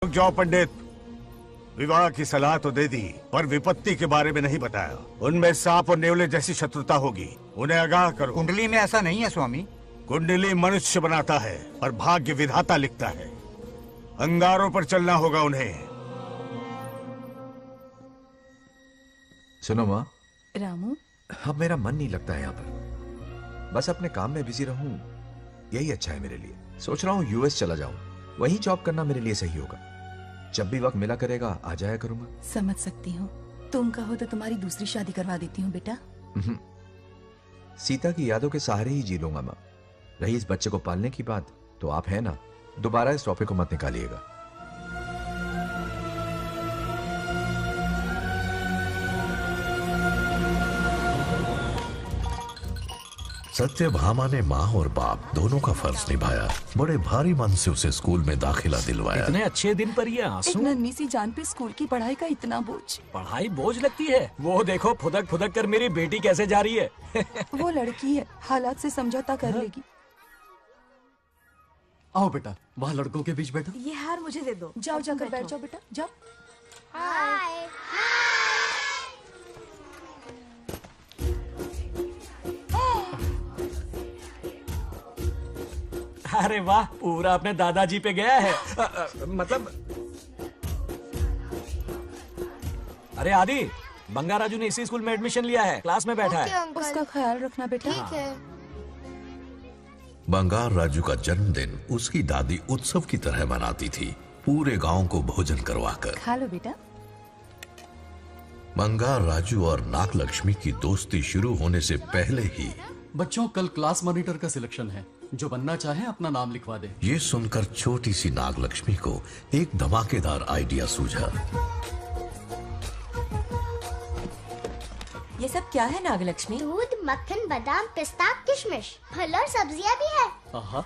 रुक जाओ पंडित, विवाह की सलाह तो दे दी पर विपत्ति के बारे में नहीं बताया। उनमें सांप और नेवले जैसी शत्रुता होगी, उन्हें आगाह करो। कुंडली में ऐसा नहीं है स्वामी। कुंडली मनुष्य बनाता है और भाग्य विधाता लिखता है। अंगारों पर चलना होगा उन्हें। सुनो माँ। रामू, अब मेरा मन नहीं लगता है यहाँ पर। बस अपने काम में बिजी रहूं, यही अच्छा है मेरे लिए। सोच रहा हूँ यूएस चला जाऊं, वहीं जॉब करना मेरे लिए सही होगा। जब भी वक्त मिला करेगा आ जाया करूंगा। समझ सकती हूँ। तुम कहो तो तुम्हारी दूसरी शादी करवा देती हूँ बेटा। सीता की यादों के सहारे ही जी लूंगा माँ। रही इस बच्चे को पालने की बात, तो आप है ना, दोबारा इस टॉपिक को मत निकालिएगा। सत्यभामा ने माँ और बाप दोनों का फर्ज निभाया। बड़े भारी मन से उसे स्कूल में दाखिला दिलवाया। इतने अच्छे दिन पर ये आंसू। एक नन्ही सी जान पे स्कूल की पढ़ाई का इतना बोझ। पढ़ाई बोझ लगती है? वो देखो फुदक फुदक कर मेरी बेटी कैसे जा रही है। वो लड़की है, हालात से समझौता कर लेगी। आओ बेटा, वहाँ लड़कों के बीच बैठो। ये हार मुझे दे दो। जाओ जाकर बैठ जाओ बेटा, जाओ। हाय। अरे वाह, पूरा अपने दादाजी पे गया है। मतलब अरे आदि, बंगा राजू ने इसी स्कूल में एडमिशन लिया है, क्लास में बैठा है। उसका ख्याल रखना बेटा। ठीक है। बंगार राजू का जन्मदिन उसकी दादी उत्सव की तरह मनाती थी, पूरे गांव को भोजन करवाकर। खा लो बेटा। बंगार राजू और नागलक्ष्मी की दोस्ती शुरू होने से पहले ही बच्चों, कल क्लास मॉनिटर का सिलेक्शन है। जो बनना चाहे अपना नाम लिखवा दे। ये सुनकर छोटी सी नागलक्ष्मी को एक धमाकेदार आइडिया सूझा। ये सब क्या है नागलक्ष्मी? दूध, मक्खन, बादाम, पिस्ता, किशमिश, फल और सब्जियां भी है। आहा।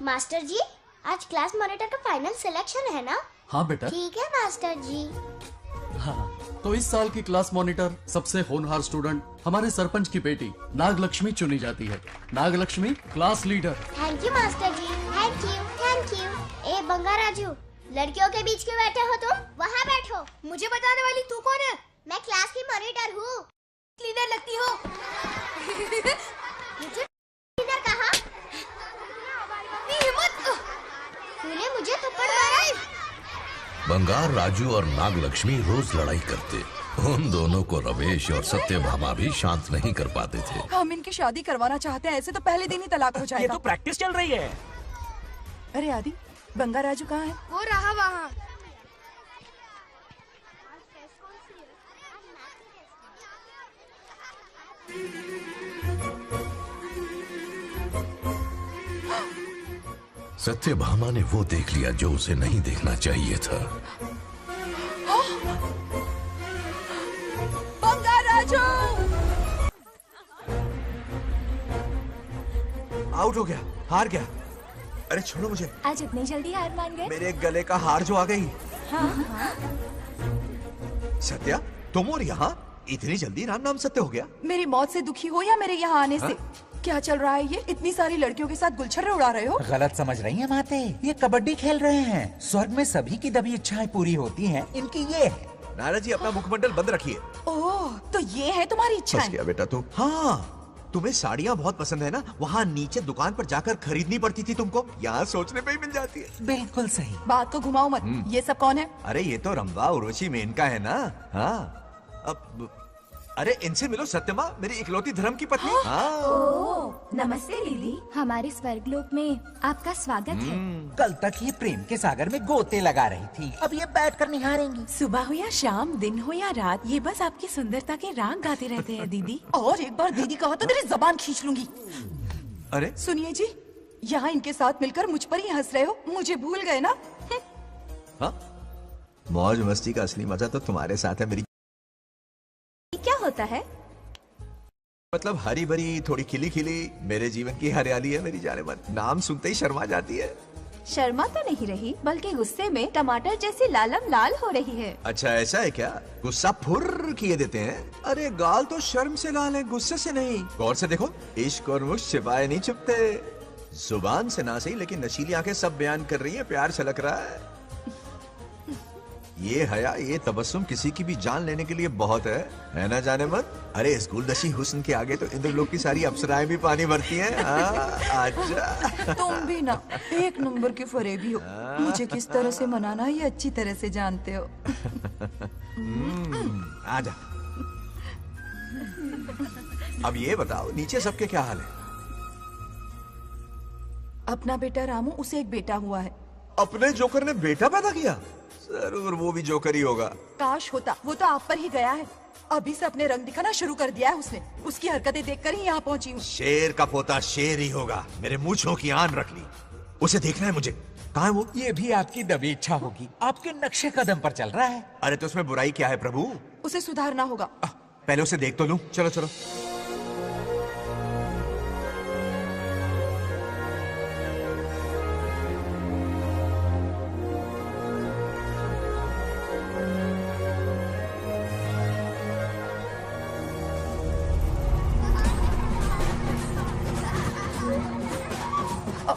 मास्टर जी, आज क्लास मॉनिटर का फाइनल सिलेक्शन है ना? हाँ बेटा। ठीक है मास्टर जी। हाँ, तो इस साल की क्लास मॉनिटर सबसे होनहार स्टूडेंट हमारे सरपंच की बेटी नागलक्ष्मी चुनी जाती है। Nagalakshmi class leader. Thank you master ji, thank you, thank you. ए बंगा राजू, लड़कियों के बीच क्यों बैठे हो तुम? वहाँ बैठो। मुझे बताने वाली तू कौन है? मैं क्लास की मॉनिटर हूँ। लीडर लगती हो। मुझे लीडर कहा? तूने मुझे थप्पड़ मारा। बंगार राजू और नागलक्ष्मी रोज लड़ाई करते। उन दोनों को रमेश और सत्यभामा भी शांत नहीं कर पाते थे। हम इनकी शादी करवाना चाहते हैं, ऐसे तो पहले दिन ही तलाक हो जाएगा। ये तो प्रैक्टिस चल रही है। अरे आदि, बंगा राजू कहाँ है? वो रहा वहाँ। सत्यभामा ने वो देख लिया जो उसे नहीं देखना चाहिए था। बंगा राजू! आउट हो गया, हार गया। अरे छोड़ो मुझे। आज इतनी जल्दी हार मान गए? मेरे गले का हार जो आ गई। सत्या, तुम और यहाँ इतनी जल्दी राम नाम सत्य हो गया? मेरी मौत से दुखी हो या मेरे यहाँ आने से? क्या चल रहा है ये? इतनी सारी लड़कियों के साथ गुलछर्रे उड़ा रहे हो? गलत समझ रही हैं माते। ये कबड्डी खेल रहे हैं। स्वर्ग में सभी की दबी इच्छाएं पूरी होती हैं, इनकी ये है। नारा जी, अपना मुखमंडल बंद रखिए। ओह, तो ये है तुम्हारी फंस इच्छाएं? गया बेटा तू। हाँ, तुम्हें साड़ियाँ बहुत पसंद है ना? वहाँ नीचे दुकान पर जाकर खरीदनी पड़ती थी तुमको, यहाँ सोचने पे ही मिल जाती है। बिल्कुल सही। बात को घुमाओ मत। ये सब कौन है? अरे ये तो रंभा उर्वशी मेनका है ना। हाँ, अब अरे इनसे मिलो सत्यमा, मेरी इकलौती धर्म की पत्नी। हाँ। नमस्ते दीदी, हमारे स्वर्गलोक में आपका स्वागत है। कल तक ये प्रेम के सागर में गोते लगा रही थी, अब ये बैठकर निहारेंगी। सुबह हो या शाम, दिन हो या रात, ये बस आपकी सुंदरता के राग गाते रहते हैं दीदी। और एक बार दीदी कहा तो तेरी जबान खींच लूंगी। अरे सुनिए जी, यहाँ इनके साथ मिलकर मुझ पर ही हंस रहे हो, मुझे भूल गए ना? हाँ, मौज मस्ती का असली मजा तो तुम्हारे साथ है मेरी। क्या होता है? मतलब हरी भरी थोड़ी खिली खिली मेरे जीवन की हरियाली है मेरी जाने मन। नाम सुनते ही शर्मा जाती है। शर्मा तो नहीं रही, बल्कि गुस्से में टमाटर जैसी लालम लाल हो रही है। अच्छा ऐसा है क्या? गुस्सा फुर्र किए देते हैं। अरे गाल तो शर्म से लाल है, गुस्से से नहीं। गौर से देखो, इश्क और मुश्क छिपाए नहीं छुपते। जुबान से ना सही, लेकिन नशीली आंखें सब बयान कर रही है, प्यार छलक रहा है। ये हया, ये तबस्सुम किसी की भी जान लेने के लिए बहुत है ना जाने मन? अरे इस गुलदशी हुस्न के आगे तो इंद्रलोक की सारी अप्सराएं भी पानी भरती हैं। अच्छा तुम भी ना एक नंबर के फरेबी हो। मुझे किस तरह से मनाना ये अच्छी तरह से जानते हो। आजा। अब ये बताओ नीचे सबके क्या हाल है? अपना बेटा रामू, उसे एक बेटा हुआ है। अपने जोकर ने बेटा पैदा किया? जरूर वो भी जोकर ही होगा। काश होता, वो तो आप पर ही गया है। अभी से अपने रंग दिखाना शुरू कर दिया है उसने। उसकी हरकतें देखकर ही यहाँ पहुँची हूँ। शेर का पोता शेर ही होगा। मेरे मूंछों की आन रख ली। उसे देखना है मुझे। कहाँ है वो? ये भी आपकी दबी इच्छा होगी, आपके नक्शे कदम पर चल रहा है। अरे तो उसमें बुराई क्या है प्रभु? उसे सुधारना होगा। पहले उसे देख तो लूं। चलो चलो।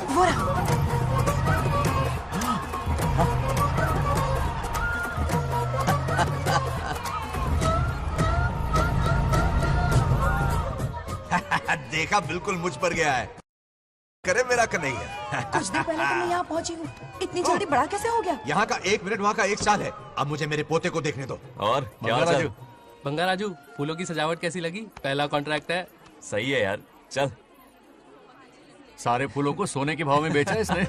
वो रहा। देखा, बिल्कुल मुझ पर गया है। करे मेरा कन्हैया। कुछ दिन पहले तो मैं यहाँ पहुँची हूँ। इतनी जल्दी बड़ा कैसे हो गया? यहाँ का 1 मिनट वहाँ का 1 साल है। अब मुझे मेरे पोते को देखने दो। और क्या राजू? बंगा राजू, फूलों की सजावट कैसी लगी? पहला कॉन्ट्रैक्ट है। सही है यार, चल। सारे फूलों को सोने के भाव में बेचा है इसने।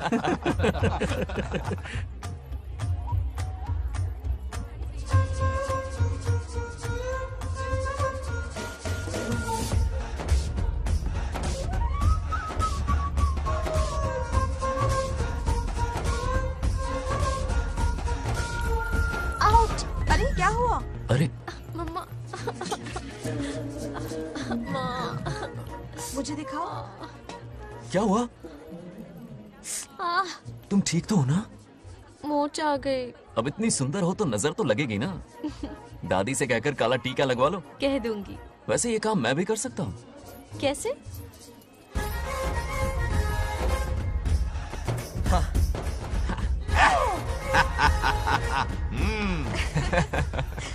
आउट। अरे क्या हुआ? अरे मम्मा। मुझे दिखाओ। क्या हुआ? तुम ठीक तो हो ना? मोच आ गई। अब इतनी सुंदर हो तो नजर तो लगेगी ना। दादी से कहकर काला टीका लगवा लो। कह दूंगी। वैसे ये काम मैं भी कर सकता हूँ। कैसे?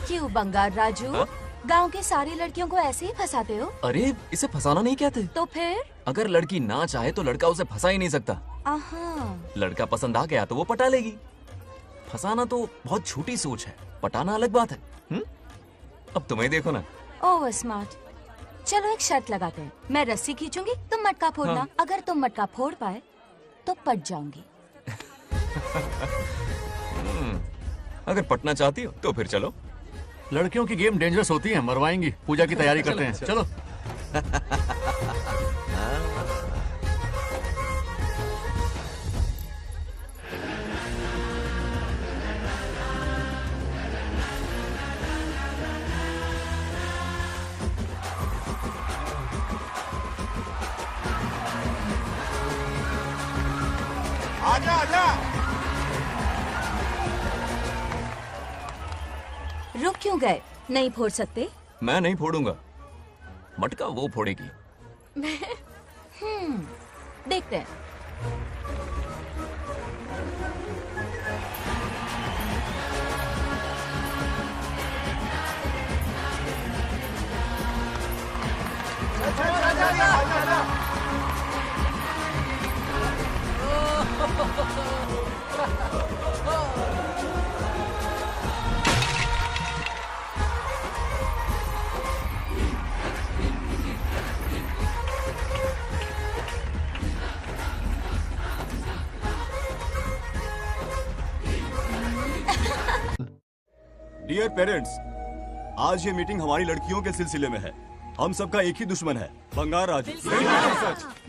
क्यों बंगार राजू? गांव की सारी लड़कियों को ऐसे ही फंसाते हो? अरे इसे फंसाना नहीं कहते। तो फिर? अगर लड़की ना चाहे तो लड़का उसे फंसा ही नहीं सकता। लड़का पसंद आ गया तो वो पटा लेगी। फंसाना तो बहुत छोटी सोच है, पटाना अलग बात है। अब तुम्हें देखो ना। Over smart. चलो एक शर्त लगाते हैं। मैं रस्सी खींचूंगी, तुम मटका फोड़ना। हाँ। अगर तुम मटका फोड़ पाए तो पट जाऊंगी। अगर पटना चाहती हो तो फिर चलो। लड़कियों की गेम डेंजरस होती है, मरवाएंगी। पूजा की तैयारी करते हैं, चलो। आजा आजा। रुक क्यों गए? नहीं फोड़ सकते? मैं नहीं फोड़ूंगा, मटका वो फोड़ेगी। देखते हैं। डियर पेरेंट्स, आज ये मीटिंग हमारी लड़कियों के सिलसिले में है। हम सबका एक ही दुश्मन है, बंगार राजू।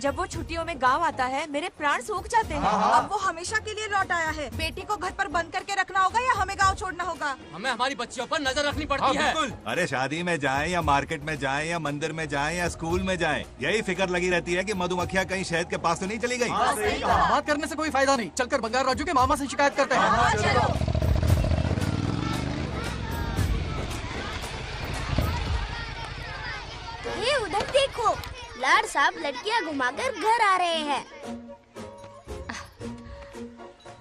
जब वो छुट्टियों में गांव आता है मेरे प्राण सूख जाते हैं। अब वो हमेशा के लिए लौट आया है। बेटी को घर पर बंद करके रखना होगा या हमें गांव छोड़ना होगा? हमें हमारी बच्चियों पर नजर रखनी पड़ती है। अरे शादी में जाएं या मार्केट में जाएं या मंदिर में जाएं या स्कूल में जाएं, यही फिक्र लगी रहती है कि मधुमक्खियाँ कहीं शहद के पास तो नहीं चली गई। बात करने से कोई फायदा नहीं। चलकर बंगार राजू के मामा से शिकायत करते हैं। ये उधर देखो, लाड साहब लड़कियां घुमाकर घर आ रहे हैं।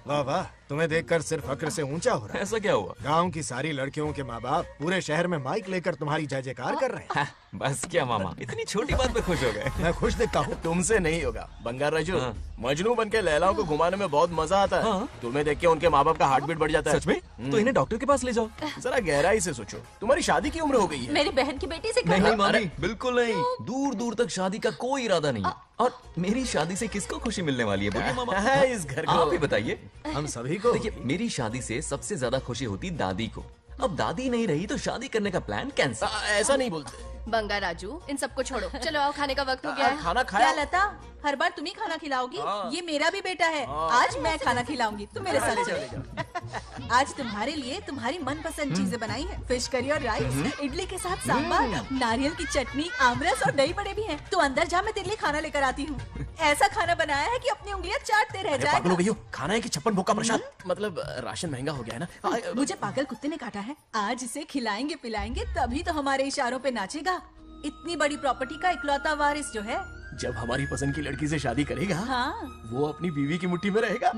वाह वाह, तुम्हें देखकर सिर्फ फक्र से ऊंचा हो रहा है। ऐसा क्या हुआ? गांव की सारी लड़कियों के माँ बाप पूरे शहर में माइक लेकर तुम्हारी जय जयकार कर रहे हैं। बस क्या मामा, इतनी छोटी बात पे खुश हो गए। मैं खुश दिखता हूँ। तुमसे नहीं होगा बंगार राजू। मजनू बनके लैलाओं को घुमाने में बहुत मजा आता है। तुम्हें देख के उनके माँ बाप का हार्ट बीट बढ़ जाता है। सच में? तो इन्हें डॉक्टर के पास ले जाओ। जरा गहराई से सोचो, तुम्हारी शादी की उम्र हो गई है। मेरी बहन की बेटी से नहीं मामी, बिल्कुल नहीं। दूर दूर तक शादी का कोई इरादा नहीं है। और मेरी शादी से किसको खुशी मिलने वाली है बोलिए मामा? इस घर को आप ही बताइए। हम सभी को। देखिए, मेरी शादी से सबसे ज्यादा खुशी होती दादी को। अब दादी नहीं रही तो शादी करने का प्लान कैंसिल। ऐसा नहीं बोलते। बंगा राजू, इन सबको छोड़ो, चलो आओ, खाने का वक्त हो गया है। खाना खाया? क्या लता, हर बार तुम ही खाना खिलाओगी? ये मेरा भी बेटा है। आज मैं खाना खिलाऊंगी, तुम मेरे साथ चलो। आज तुम्हारे लिए तुम्हारी मनपसंद चीजें बनाई है। फिश करी और राइस, इडली के साथ सांभर, नारियल की चटनी, आमरस और दही बड़े भी हैं। तो अंदर जा, मैं तेरे लिए खाना लेकर आती हूँ। ऐसा खाना बनाया है कि अपनी उंगलियां चाटते रह पागल हो जाएगा। गई हो। खाना है कि 56 भोग का प्रसाद? मतलब राशन महंगा हो गया है ना। मुझे पागल कुत्ते ने काटा है। आज इसे खिलाएंगे पिलाएंगे तभी तो हमारे इशारों पे नाचेगा। इतनी बड़ी प्रॉपर्टी का इकलौता वारिस जो है। जब हमारी पसंद की लड़की से शादी करेगा, हाँ, वो अपनी बीवी की मुट्ठी में रहेगा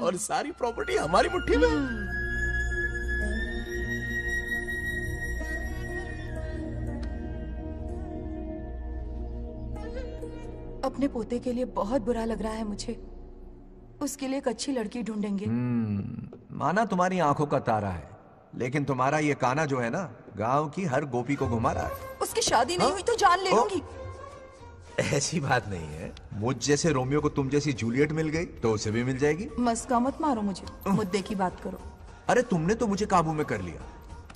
और सारी प्रॉपर्टी हमारी मुट्ठी में। अपने पोते के लिए बहुत बुरा लग रहा है मुझे। उसके लिए एक अच्छी लड़की ढूंढेंगे। माना तुम्हारी आंखों का तारा है, लेकिन तुम्हारा ये काना जो है ना, गांव की हर गोपी को घुमा रहा है। उसकी शादी नहीं हुई तो जान ले लूंगी। ऐसी बात नहीं है। मुझ जैसे रोमियो को तुम जैसी जूलियट मिल गई तो उसे भी मिल जाएगी। मस्का मत मारो मुझे, मुद्दे की बात करो। अरे तुमने तो मुझे काबू में कर लिया,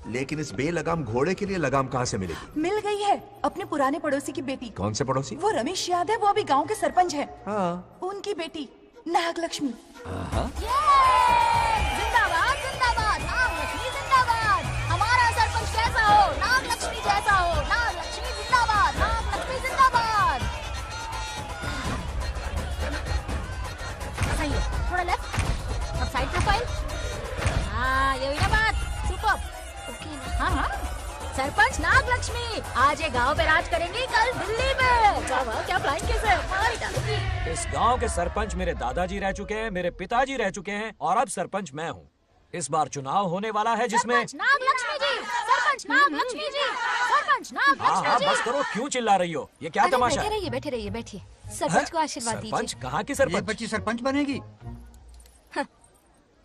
लेकिन इस बेलगाम घोड़े के लिए लगाम कहाँ से मिलेगी? मिल गई है, अपने पुराने पड़ोसी की बेटी। कौन से पड़ोसी? वो रमेश याद है, वो अभी गांव के सरपंच है। हाँ। उनकी बेटी नागलक्ष्मी। जिंदाबाद जिंदाबाद, नागलक्ष्मी जिंदाबाद। हमारा सरपंच कैसा हो? नागलक्ष्मी जैसा हो। नागलक्ष्मी जिंदाबाद, नागलक्ष्मी जिंदाबाद। सही है, थोड़ा लेफ्ट, अब साइड प्रोफाइल। हाँ, ये हुई ना बात। सुपर। हाँ हाँ, सरपंच नागलक्ष्मी आज ये गांव पे राज करेंगी, कल दिल्ली में। क्या फ्लाइंग किस है? मार डालूंगी। इस गांव के सरपंच मेरे दादाजी रह चुके हैं, मेरे पिताजी रह चुके हैं और अब सरपंच मैं हूँ। इस बार चुनाव होने वाला है जिसमें सरपंच नागलक्ष्मी जी, सरपंच नागलक्ष्मी जी, सरपंच नागलक्ष्मी जी। बस करो, क्यों चिल्ला रही हो? ये क्या तमाशा? बैठे रहिए, बैठे रहिए, बैठिए। सरपंच को आशीर्वाद दीजिए। सरपंच कहाँ की सरपंच? बच्ची सरपंच बनेगी।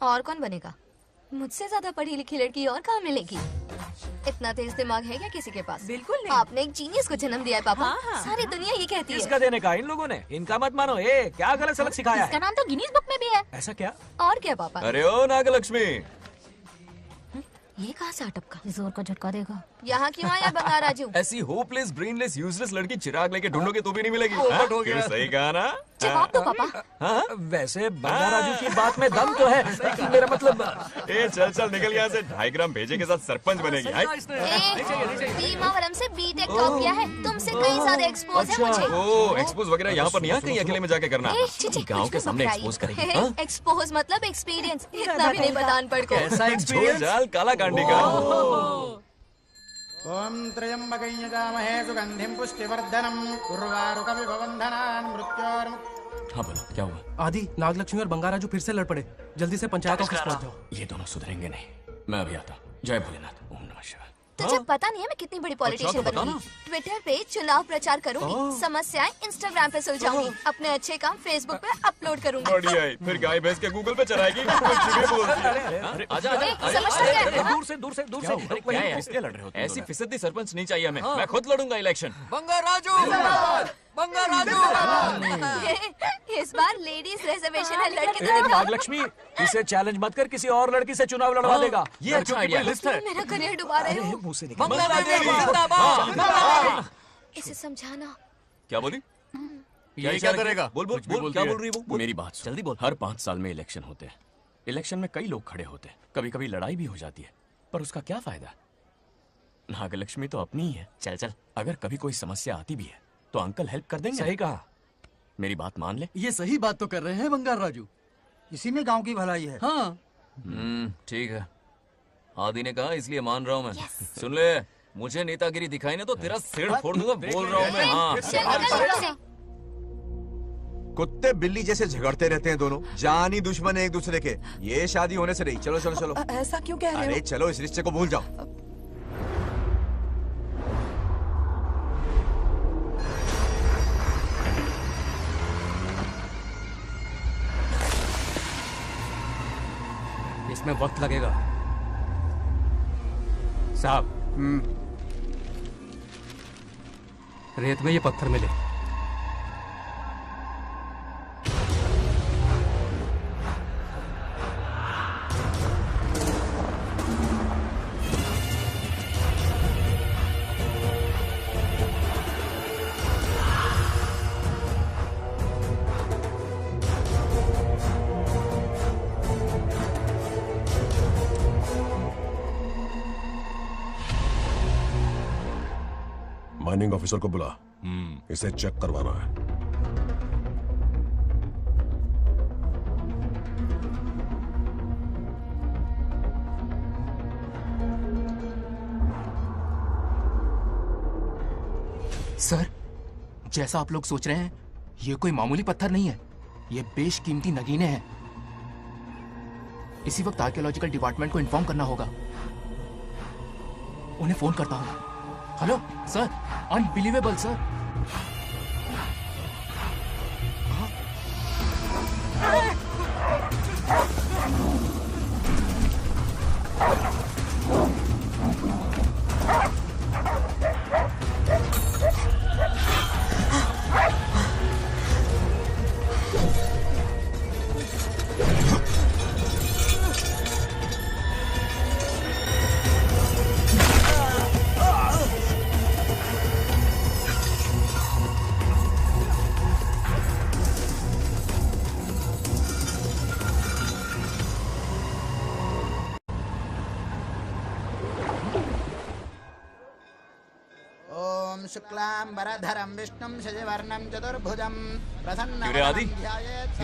और कौन बनेगा? मुझसे ज्यादा पढ़ी लिखी लड़की और कहाँ मिलेगी? इतना तेज दिमाग है क्या किसी के पास? बिल्कुल नहीं। आपने एक जीनियस को जन्म दिया है पापा। हाँ। सारी दुनिया ये कहती है। किसका देने का? इन लोगों ने। इनका मत मानो। क्या गलत सलत सिखाया इसका है? नाम तो गिनीज बुक में भी है। ऐसा क्या? और क्या पापा? अरे ओ नागलक्ष्मी, ये कहाँ से अटपका? जोर का झटका देगा। यहाँ क्यों आया बंगार राजू? ऐसी होपलेस ब्रेनलेस यूजलेस लड़की चिराग लेके ढूंढोगे तो भी नहीं मिलेगी। पोपट हो गया। सही कहा ना? जवाब दो पापा। हाँ? वैसे बंगा राजू की बात में दम तो है, लेकिन मेरा मतलब। चल चल निकल यहाँ से। 2.5 ग्राम भेजे के साथ सरपंच बनेगी। भीमावरम से बीटेक टॉप किया है, तुमसे कई ज्यादा एक्सपोज है मुझे। ओ एक्सपोज वगैरह यहाँ पर नहीं है, कहीं अकेले में जाके करना। गाँव के सामने एक्सपोज करेंगे। एक्सपोज मतलब एक्सपीरियंस, इतना भी नहीं बता अनपढ़ को। ऐसा एक्सपीरियंस? जाल काला कांडी का। ओम त्र्यंबकं यजामहे सुगंधिं पुष्टिवर्धनम् उर्वारुकमिव बन्धनान् मृत्योर्मुक्तिः। हाँ बोलो, क्या हुआ? आदि, नागलक्ष्मी और बंगाराजू फिर से लड़ पड़े। जल्दी से पंचायत ऑफिस पहुंच जाओ। ये दोनों सुधरेंगे नहीं। मैं अभी आता। जय भोलेनाथ। ओम नमः शिवाय। तुझे पता नहीं है मैं कितनी बड़ी पॉलिटिशियन तो बनूंगी। ट्विटर पे चुनाव प्रचार करूंगी, समस्याएं इंस्टाग्राम पे सुलझाऊंगी, अपने अच्छे काम फेसबुक पे अपलोड करूंगी। बढ़िया है। फिर गाय भैंस के गूगल पे चराएगी। आजा दूर से दूर से दूर से। किसके लड़ रहे हो? ऐसी फिसदी सरपंच नहीं चाहिए हमें। मैं खुद लड़ूंगा इलेक्शन। बंगा राजू, बंगा राजू। इस बार लेडीज रिजर्वेशन है, लड़के तो दिखाओ। नागलक्ष्मी, इसे चैलेंज मत कर, किसी और लड़की से चुनाव लड़वा देगा। ये अच्छा आइडिया है। मेरा करियर डुबा रहे हो। मुंह से निकल। इसे समझाना। क्या बोली? ये क्या करेगा? बोल बोल बोल, क्या बोल रही है वो? मेरी बात सुन। जल्दी बोल। हर 5 साल में इलेक्शन होते हैं। इलेक्शन में कई लोग खड़े होते हैं, कभी कभी लड़ाई भी हो जाती है, पर उसका क्या फायदा? नागलक्ष्मी तो अपनी ही है। चल चल। अगर कभी कोई समस्या आती भी है तो अंकल हेल्प कर देंगे। सही कहा। मेरी बात मान ले। ये सही बात तो कर रहे हैं बंगार राजू। इसी में गांव की भलाई है। हाँ। ठीक है। आदि ने कहा इसलिए मान रहा हूँ मैं। सुन ले, मुझे नेतागिरी दिखाई ना तो तेरा सिर फोड़ दूंगा। बोल रहा हूँ मैं। हाँ। कुत्ते बिल्ली जैसे झगड़ते रहते हैं दोनों, जानी दुश्मन है एक दूसरे के। ये शादी होने से नहीं। चलो चलो चलो। ऐसा क्यों कह रहे हो? अरे चलो, इस रिश्ते को भूल जाओ। इसमें वक्त लगेगा साहब। रेत में ये पत्थर मिले। माइनिंग ऑफिसर को बुला, इसे चेक करवाना है। सर, जैसा आप लोग सोच रहे हैं, ये कोई मामूली पत्थर नहीं है। ये बेशकीमती नगीने हैं। इसी वक्त आर्कियोलॉजिकल डिपार्टमेंट को इन्फॉर्म करना होगा। उन्हें फोन करता हूं। Hello sir, unbelievable sir. शुक्लांबरधरं विष्णुं शशिवर्णं चतुर्भुजं क्यों आदि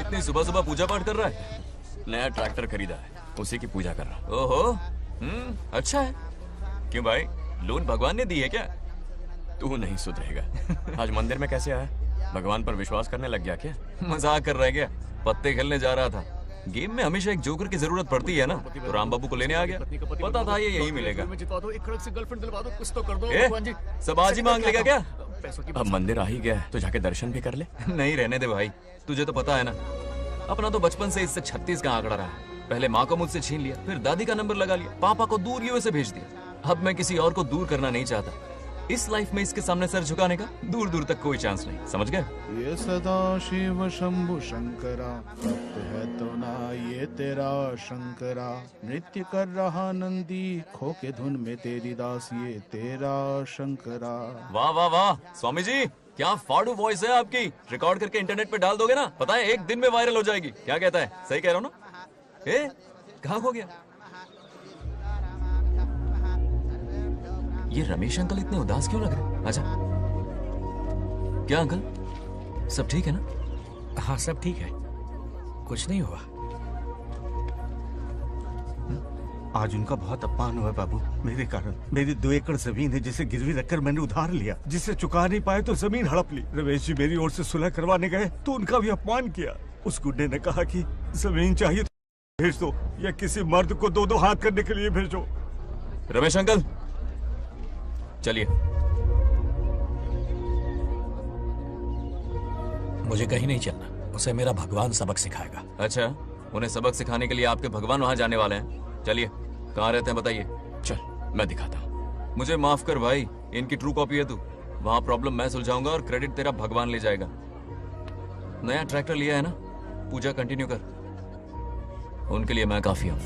इतनी सुबह सुबह पूजा पाठ कर रहा है? नया ट्रैक्टर खरीदा है, उसी की पूजा कर रहा। ओहो, अच्छा है। क्यों भाई, लोन भगवान ने दी है क्या? तू नहीं सुधरेगा। आज मंदिर में कैसे आया? भगवान पर विश्वास करने लग गया क्या? मजाक कर रहा है क्या? पत्ते खेलने जा रहा था। गेम में हमेशा एक जोकर की जरूरत पड़ती है ना, तो राम बाबू को लेने आ गया। पता था ये यही मिलेगा। सब आज ही मांग लेगा क्या? अब मंदिर आ ही गया है तो जाके दर्शन भी कर ले। नहीं, रहने दे भाई, तुझे तो पता है ना, अपना तो बचपन से इससे 36 का आंकड़ा रहा है। पहले माँ को मुझसे छीन लिया, फिर दादी का नंबर लगा लिया, पापा को दूर यूएसए भेज दिया। अब मैं किसी और को दूर करना नहीं चाहता। इस लाइफ में इसके सामने सर झुकाने का दूर दूर तक कोई चांस नहीं, समझ गए? ये सदा शिव शंभु शंकरा, तप्त है तो ना ये तेरा शंकरा। नृत्य कर रहा नंदी, खो के धुन में तेरी दास, ये तेरा शंकरा। वाह वाह वाह, स्वामी जी क्या फाड़ू वॉइस है आपकी। रिकॉर्ड करके इंटरनेट पे डाल दोगे ना, पता है 1 दिन में वायरल हो जाएगी। क्या कहता है? सही कह रहा हूँ ना? कहाँ खो गया ये रमेश अंकल? इतने उदास क्यों लग रहे? आजा। क्या अंकल, सब ठीक है ना? हाँ सब ठीक है, कुछ नहीं हुआ। आज उनका बहुत अपमान हुआ बाबू, मेरे कारण। मेरी 2 एकड़ जमीन है जिसे गिरवी रखकर मैंने उधार लिया, जिसे चुका नहीं पाए तो जमीन हड़प ली। रमेश जी मेरी ओर से सुलह करवाने गए तो उनका भी अपमान किया। उस गुड्डे ने कहा कि जमीन चाहिए तो भेज दो, या किसी मर्द को 2-2 हाथ करने के लिए भेजो। रमेश अंकल चलिए। मुझे कहीं नहीं चलना, उसे मेरा भगवान सबक सिखाएगा। अच्छा, उन्हें सबक सिखाने के लिए आपके भगवान वहां जाने वाले हैं? चलिए, कहाँ रहते हैं बताइए। चल मैं दिखाता हूँ। मुझे माफ कर भाई, इनकी ट्रू कॉपी है तू। वहां प्रॉब्लम मैं सुलझाऊंगा और क्रेडिट तेरा भगवान ले जाएगा। नया ट्रैक्टर लिया है ना, पूजा कंटिन्यू कर, उनके लिए मैं काफी हूँ।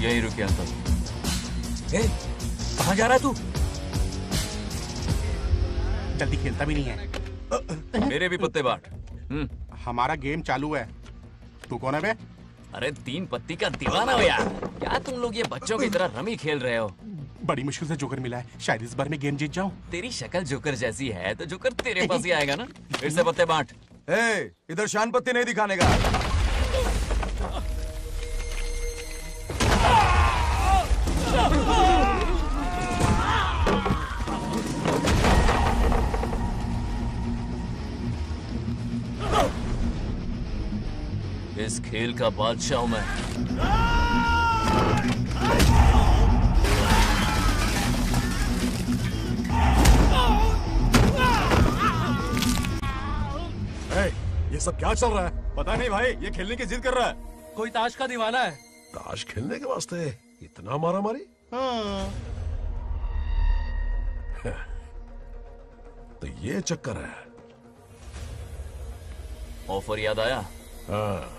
यही रुके अंकल। कहाँ जा रहा है तू? जल्दी खेलता भी नहीं है। मेरे भी पत्ते बांट। हमारा गेम चालू है। तू कौन है बे? अरे 3 पत्ती का दीवाना हो यार। क्या तुम लोग ये बच्चों की तरह रमी खेल रहे हो? बड़ी मुश्किल से जोकर मिला है, शायद इस बार में गेम जीत जाऊं। तेरी शक्ल जोकर जैसी है तो जोकर तेरे पास ही आएगा ना। फिर से पत्ते बांट। इधर शान पत्ती नहीं दिखाने का। इस खेल का बादशाह हूं मैं। ये सब क्या चल रहा है? पता नहीं भाई, ये खेलने की जिद कर रहा है। कोई ताश का दीवाना है। ताश खेलने के वास्ते इतना मारा मारी? तो ये चक्कर है। ऑफर याद आया? हाँ।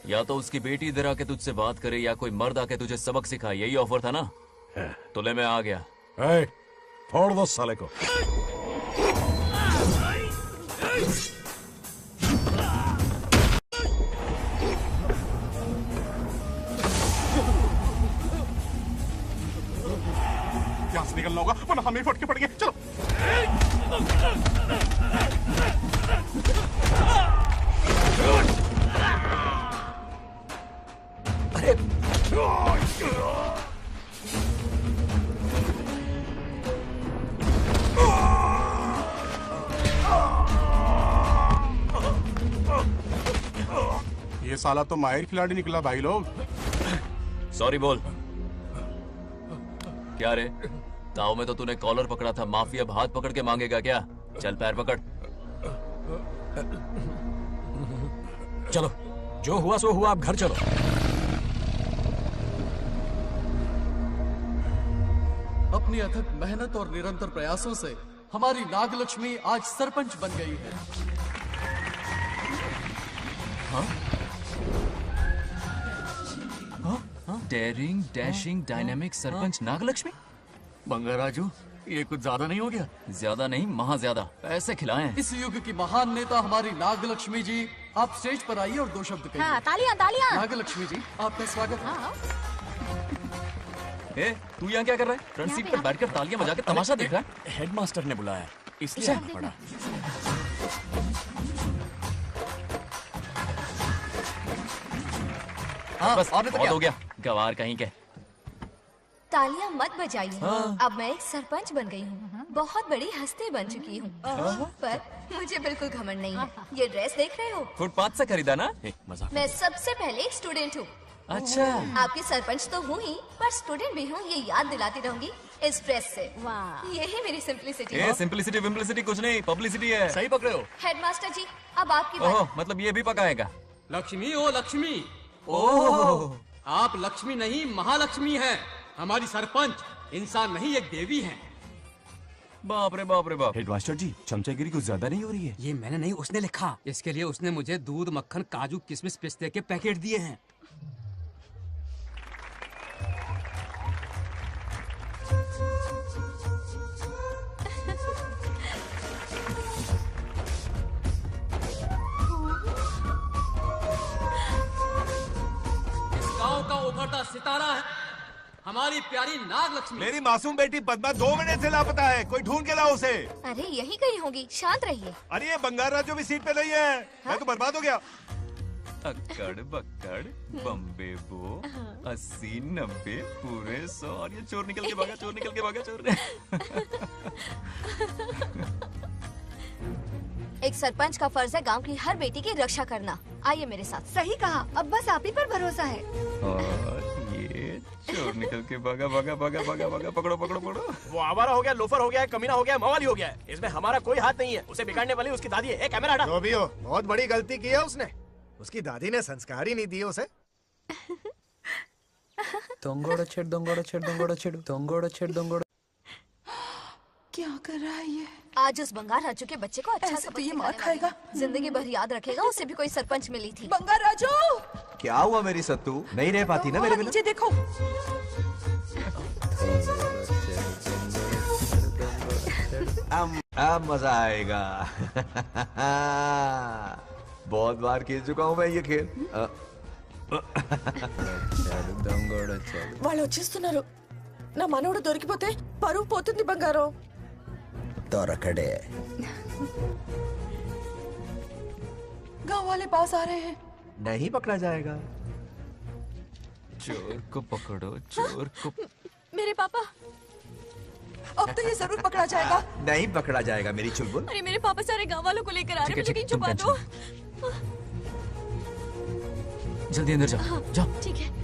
या तो उसकी बेटी इधर आके तुझसे बात करे या कोई मर्द आके तुझे सबक सिखाए, यही ऑफर था ना? तो ले मैं आ गया। फोड़ दो साले को। यहाँ से निकलना होगा वरना हम ही फटके पड़ेंगे। चलो। ये साला तो माहिर खिलाड़ी निकला भाई लोग। सॉरी बोल। क्या रे, ताऊ में तो तूने कॉलर पकड़ा था, माफी अब हाथ पकड़ के मांगेगा क्या? चल पैर पकड़। चलो, जो हुआ सो हुआ, अब घर चलो। अपनी अथक मेहनत और निरंतर प्रयासों से हमारी नागलक्ष्मी आज सरपंच बन गई है। Daring, dashing, dynamic sarpanch Nagalakshmi? Bangaraju, ये कुछ ज्यादा नहीं हो गया? ज्यादा नहीं, महा ज्यादा। पैसे खिलाएं। इस युग की महान नेता हमारी नागलक्ष्मी जी, आप स्टेज पर आइए और दो शब्द कहिए। हाँ, तालियां तालियां। नागलक्ष्मी जी, आपका स्वागत है। ए, तू यहाँ क्या कर रहा है? फ्रंट सीट पर बैठकर तालियां बजा के तमाशा देख रहा है? हेडमास्टर ने बुलाया, इसलिए आना पड़ा। बस बहुत हो गया, गवार कहीं के। तालियां मत बजाइए। अब मैं एक सरपंच बन गई हूँ, बहुत बड़ी हस्ती बन चुकी हूँ। पर मुझे बिल्कुल घमंड नहीं है। ये ड्रेस देख रहे हो? फुटपाथ से खरीदा ना? मजाक। मैं सबसे पहले एक स्टूडेंट हूँ। अच्छा। आपकी सरपंच तो हूँ ही, पर स्टूडेंट भी हूँ, ये याद दिलाती रहूंगी इस ड्रेस से। यही मेरी सिंपलिसिटी है। सिंपलिसिटी विम्पलिसिटी कुछ नहीं, पब्लिसिटी है। सही पकड़े हो। हेडमास्टर जी, अब आपकी बारी। मतलब ये भी पकाएगा? लक्ष्मी, ओ लक्ष्मी। ओह, आप लक्ष्मी नहीं, महालक्ष्मी हैं। हमारी सरपंच इंसान नहीं, एक देवी हैं। बाप रे बाप रे बाप। हेडमास्टर जी, चमचागिरी कुछ ज्यादा नहीं हो रही है? ये मैंने नहीं, उसने लिखा। इसके लिए उसने मुझे दूध, मक्खन, काजू, किशमिश, पिस्ते के पैकेट दिए हैं। इस गांव का उभरता सितारा है हमारी प्यारी नागलक्ष्मी। मेरी मासूम बेटी पद्मा 2 महीने से लापता है, कोई ढूंढ के लाओ उसे। अरे यही कहीं होगी, शांत रहिए। अरे ये बंगार राजू भी सीट पे नहीं है। मैं तो बर्बाद हो गया। अक्कड़ बक्कड़ बम्बे बो 80 90 पूरे 100 और ये चोर निकल के भागा, चोर निकल के भागा, चोर। एक सरपंच का फर्ज है गांव की हर बेटी की रक्षा करना। आइए मेरे साथ। सही कहा, अब बस आप ही पर भरोसा है। और ये चोर निकल के भागा भागा भागा भागा भागा, पकड़ो पकड़ो पकड़ो। वो आवारा हो गया, लोफर हो गया, कमीना हो गया, मवाली हो गया। इसमें हमारा कोई हाथ नहीं है। उसे बिगाड़ने वाली उसकी दादी है। कैमरा हटा। जो भी हो, बहुत बड़ी गलती की है उसने। उसकी दादी ने संस्कार ही नहीं दिए उसे। क्या कर रहा है ये? आज उस बंगार राजू के बच्चे को अच्छा ऐसे तो ये मार खाएगा। जिंदगी भर याद रखेगा, उसे भी कोई सरपंच मिली थी। बंगार राजू, क्या हुआ मेरी सत्तू? नहीं रह पाती ना मेरे बिना? नीचे देखो। अब मजा आएगा। बहुत बार खेल चुका हूँ मैं ये खेल। వాళ్ళు వచ్చేస్తున్నారు. నా మనవడు దొరికిపోతే పరువు పోతుంది బంగారం. దొరకడే. गांव वाले पास आ रहे हैं। नहीं पकड़ा जाएगा। चोर को पकड़ो, चोर को। मेरे पापा, अब तो ये जरूर पकड़ा जाएगा। नहीं पकड़ा जाएगा मेरी चुलबुल। अरे मेरे पापा सारे गांव वालों को लेकर आ रहे हैं, मुझे कहीं छुपा दो। जल्दी अंदर जाओ, जाओ। ठीक है।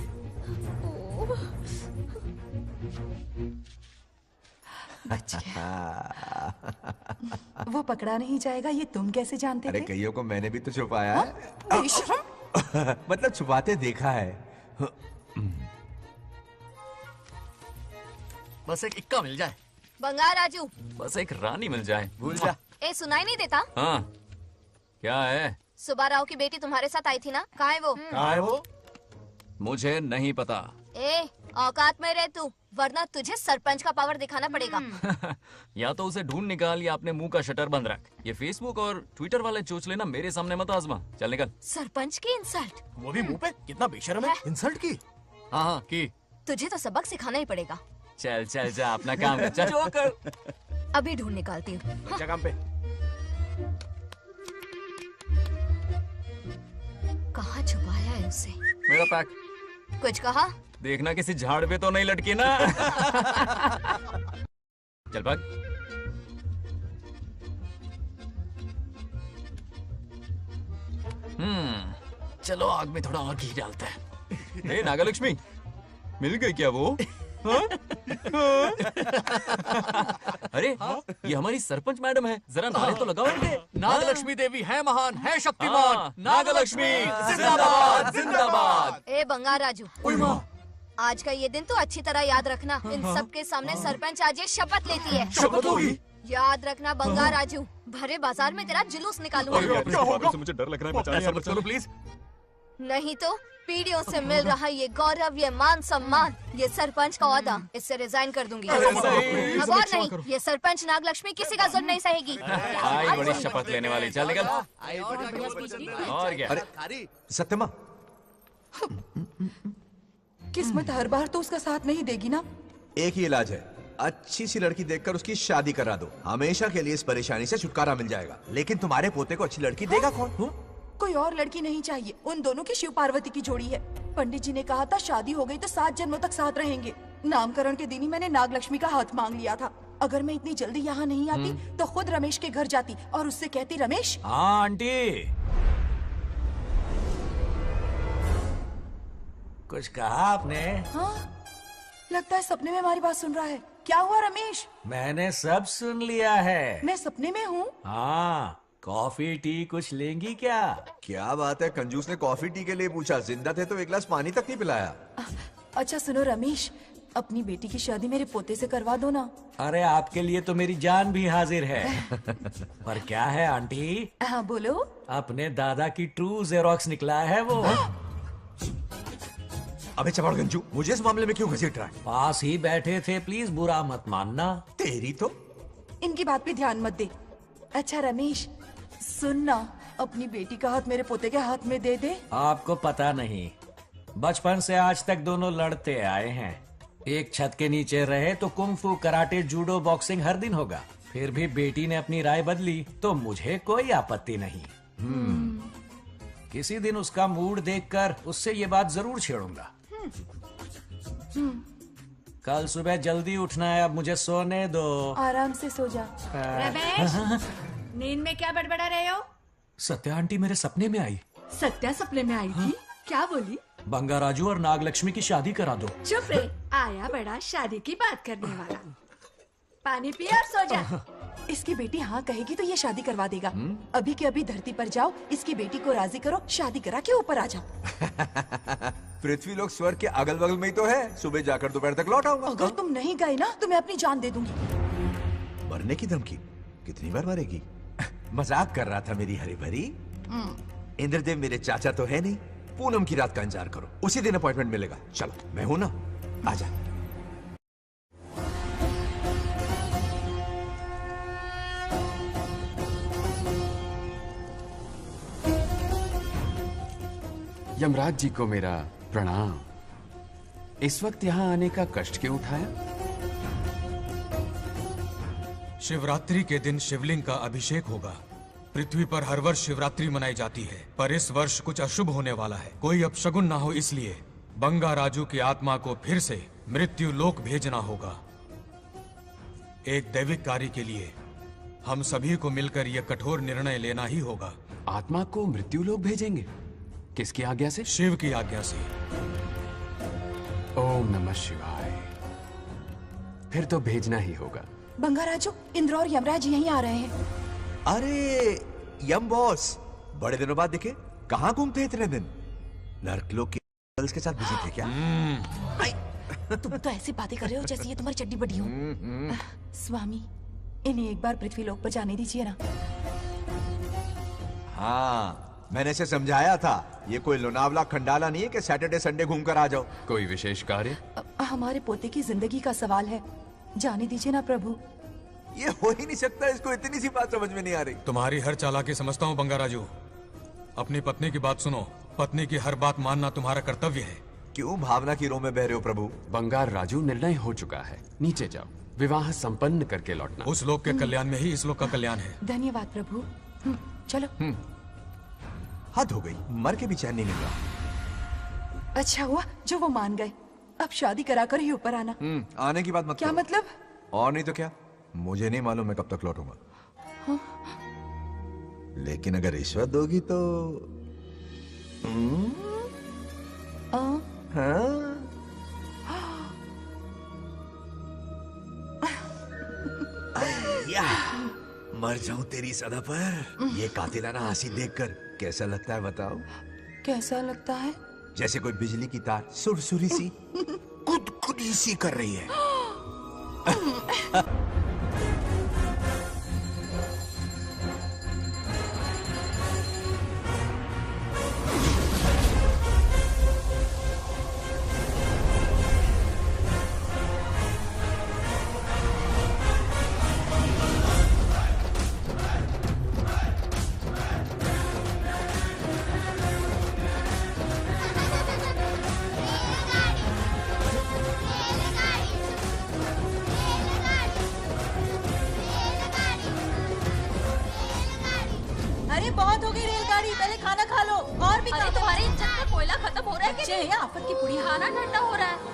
वो पकड़ा नहीं जाएगा, ये तुम कैसे जानते अरे थे? कईयों को मैंने भी तो छुपाया है। बेशरम। मतलब छुपाते देखा है। बस एक इक्का मिल जाए। बंगार राजू, बस एक रानी मिल जाए। भूल जा। ए सुनाई नहीं देता? हाँ, क्या है? सुबह राव की बेटी तुम्हारे साथ आई थी ना, कहाँ है वो? कहाँ है वो? मुझे नहीं पता। ए औकात में रह तू, वरना तुझे सरपंच का पावर दिखाना पड़ेगा। या तो उसे ढूंढ निकाल या अपने मुंह का शटर बंद रख। ये फेसबुक और ट्विटर वाले चोचले ना मेरे सामने मत आजमा। चल निकल। सरपंच की इंसल्ट? वो भी मुंह पे? कितना बेशर्म है। इंसल्ट की? हाँ हाँ की। तुझे तो सबक सिखाना ही पड़ेगा। चल चल जा अपना काम कर। चल जो कर। अभी ढूंढ निकालती हूँ। अच्छा काम पे। कहाँ छुपाया है उसे? मेरा पैक। कुछ कहा? देखना किसी झाड़ पे तो नहीं लटकी ना। चल भाग। चलो आग में थोड़ा और घी डालते हैं। हे नागलक्ष्मी, मिल गई क्या वो? हाँ? अरे ये हमारी सरपंच मैडम है, जरा नारे तो लगाओ इनके। नागलक्ष्मी देवी है महान, है शक्तिमान। हाँ, नागलक्ष्मी जिंदाबाद जिंदाबाद। ए बंगार राजू, आज का ये दिन तो अच्छी तरह याद रखना। इन सब के सामने सरपंच आज ये शपथ लेती है। शपथ होगी? याद रखना बंगार राजू, भरे बाजार में तेरा जुलूस निकालूंगा। क्या होगा? मुझे डर लग रहा है, बचाने चलो प्लीज। नहीं तो पीढ़ियों से मिल रहा ये गौरव, ये मान सम्मान, ये सरपंच का ओहदा, इससे रिजाइन कर दूंगी। अब और नहीं, ये सरपंच नागलक्ष्मी किसी का जुल्म नहीं सहेगी। आई बड़ी शपथ लेने वाली। चल निकल। और क्या? अरे सत्यमा, किस्मत हर बार तो उसका साथ नहीं देगी ना। एक ही इलाज है, अच्छी सी लड़की देखकर उसकी शादी करा दो। हमेशा के लिए इस परेशानी से छुटकारा मिल जाएगा। लेकिन तुम्हारे पोते को अच्छी लड़की देगा कौन? कोई और लड़की नहीं चाहिए, उन दोनों की शिव पार्वती की जोड़ी है। पंडित जी ने कहा था शादी हो गई तो 7 जन्मों तक साथ रहेंगे। नामकरण के दिन ही मैंने नागलक्ष्मी का हाथ मांग लिया था। अगर मैं इतनी जल्दी यहाँ नहीं आती तो खुद रमेश के घर जाती और उससे कहती, रमेश। हाँ आंटी, कुछ कहा आपने? हाँ, लगता है सपने में हमारी बात सुन रहा है। क्या हुआ रमेश? मैंने सब सुन लिया है। मैं सपने में हूँ? हाँ, कॉफी टी कुछ लेंगी क्या? क्या बात है, कंजूस ने कॉफी टी के लिए पूछा, जिंदा थे तो एक गिलास पानी तक नहीं पिलाया। अच्छा सुनो रमेश, अपनी बेटी की शादी मेरे पोते से करवा दो ना। अरे आपके लिए तो मेरी जान भी हाजिर है। पर क्या है आंटी? हाँ बोलो। अपने दादा की ट्रू जेरोक्स निकला है वो। अबे चपड़ गंजू, मुझे इस मामले में क्यों घसीट रहा है? पास ही बैठे थे, प्लीज बुरा मत मानना। तेरी तो। इनकी बात पे ध्यान मत दे। अच्छा रमेश सुन ना, अपनी बेटी का हाथ मेरे पोते के हाथ में दे दे। आपको पता नहीं, बचपन से आज तक दोनों लड़ते आए हैं। एक छत के नीचे रहे तो कुंफू, कराटे, जूडो, बॉक्सिंग हर दिन होगा। फिर भी बेटी ने अपनी राय बदली तो मुझे कोई आपत्ति नहीं। किसी दिन उसका मूड देखकर उससे ये बात जरूर छेड़ूंगा। कल सुबह जल्दी उठना है, अब मुझे सोने दो। आराम से सो जा। रमेश, नींद में क्या बड़बड़ा रहे हो? सत्या आंटी मेरे सपने में आई। सत्या सपने में आई थी? क्या बोली? बंगा राजू और नागलक्ष्मी की शादी करा दो। चुप रे, आया बड़ा शादी की बात करने वाला। पानी पिया और सो जा। इसकी बेटी हाँ कहेगी तो ये शादी करवा देगा। अभी के अभी धरती पर जाओ, इसकी बेटी को राजी करो, शादी करा के ऊपर आ जाओ। पृथ्वी लोग स्वर्ग के अगल बगल में ही तो है, सुबह जाकर दोपहर तक लौट आऊंगा। अगर तुम नहीं गए ना तो मैं अपनी जान दे दूंगी। मरने की धमकी? कितनी बार मरेगी? मजाक कर रहा था मेरी हरी भरी। इंद्रदेव मेरे चाचा तो है नहीं। पूनम की रात का इंतजार करो, उसी दिन अपॉइंटमेंट मिलेगा। चलो मैं हूं ना, आजा। यमराज जी को मेरा प्रणाम। इस वक्त यहाँ आने का कष्ट क्यों उठाया? शिवरात्रि के दिन शिवलिंग का अभिषेक होगा। पृथ्वी पर हर वर्ष शिवरात्रि मनाई जाती है, पर इस वर्ष कुछ अशुभ होने वाला है। कोई अपशगुन ना हो, इसलिए बंगा राजू की आत्मा को फिर से मृत्यु लोक भेजना होगा। एक दैविक कार्य के लिए हम सभी को मिलकर यह कठोर निर्णय लेना ही होगा। आत्मा को मृत्यु लोक भेजेंगे? किसकी आज्ञा से? शिव की आज्ञा से। ओम नमः शिवाय। फिर तो भेजना ही होगा। बंगाराजू, इंद्र और यमराज यहीं आ रहे हैं। अरे यम बॉस, बड़े दिनों बाद दिखे। कहाँ घूमते हैं इतने दिन? नर्कलोक के गर्ल्स के साथ बिजी थे क्या? तुम तो ऐसी बातें कर रहे हो जैसे ये तुम्हारी चड्डी बड़ी हो। स्वामी, इन्हें एक बार पृथ्वी लोक पर जाने दीजिए ना। हाँ, मैंने इसे समझाया था। ये कोई लोनावला खंडाला नहीं है कि सैटरडे संडे घूम कर आ जाओ। कोई विशेष कार्य? हमारे पोते की जिंदगी का सवाल है, जाने दीजिए ना प्रभु। ये हो ही नहीं सकता, इसको इतनी सी बात समझ में नहीं आ रही। तुम्हारी हर चालाकी समझता हूँ बंगाराजू। अपनी पत्नी की बात सुनो। पत्नी की हर बात मानना तुम्हारा कर्तव्य है। क्यों भावना की रो में बह रहे हो प्रभु? बंगार राजू, निर्णय हो चुका है। नीचे जाओ, विवाह संपन्न करके लौटना। उस लोक के कल्याण में ही इस लोक का कल्याण है। धन्यवाद प्रभु। चलो। हद हो गई, मर के भी चैन नहीं मिल रहा। अच्छा हुआ जो वो मान गए। अब शादी कराकर ही ऊपर आना। आने की बात मत क्या करो। मतलब? और नहीं तो क्या, मुझे नहीं मालूम मैं कब तक लौटूंगा। हाँ? लेकिन अगर रिश्वत दोगी तो या मर जाऊं तेरी सदा पर। ये कातिलाना हंसी देखकर कैसा लगता है बताओ? कैसा लगता है? जैसे कोई बिजली की तार सुरसुरी सी गुदगुदी सी कर रही है। अरे बहुत हो गई रेलगाड़ी, पहले खाना खा लो। और भी अरे तुम्हारे इंजन का कोयला खत्म हो रहा है कि नहीं? आफत की पुड़ी। खाना ठंडा हो रहा है।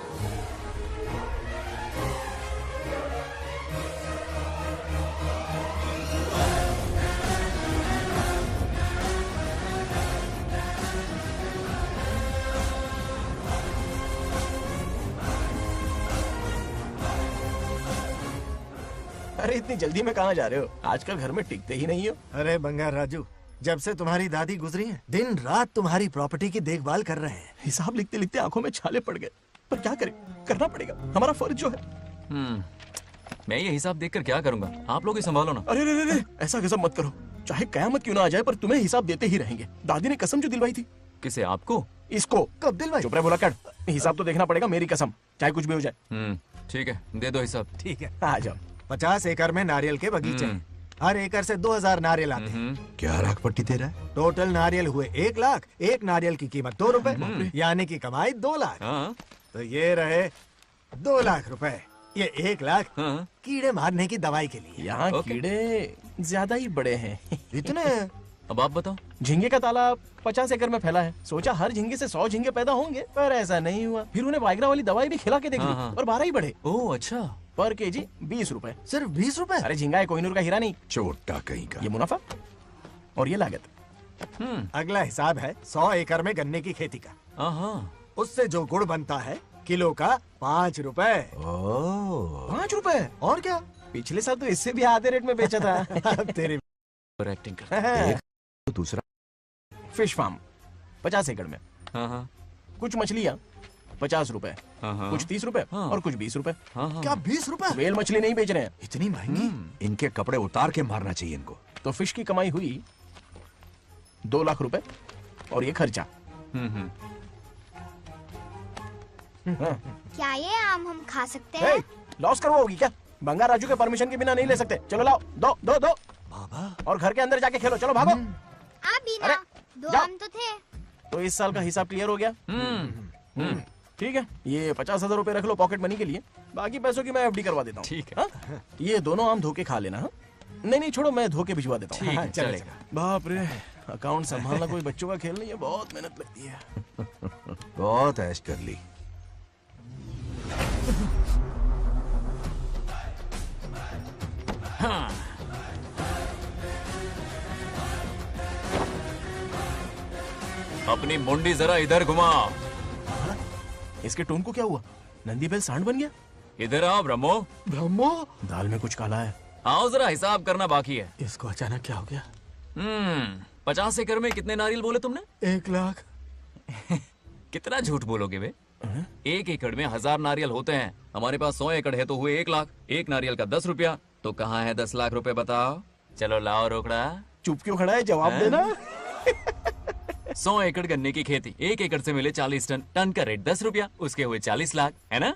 अरे इतनी जल्दी में कहाँ जा रहे हो? आजकल घर में टिकते ही नहीं हो। अरे बंगार राजू, जब से तुम्हारी दादी गुजरी है, दिन रात तुम्हारी प्रॉपर्टी की देखभाल कर रहे हैं। हिसाब लिखते लिखते आंखों में छाले पड़ गए, पर क्या करें, करना पड़ेगा, हमारा फर्ज जो है। मैं ये हिसाब देखकर क्या करूंगा? आप लोग ही संभालो ना। अरे रे रे, ऐसा कसम मत करो। चाहे कयामत क्यों ना आ जाए, पर तुम्हें हिसाब देते ही रहेंगे। दादी ने कसम जो दिलवाई थी। किसे? आपको? इसको। कब दिलवाई? चुप रहे भोला कर। हिसाब तो देखना पड़ेगा, मेरी कसम, चाहे कुछ भी हो जाए। ठीक है, दे दो हिसाब। ठीक है, आ जाओ। 50 एकड़ में नारियल के बगीचे हैं। हर एकड़ से 2000 नारियल आते हैं। क्या लाख पट्टी दे रहा है? टोटल नारियल हुए 1 लाख। एक नारियल की कीमत 2 रुपए, यानी कि कमाई 2 लाख। तो ये रहे 2 लाख रुपए। ये 1 लाख कीड़े मारने की दवाई के लिए। यहाँ कीड़े ज्यादा ही बड़े हैं। इतने? अब आप बताओ। झींगे का तालाब 50 एकड़ में फैला है। सोचा हर झींगे से 100 झींगे पैदा होंगे, पर ऐसा नहीं हुआ। फिर उन्हें वाइग्रा वाली दवाई भी खिला के देख ली, और 12 ही बढ़े। ओह अच्छा। पर केजी 20 रुपए। सिर्फ 20 रुपए? अरे झींगा है, कोहिनूर का हीरा नहीं। छोटा कहीं का। ये मुनाफा और ये लागत। अगला हिसाब है 100 एकड़ में गन्ने की खेती का। उससे जो गुड़ बनता है किलो का 5 रुपए। 5 रुपए? और क्या, पिछले साल तो इससे भी आधे रेट में बेचा था। तेरी एक्टिंग कर। दूसरा फिश फार्म 50 एकड़ में। कुछ मछलियाँ 50 रुपए, कुछ 30 रुपए और कुछ 20 रुपए। क्या 20 रुपए? वेल मछली नहीं बेच रहे हैं। इतनी महंगी? इनके कपड़े उतार के मारना चाहिए इनको। तो फिश की कमाई हुई 2 लाख रुपए, और ये खर्चा। क्या ये आम हम खा सकते हैं? लॉस करवाओगी क्या? बंगार राजू के परमिशन के बिना नहीं ले सकते। चलो लाओ, दो दो दो। बाबा। और घर के अंदर जाके खेलो, चलो भागो। आप भी ना, 2 आम तो थे। तो इस साल का हिसाब क्लियर हो गया? ठीक है, ये 50,000 रुपए रख लो पॉकेट मनी के लिए। बाकी पैसों की मैं एफडी करवा देता हूँ। ठीक है। ये दोनों आम धोके खा लेना। हाँ, नहीं छोड़ो, मैं धोके भिजवा देता हूँ। ठीक है, चलेगा। बाप रे, अकाउंट संभालना कोई बच्चों का खेल नहीं है, बहुत मेहनत लगती है। बहुत ऐश कर ली। अपनी मुंडी जरा इधर घुमा। इसके टोन को क्या हुआ? नंदी बैल सांड बन गया? इधर आओ ब्रह्मो। ब्रह्मो, दाल में कुछ काला है। आओ जरा हिसाब करना बाकी है। इसको अचानक क्या हो गया? 50 एकड़ में कितने नारियल बोले तुमने? 1 लाख। कितना झूठ बोलोगे बे? 1 एकड़ में 1000 नारियल होते हैं। हमारे पास 100 एकड़ है तो हुए 1 लाख। 1 नारियल का 10 रुपया, तो कहाँ है 10 लाख रुपए बताओ? चलो लाओ रोकड़ा। चुप क्यों खड़ा है, जवाब देना। 100 एकड़ गन्ने की खेती, 1 एकड़ से मिले 40 टन, टन का रेट 10 रुपया, उसके हुए 40 लाख, है ना?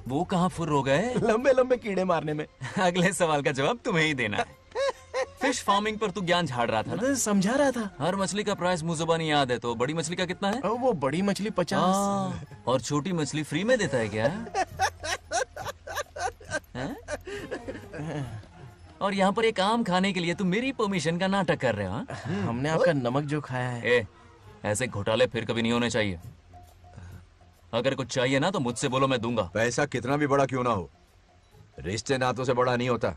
वो कहाँ फुर हो गए? लंबे लंबे कीड़े मारने में। अगले सवाल का जवाब तुम्हें ही देना है। फिश फार्मिंग पर तू ज्ञान झाड़ रहा था ना? समझा रहा था। हर मछली का प्राइस मुंह जुबानी याद है, तो बड़ी मछली का कितना है? वो बड़ी मछली 50। और छोटी मछली फ्री में देता है क्या? और यहाँ पर एक आम खाने के लिए तुम मेरी परमिशन का नाटक कर रहे हो? हमने आपका नमक जो खाया है। ऐसे घोटाले फिर कभी नहीं होने चाहिए। अगर कुछ चाहिए ना तो मुझसे बोलो, मैं दूंगा। पैसा कितना भी बड़ा क्यों ना हो, रिश्ते नातों से बड़ा नहीं होता।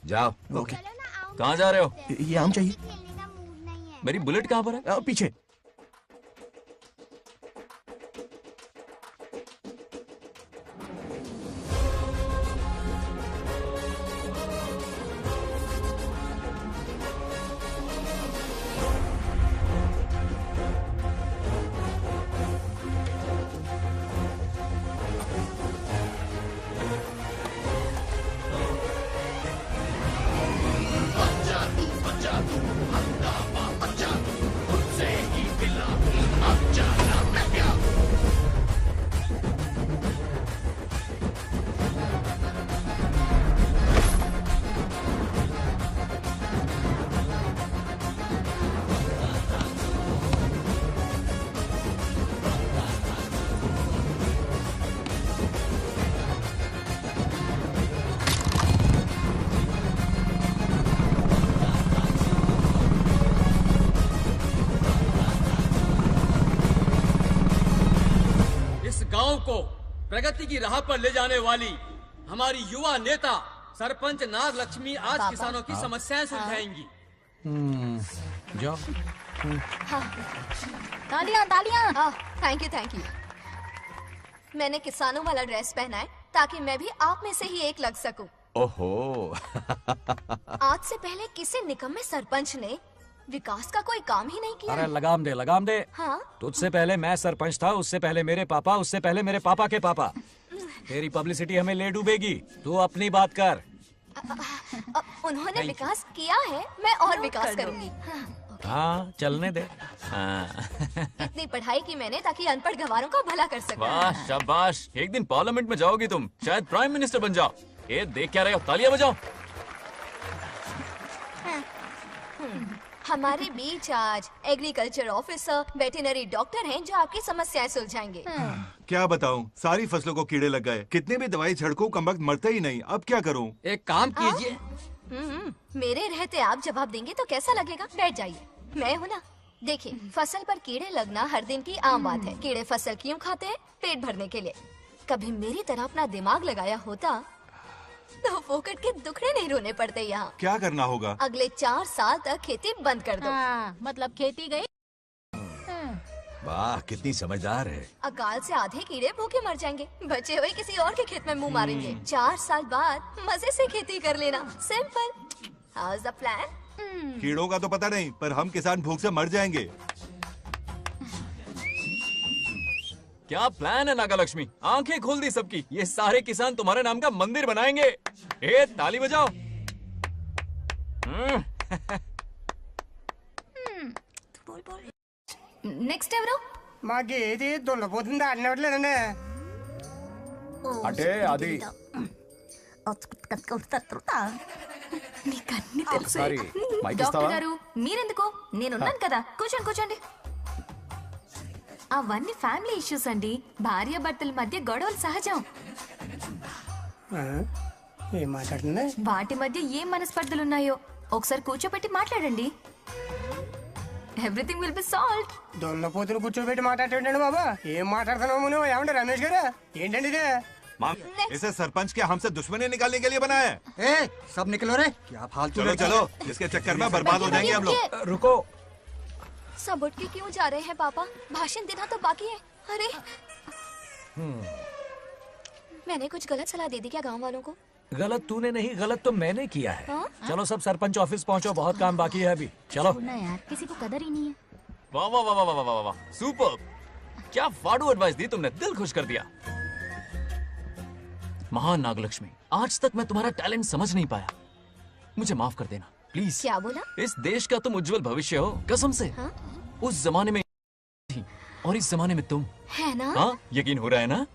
जाओ। ओके। कहाँ जा रहे हो? ये आम चाहिए। मेरी बुलेट कहाँ पर है? पीछे। गांव को प्रगति की राह पर ले जाने वाली हमारी युवा नेता सरपंच नाग लक्ष्मी आज किसानों की समस्याएं सुलझाएंगी। जाओ। तालियां तालियां। Thank you. मैंने किसानों वाला ड्रेस पहना है ताकि मैं भी आप में से ही एक लग सकूं। ओहो। आज से पहले किसी निकम्मे सरपंच ने विकास का कोई काम ही नहीं किया। अरे लगाम दे। हाँ? तुझसे पहले मैं सरपंच था, उससे पहले मेरे पापा, उससे पहले मेरे पापा के पापा। तेरी पब्लिसिटी हमें ले डूबेगी, तू अपनी बात कर। उन्होंने विकास किया है, मैं और विकास करूंगी। हाँ, चलने दे। इतनी पढ़ाई की मैंने ताकि अनपढ़ गंवारों का भला कर सकूं। वाह शाबाश, एक दिन पार्लियामेंट में जाओगी तुम, शायद प्राइम मिनिस्टर बन जाओ। ये देख क्या रहे हो, तालियां बजाओ। हमारे बीच आज एग्रीकल्चर ऑफिसर, वेटरनरी डॉक्टर हैं जो आपकी समस्याएं सुलझाएंगे। क्या बताऊं, सारी फसलों को कीड़े लग गए। कितने भी दवाई छिड़को, कमबख्त मरते ही नहीं। अब क्या करूं? एक काम कीजिए। मेरे रहते आप जवाब देंगे तो कैसा लगेगा? बैठ जाइए, मैं हूँ ना। देखिए, फसल पर कीड़े लगना हर दिन की आम बात है। कीड़े फसल क्यों खाते हैं? पेट भरने के लिए। कभी मेरी तरह अपना दिमाग लगाया होता तो फोकट के दुखड़े नहीं रोने पड़ते यहाँ। क्या करना होगा? अगले 4 साल तक खेती बंद कर दो। मतलब खेती गई। वाह, कितनी समझदार है। अकाल से आधे कीड़े भूखे मर जाएंगे, बचे हुए किसी और के खेत में मुंह मारेंगे। 4 साल बाद मजे से खेती कर लेना। Simple. How is the plan? कीड़ों का तो पता नहीं, पर हम किसान भूख से मर जाएंगे। क्या प्लान है नागा लक्ष्मी? आंखें खोल दी सबकी। ये सारे किसान तुम्हारे नाम का मंदिर बनाएंगे। ताली बजाओ। నెక్స్ట్ ఎవరు? మాకు ఏది దున్నపోతుంది ఆడినట్లేదండి. అంటే అది నీకన్నీ తెలుసు. సారీ, మైక్ డాక్టర్ ఇస్తావా? గారు మీరెందుకు? నేనున్నాను కదా, కూర్చోండి కూర్చోండి. అవన్నీ ఫ్యామిలీ ఇష్యూస్ అండి. భార్య భర్తల మధ్య గొడవలు సహజం. ఏం మాట్లాడుతుంది? వాటి మధ్య ఏం మనస్పర్ధలున్నాయో ఒకసారి కూర్చోబెట్టి మాట్లాడండి. Everything will be solved. దున్నపోతులు కూర్చోబెట్టి మాట్లాడేటండి బాబా. ఏం మాట్లాడుతున్నావు నువ్వు? ఏమంటే రమేష్ గారు, ఏంటండి ఇదే? इसे सरपंच क्या हमसे दुश्मनी निकालने के लिए बनाया है? सब निकलो रे, क्या फालतू। चलो चलो, इसके चक्कर में बर्बाद हो जाएंगे हम लोग। रुको। सब उठ के क्यों जा रहे हैं पापा? भाषण देना तो बाकी है। अरे मैंने कुछ गलत सलाह दे दी क्या गांव वालों को? गलत तूने नहीं, गलत तो मैंने किया है। हाँ? चलो सब सरपंच ऑफिस पहुंचो, बहुत काम बाकी है अभी। चलो ना यार, किसी को कदर ही नहीं है। वाह वाह वाह वाह वाह वाह वाह, सुपर! क्या फाड़ू एडवाइस दी तुमने, दिल खुश कर दिया। महान नागलक्ष्मी, आज तक मैं तुम्हारा टैलेंट समझ नहीं पाया, मुझे माफ कर देना प्लीज। क्या बोला? इस देश का तुम उज्जवल भविष्य हो, कसम से। हाँ? उस जमाने में थी और इस जमाने में तुम, है ना? हाँ यकीन हो रहा है ना?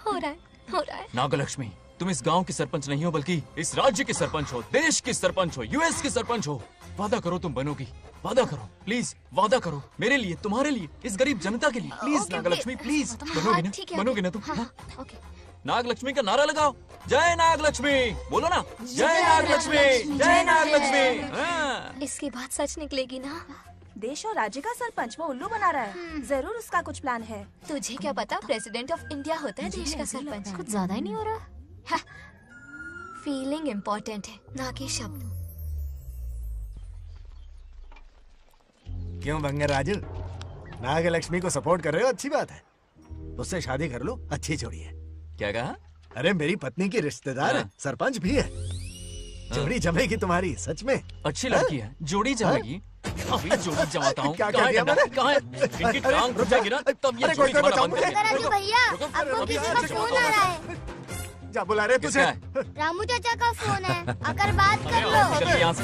हो रहा है। नागलक्ष्मी, तुम इस गांव की सरपंच नहीं हो बल्कि इस राज्य की सरपंच हो, देश की सरपंच हो, यूएस की सरपंच हो। वादा करो तुम बनोगी, वादा करो प्लीज, वादा करो मेरे लिए, तुम्हारे लिए, इस गरीब जनता के लिए, प्लीज नागलक्ष्मी प्लीज। बनोगी ना? बनोगी ना तुम? ओके। नागलक्ष्मी का नारा लगाओ, जय नागलक्ष्मी, बोलो ना, जय नागलक्ष्मी, जय नागलक्ष्मी। हाँ। इसकी बात सच निकलेगी ना? देश और राज्य का सरपंच वो उल्लू बना रहा है। जरूर उसका कुछ प्लान है। तुझे क्या पता, प्रेसिडेंट ऑफ इंडिया होता है देश का सरपंच। कुछ ज्यादा ही नहीं हो रहा? फीलिंग इम्पोर्टेंट है, ना कि शब्द। क्यों बंगर राजू, नागलक्ष्मी को सपोर्ट कर रहे हो? अच्छी बात है, उससे शादी कर लो, अच्छी जोड़ी है। क्या कहा? अरे मेरी पत्नी की रिश्तेदार है, सरपंच भी है, जोड़ी जमेगी तुम्हारी, सच में। अच्छी लड़की है, जोड़ी जमेगी। अभी जोड़ी जमाता हूँ। क्या कह दिया मैंने? कहाँ है? इनकी टांग टूट जाएगी ना, तब ये जोड़ी जमाना बंद कर देंगे। राजू भैया, आपको किसी का फोन आ रहा है। जा बुला रहे तुझे। रामू चाचा का फोन है, आकर बात कर चल लो। यहाँ से।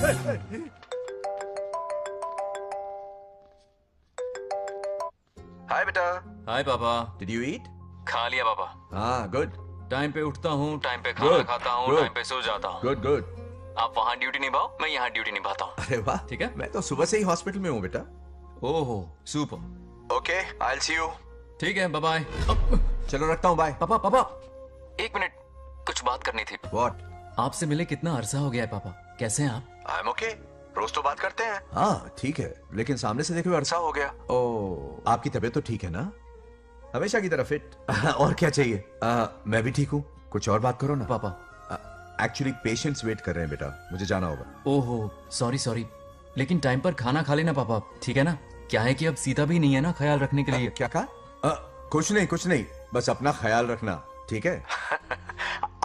हाय बेटा। हाय पापा। Did you eat? खा लिया पापा। हाँ गुड। टाइम पे उठता हूँ, टाइम पे खाना Good, खाता हूँ, good. टाइम पे सो जाता हूँ। Good good. आप वहाँ ड्यूटी निभाओ, मैं यहाँ ड्यूटी निभाता हूँ। अरे वाह, ठीक है। मैं तो सुबह से ही हॉस्पिटल में हूँ बेटा। ओहो super. Okay, I will see you. ठीक है, बाय बाय। चलो रखता हूँ, बाय। पापा पापा, एक मिनट, कुछ बात करनी थी। व्हाट? आपसे मिले कितना अरसा हो गया है पापा, कैसे हैं आप? आई एम ओके, रोज तो बात करते हैं। हाँ ठीक है, लेकिन सामने से देखे हुए अरसा हो गया। ओ, आपकी तबीयत तो ठीक है ना? हमेशा की तरह फिट। और क्या चाहिए? मैं भी ठीक हूँ, कुछ और बात करो ना। पापा एक्चुअली पेशेंट्स वेट कर रहे हैं बेटा, मुझे जाना होगा। ओहो सॉरी सॉरी, लेकिन टाइम पर खाना खा लेना पापा, ठीक है ना? क्या है कि अब सीता भी नहीं है ना ख्याल रखने के लिए। क्या कहा? कुछ नहीं, बस अपना ख्याल रखना, ठीक है?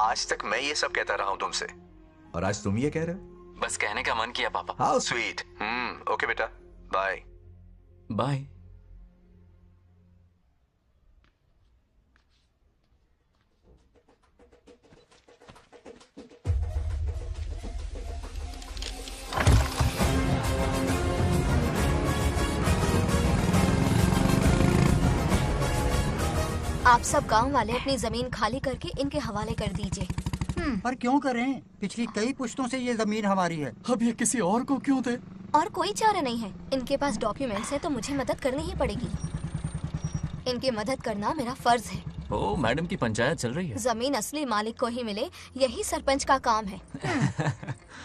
आज तक मैं ये सब कहता रहा हूँ तुमसे, और आज तुम ये कह रहे हो? बस कहने का मन किया पापा। How sweet. ओके बेटा, बाय बाय। आप सब गांव वाले अपनी जमीन खाली करके इनके हवाले कर दीजिए। पर क्यों करें? पिछली कई पुश्तों से ये जमीन हमारी है। अब ये किसी और को क्यों दे? और कोई चारा नहीं है, इनके पास डॉक्यूमेंट्स है तो मुझे मदद करनी ही पड़ेगी। इनकी मदद करना मेरा फर्ज है। ओ मैडम की पंचायत चल रही है। जमीन असली मालिक को ही मिले, यही सरपंच का काम है।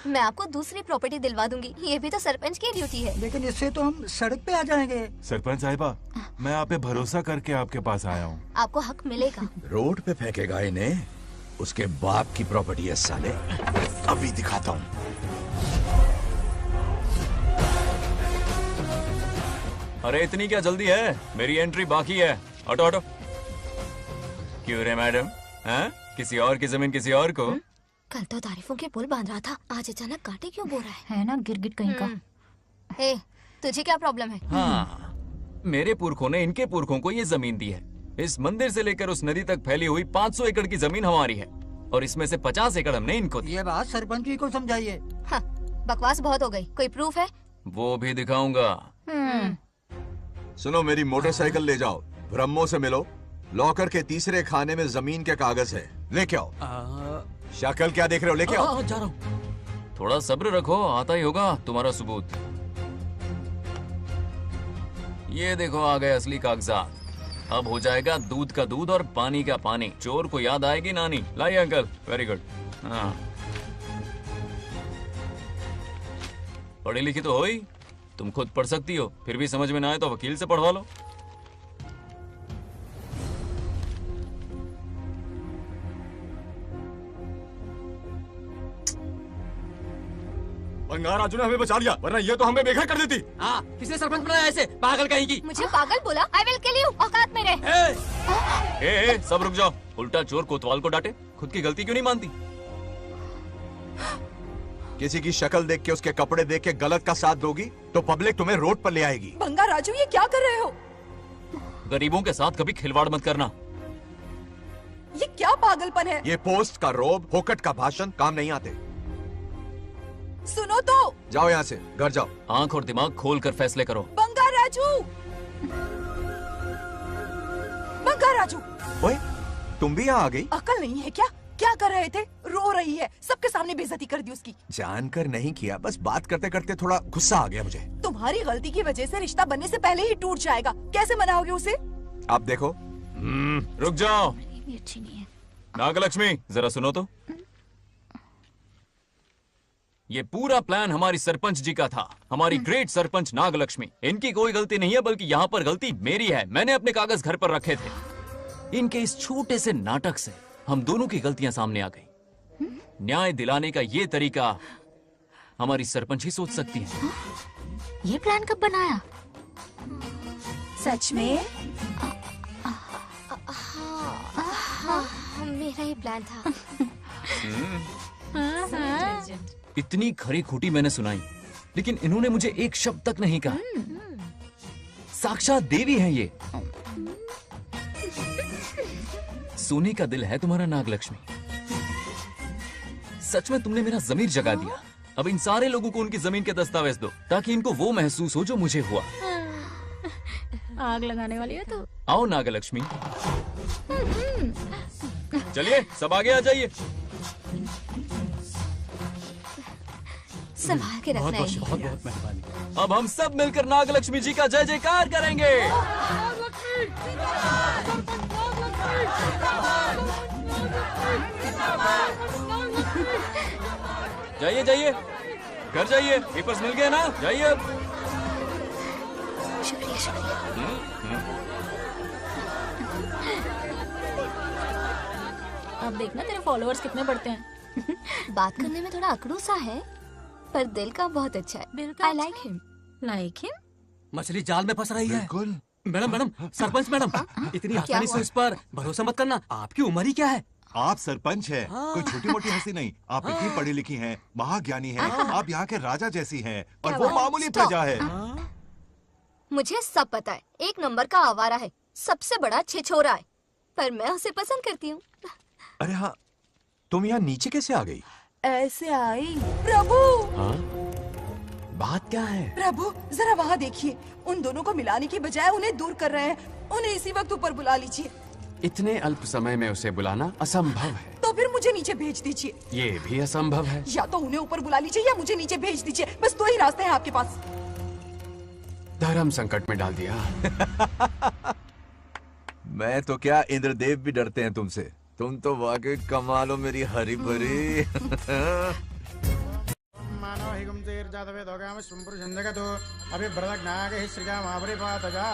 मैं आपको दूसरी प्रॉपर्टी दिलवा दूंगी, ये भी तो सरपंच की ड्यूटी है। लेकिन इससे तो हम सड़क पे आ जाएंगे। सरपंच साहिबा, मैं आप पे भरोसा करके आपके पास आया हूँ। आपको हक मिलेगा। रोड पे फेंकेगा इन्हें, उसके बाप की प्रॉपर्टी है साले, अभी दिखाता हूँ। अरे इतनी क्या जल्दी है, मेरी एंट्री बाकी है। हटो हटो। क्यों रे मैडम, हैं? किसी और की जमीन किसी और को? कल तो तारीफों के पुल बांध रहा था, आज अचानक कांटे क्यों बो रहा है ना गिरगिट कहीं का। हे, तुझे क्या प्रॉब्लम है? हाँ, मेरे पुरखों ने इनके पुरखों को ये जमीन दी है। इस मंदिर से लेकर उस नदी तक फैली हुई 500 एकड़ की जमीन हमारी है, और इसमें से 50 एकड़ हमने इनको दी। ये बात सरपंच जी को समझाइए। हाँ, बकवास बहुत हो गई, कोई प्रूफ है? वो भी दिखाऊंगा। सुनो, मेरी मोटरसाइकिल ले जाओ, ब्रह्मो से मिलो, लॉकर के तीसरे खाने में जमीन के कागज है, लेके आओ। शक्ल क्या देख रहे हो, लेके आओ। जा रहा हूँ। थोड़ा सब्र रखो, आता ही होगा तुम्हारा सबूत। ये देखो आ गए असली कागजात। अब हो जाएगा दूध का दूध और पानी का पानी। चोर को याद आएगी नानी। लाइए अंकल, वेरी गुड। हाँ, पढ़ी लिखी तो हो ही, तुम खुद पढ़ सकती हो, फिर भी समझ में ना आए तो वकील से पढ़वा लो। बंगार राजू ने हमें बचा लिया, वरना ये तो हमें बेघर कर देती। हाँ, किसने सरपंच बनाया ऐसे पागल कहेंगी? मुझे पागल बोला? आई विल किल यू, औकात में रह। ए, सब रुक जाओ। उल्टा चोर कोतवाल को डांटे, खुद की गलती क्यों नहीं मानती? किसी की शक्ल देख के, उसके कपड़े देख के गलत का साथ दोगी तो पब्लिक तुम्हें रोड पर ले आएगी। बंगार राजू, ये क्या कर रहे हो? गरीबों के साथ कभी खिलवाड़ मत करना। ये क्या पागलपन है? ये पोस्ट का रोब, फोकट का भाषण काम नहीं आते। सुनो तो। जाओ यहाँ से, घर जाओ। आंख और दिमाग खोल कर फैसले करो। बंगार राजू, बंगार राजू। ओए, तुम भी यहाँ आ गई? अकल नहीं है क्या? क्या कर रहे थे? रो रही है, सबके सामने बेइज्जती कर दी उसकी। जानकर नहीं किया, बस बात करते करते थोड़ा गुस्सा आ गया मुझे। तुम्हारी गलती की वजह से रिश्ता बनने से पहले ही टूट जाएगा। कैसे मनाओगे उसे? आप देखो। रुक जाओ। अच्छी नहीं है। नागलक्ष्मी, जरा सुनो तो। ये पूरा प्लान हमारी सरपंच जी का था, हमारी ग्रेट सरपंच नागलक्ष्मी। इनकी कोई गलती नहीं है, बल्कि यहाँ पर गलती मेरी है। मैंने अपने कागज घर पर रखे थे। इनके इस छोटे से नाटक से हम दोनों की गलतियां सामने आ गई। न्याय दिलाने का ये तरीका हमारी सरपंच ही सोच सकती है। ये प्लान कब बनाया? सच में? हाँ, मेरा ही प्लान था। इतनी खरी खोटी मैंने सुनाई, लेकिन इन्होंने मुझे एक शब्द तक नहीं कहा। साक्षात देवी है ये। सोने का दिल है तुम्हारा नागलक्ष्मी। सच में तुमने मेरा ज़मीर जगा दिया। अब इन सारे लोगों को उनकी जमीन के दस्तावेज दो, ताकि इनको वो महसूस हो जो मुझे हुआ। आग लगाने वाली है तो। आओ नागलक्ष्मी, चलिए सब आगे आ जाइए। संभाल के रखना है। बहुत बहुत मेहरबानी। अब हम सब मिलकर नागलक्ष्मी जी का जय जयकार करेंगे। जाइए जाइए, घर जाइए। पेपर्स मिल गए ना? जाइए अब। शुक्रिया शुक्रिया। अब देखना तेरे फॉलोअर्स कितने बढ़ते हैं। बात करने में थोड़ा अकड़ू सा है, पर दिल का बहुत अच्छा है। I like him. Like him? मछली जाल में फंस रही है। बिल्कुल। मैडम, सरपंच मैडम, इतनी आसानी से उस पर भरोसा मत करना। आपकी उम्र ही क्या है? आप सरपंच हैं, कोई छोटी मोटी हंसी नहीं। आप इतनी पढ़ी लिखी हैं, महाज्ञानी हैं, आप यहाँ के राजा जैसी हैं, और वो मामूली प्रजा है। मुझे सब पता है, एक नंबर का आवारा है, सबसे बड़ा छिछोरा है, पर मैं उसे पसंद करती हूँ। अरे हाँ, तुम यहाँ नीचे कैसे आ गई? ऐसे आई। प्रभु, हाँ? बात क्या है? प्रभु जरा वहाँ देखिए, उन दोनों को मिलाने की बजाय उन्हें दूर कर रहे हैं। उन्हें इसी वक्त ऊपर बुला लीजिए। इतने अल्प समय में उसे बुलाना असंभव है। तो फिर मुझे नीचे भेज दीजिए। ये भी असंभव है। या तो उन्हें ऊपर बुला लीजिए या मुझे नीचे भेज दीजिए। बस दो ही रास्ते हैं आपके पास। धर्म संकट में डाल दिया। मैं तो क्या, इंद्रदेव भी डरते हैं तुमसे। तुम तो वाकई कमाल हो मेरी हरी भरी। मानव हिगम तेर जातवे दोगाम संपुरुषं जगतो अभिव्रतज्ञागे श्रीजा महापरिपातजा।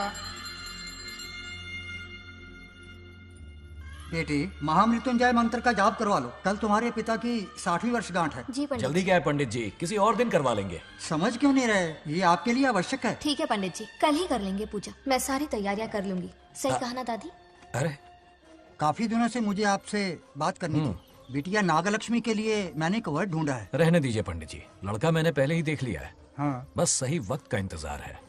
बेटी, महामृत्युंजय मंत्र का जाप करवा लो। कल तुम्हारे पिता की 60वीं वर्षगांठ है। जी पंडित। जल्दी क्या है पंडित जी, किसी और दिन करवा लेंगे। समझ क्यों नहीं रहे? ये आपके लिए आवश्यक है। ठीक है पंडित जी, कल ही कर लेंगे पूजा। मैं सारी तैयारियां कर लूंगी। सही कहा ना दादी? अरे काफी दिनों से मुझे आपसे बात करनी थी। बिटिया नागलक्ष्मी के लिए मैंने एक वर्ड ढूंढा है। रहने दीजिए पंडित जी, लड़का मैंने पहले ही देख लिया है। हाँ। बस सही वक्त का इंतजार है।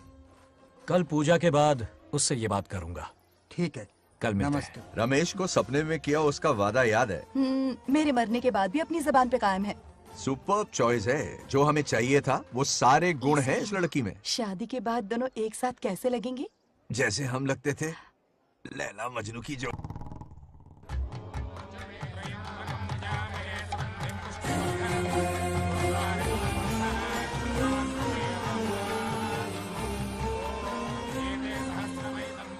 कल पूजा के बाद उससे ये बात करूंगा। ठीक है, कल मिलते नमस्ते। रमेश को सपने में किया उसका वादा याद है? मेरे मरने के बाद भी अपनी जबान पे कायम है। सुपर्ब चॉइस है। जो हमें चाहिए था वो सारे गुण हैं इस लड़की में। शादी के बाद दोनों एक साथ कैसे लगेंगे? जैसे हम लगते थे लैला मजनू की जो।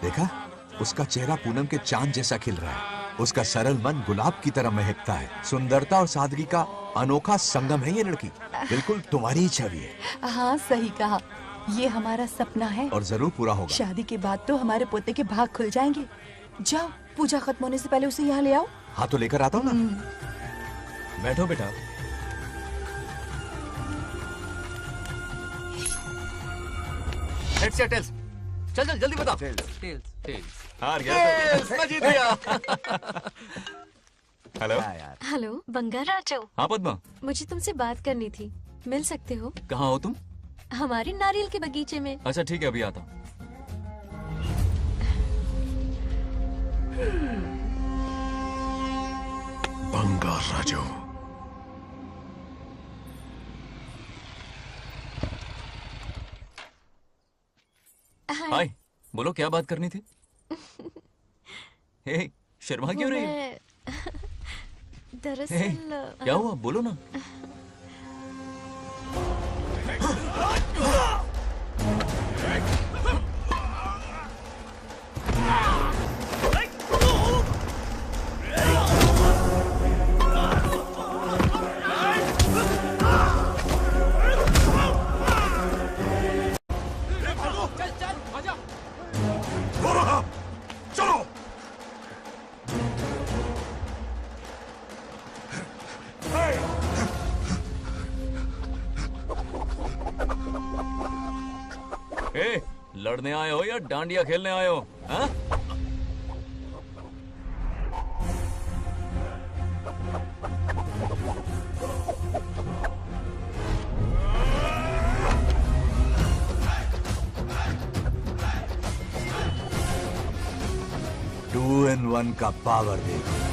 देखा, उसका चेहरा पूनम के चांद जैसा खिल रहा है। उसका सरल मन गुलाब की तरह महकता है। सुंदरता और सादगी का अनोखा संगम है ये लड़की। बिल्कुल तुम्हारी ही छवि है। हाँ सही कहा, ये हमारा सपना है और जरूर पूरा होगा। शादी के बाद तो हमारे पोते के भाग खुल जाएंगे। जाओ, पूजा खत्म होने से पहले उसे यहाँ ले आओ। हाँ तो लेकर आता हूँ ना। बैठो बेटा। हेड्स या टेल्स? चल चल जल्दी बता। टेल्स। हार गया तो। मैं जीत गया। Hello hello Bangaraju. हाँ पद्मा, मुझे तुमसे बात करनी थी, मिल सकते हो? कहाँ हो तुम? हमारे नारियल के बगीचे में। अच्छा ठीक है, अभी आता हूँ। बंगाराजू। हाय, बोलो क्या बात करनी थी? हे, शर्मा क्यों रही है? हे, दरअसल क्या हुआ बोलो ना। ए, लड़ने आए हो या डांडिया खेलने आए हो? हाँ? टू इन वन का पावर देखो।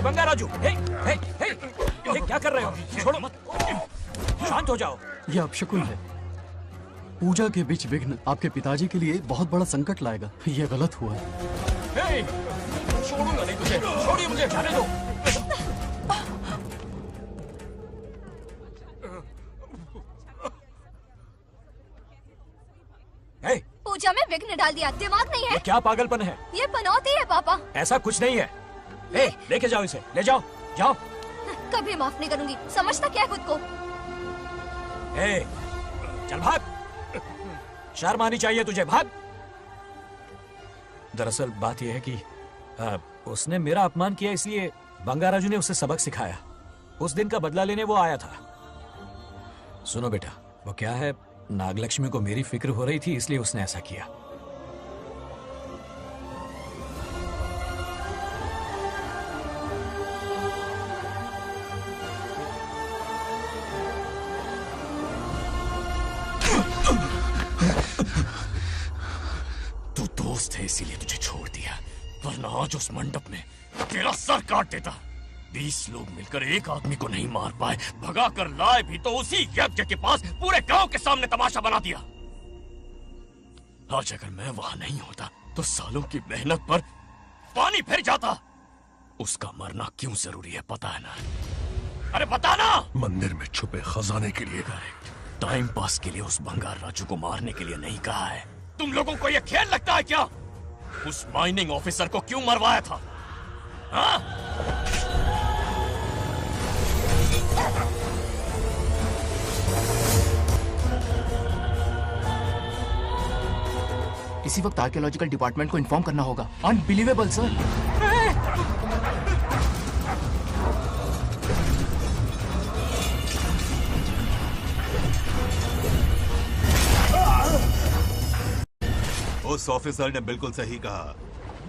बंगाराजू, क्या कर रहे हो? छोड़ो मत, शांत हो जाओ। यह अपशकुन है। पूजा के बीच विघ्न आपके पिताजी के लिए बहुत बड़ा संकट लाएगा। यह गलत हुआ। छोड़ूंगा नहीं तुझे, छोड़िए मुझे, जाने दो। पूजा में विघ्न डाल दिया, दिमाग नहीं है? ये क्या पागलपन है? ये पनौती है पापा। ऐसा कुछ नहीं है। लेके जाओ इसे, ले जाओ, जाओ। कभी माफ नहीं करूंगी, समझता क्या खुद को? चल भाग, शर्म आनी चाहिए तुझे, भाग। दरअसल बात यह है कि उसने मेरा अपमान किया, इसलिए बंगाराजू ने उसे सबक सिखाया। उस दिन का बदला लेने वो आया था। सुनो बेटा, वो क्या है, नागलक्ष्मी को मेरी फिक्र हो रही थी, इसलिए उसने ऐसा किया। तू दोस्त है इसीलिए तुझे छोड़ दिया, वरना आज उस मंडप में तेरा सर काट देता। 20 लोग मिलकर एक आदमी को नहीं मार पाए, भगा कर लाए भी तो उसी यज्ञ के पास पूरे गांव के सामने तमाशा बना दिया। आज अगर मैं वहां नहीं होता तो सालों की मेहनत पर पानी फिर जाता। उसका मरना क्यों जरूरी है पता है ना? अरे बता ना। मंदिर में छुपे खजाने के लिए टाइम पास के लिए उस बंगार राजू को मारने के लिए नहीं कहा है। तुम लोगों को यह खेल लगता है क्या? उस माइनिंग ऑफिसर को क्यों मरवाया था? हाँ? इसी वक्त आर्कियोलॉजिकल डिपार्टमेंट को इन्फॉर्म करना होगा। Unbelievable sir. उस ऑफिसर ने बिल्कुल सही कहा।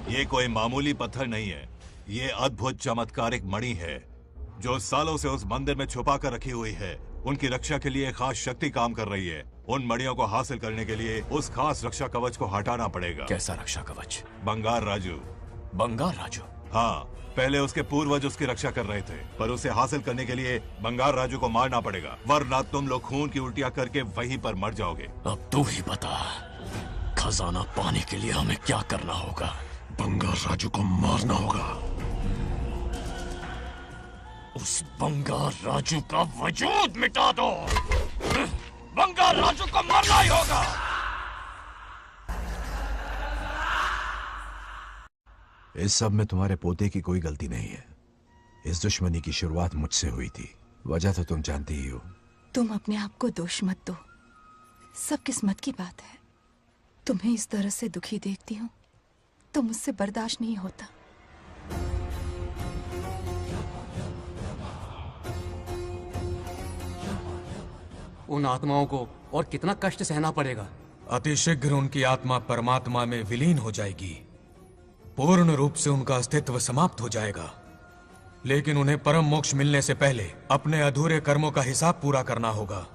ये कोई मामूली पत्थर नहीं है, ये अद्भुत चमत्कारिक मणि है जो सालों से उस मंदिर में छुपा कर रखी हुई है। उनकी रक्षा के लिए खास शक्ति काम कर रही है। उन मणियों को हासिल करने के लिए उस खास रक्षा कवच को हटाना पड़ेगा। कैसा रक्षा कवच? बंगार राजू। बंगार राजू? हाँ, पहले उसके पूर्वज उसकी रक्षा कर रहे थे, पर उसे हासिल करने के लिए बंगार राजू को मारना पड़ेगा, वरना तुम लोग खून की उल्टियां करके वहीं पर मर जाओगे। अब तू ही बता, खजाना पाने के लिए हमें क्या करना होगा? बंगार राजू को मारना होगा। उस बंगार राजू का वजूद मिटा दो। बंगार राजू को मरना ही होगा। इस सब में तुम्हारे पोते की कोई गलती नहीं है। इस दुश्मनी की शुरुआत मुझसे हुई थी, वजह तो तुम जानती ही हो। तुम अपने आप को दोष मत दो, सब किस्मत की बात है। तुम्हें इस तरह से दुखी देखती हूँ तो मुझसे बर्दाश्त नहीं होता। उन आत्माओं को और कितना कष्ट सहना पड़ेगा। अतिशीघ्र उनकी आत्मा परमात्मा में विलीन हो जाएगी, पूर्ण रूप से उनका अस्तित्व समाप्त हो जाएगा। लेकिन उन्हें परम मोक्ष मिलने से पहले अपने अधूरे कर्मों का हिसाब पूरा करना होगा।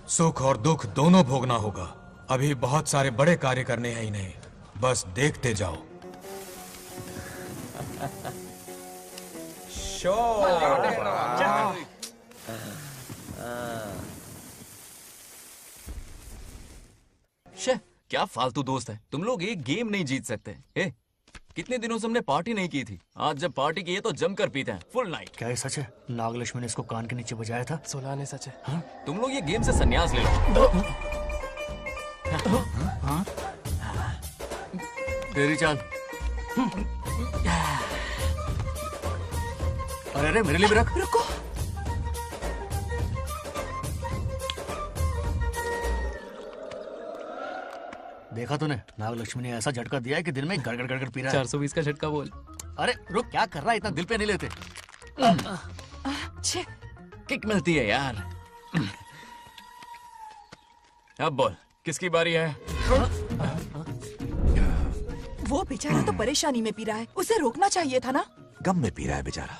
सुख और दुख दोनों भोगना होगा। अभी बहुत सारे बड़े कार्य करने हैं इन्हें, बस देखते जाओ। शे, क्या फालतू दोस्त है तुम लोग। एक गेम नहीं जीत सकते। कितने दिनों से हमने पार्टी नहीं की थी, आज जब पार्टी की है तो जमकर पीते हैं, फुल नाइट। क्या ये सच है? नागलक्ष्मी ने इसको कान के नीचे बजाया था। सुलह ने सच है। हाँ? तुम लोग ये गेम से संन्यास ले लो। हाँ? तेरी चाल। अरे अरे मेरे लिए भी रख। रुको, देखा तूने? नागलक्ष्मी ने ऐसा झटका दिया है कि दिन में गड़गड़ गड़गड़ पी रहा है। 420 का झटका बोल। अरे रुक, क्या कर रहा है? इतना दिल पे नहीं लेते। किक मिलती है यार। अब बोल, किसकी बारी है? वो बेचारा तो परेशानी में पी रहा है, उसे रोकना चाहिए था ना। गम में पी रहा है बेचारा।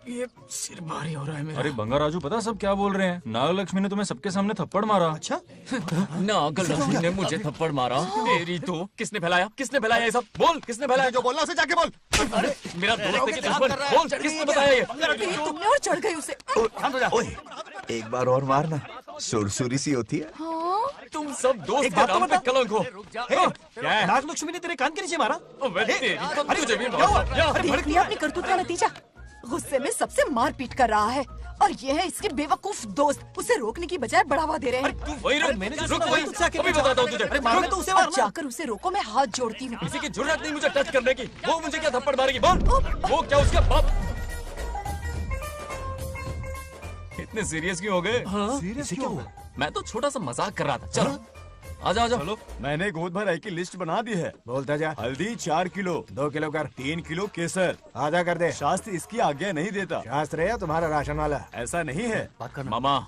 ये सिर भारी हो रहा है मेरा। अरे बंगार राजू, पता सब क्या बोल रहे हैं? नागलक्ष्मी ने तुम्हें सबके सामने थप्पड़ मारा। अच्छा? नागलक्ष्मी ने मुझे थप्पड़ मारा? तेरी तो किसने फैलाया? किसने फैलाया ये सब? बोल, किसने फैलाया? जो बोलना उसे जाके बोल। अरे मेरा दोस्त है कि दुश्मन? बोल, किसने बताया ये? तुमने और चढ़ गई उसे। ओए, एक बार और मारना, सुरसुरी सी होती है। तुम सब दोस्त के नाम पे कलंक हो। क्या है? नागलक्ष्मी ने तेरे कान के नीचे मारा? तुझे भी देख लिया अपनी करतूत का नतीजा। गुस्से में सबसे मारपीट कर रहा है और ये है इसके बेवकूफ दोस्त, उसे रोकने की बजाय बढ़ावा दे रहे हैं। तू वही रुक, अभी बताता हूँ तुझे। अरे मारने तो उसे मारना। जाकर उसे रोको, मैं हाथ जोड़ती हूँ। किसी की जुर्रत नहीं मुझे टच करने की। वो मुझे क्या थप्पड़ मारेगी? बोल, वो क्या उसका बाप? इतने सीरियस क्यों हो गए? सीरियस क्यों हुआ? मैं तो छोटा सा मजाक कर रहा था। चलो आजा आजा। चलो, मैंने गोद भराई की लिस्ट बना दी है। बोलता जा। हल्दी 4 किलो, 2 किलो कर, 3 किलो केसर। आधा कर दे। शास्त्र इसकी आज्ञा नहीं देता। शास्त्र है तुम्हारा राशन वाला, ऐसा नहीं है। बात करना। मामा,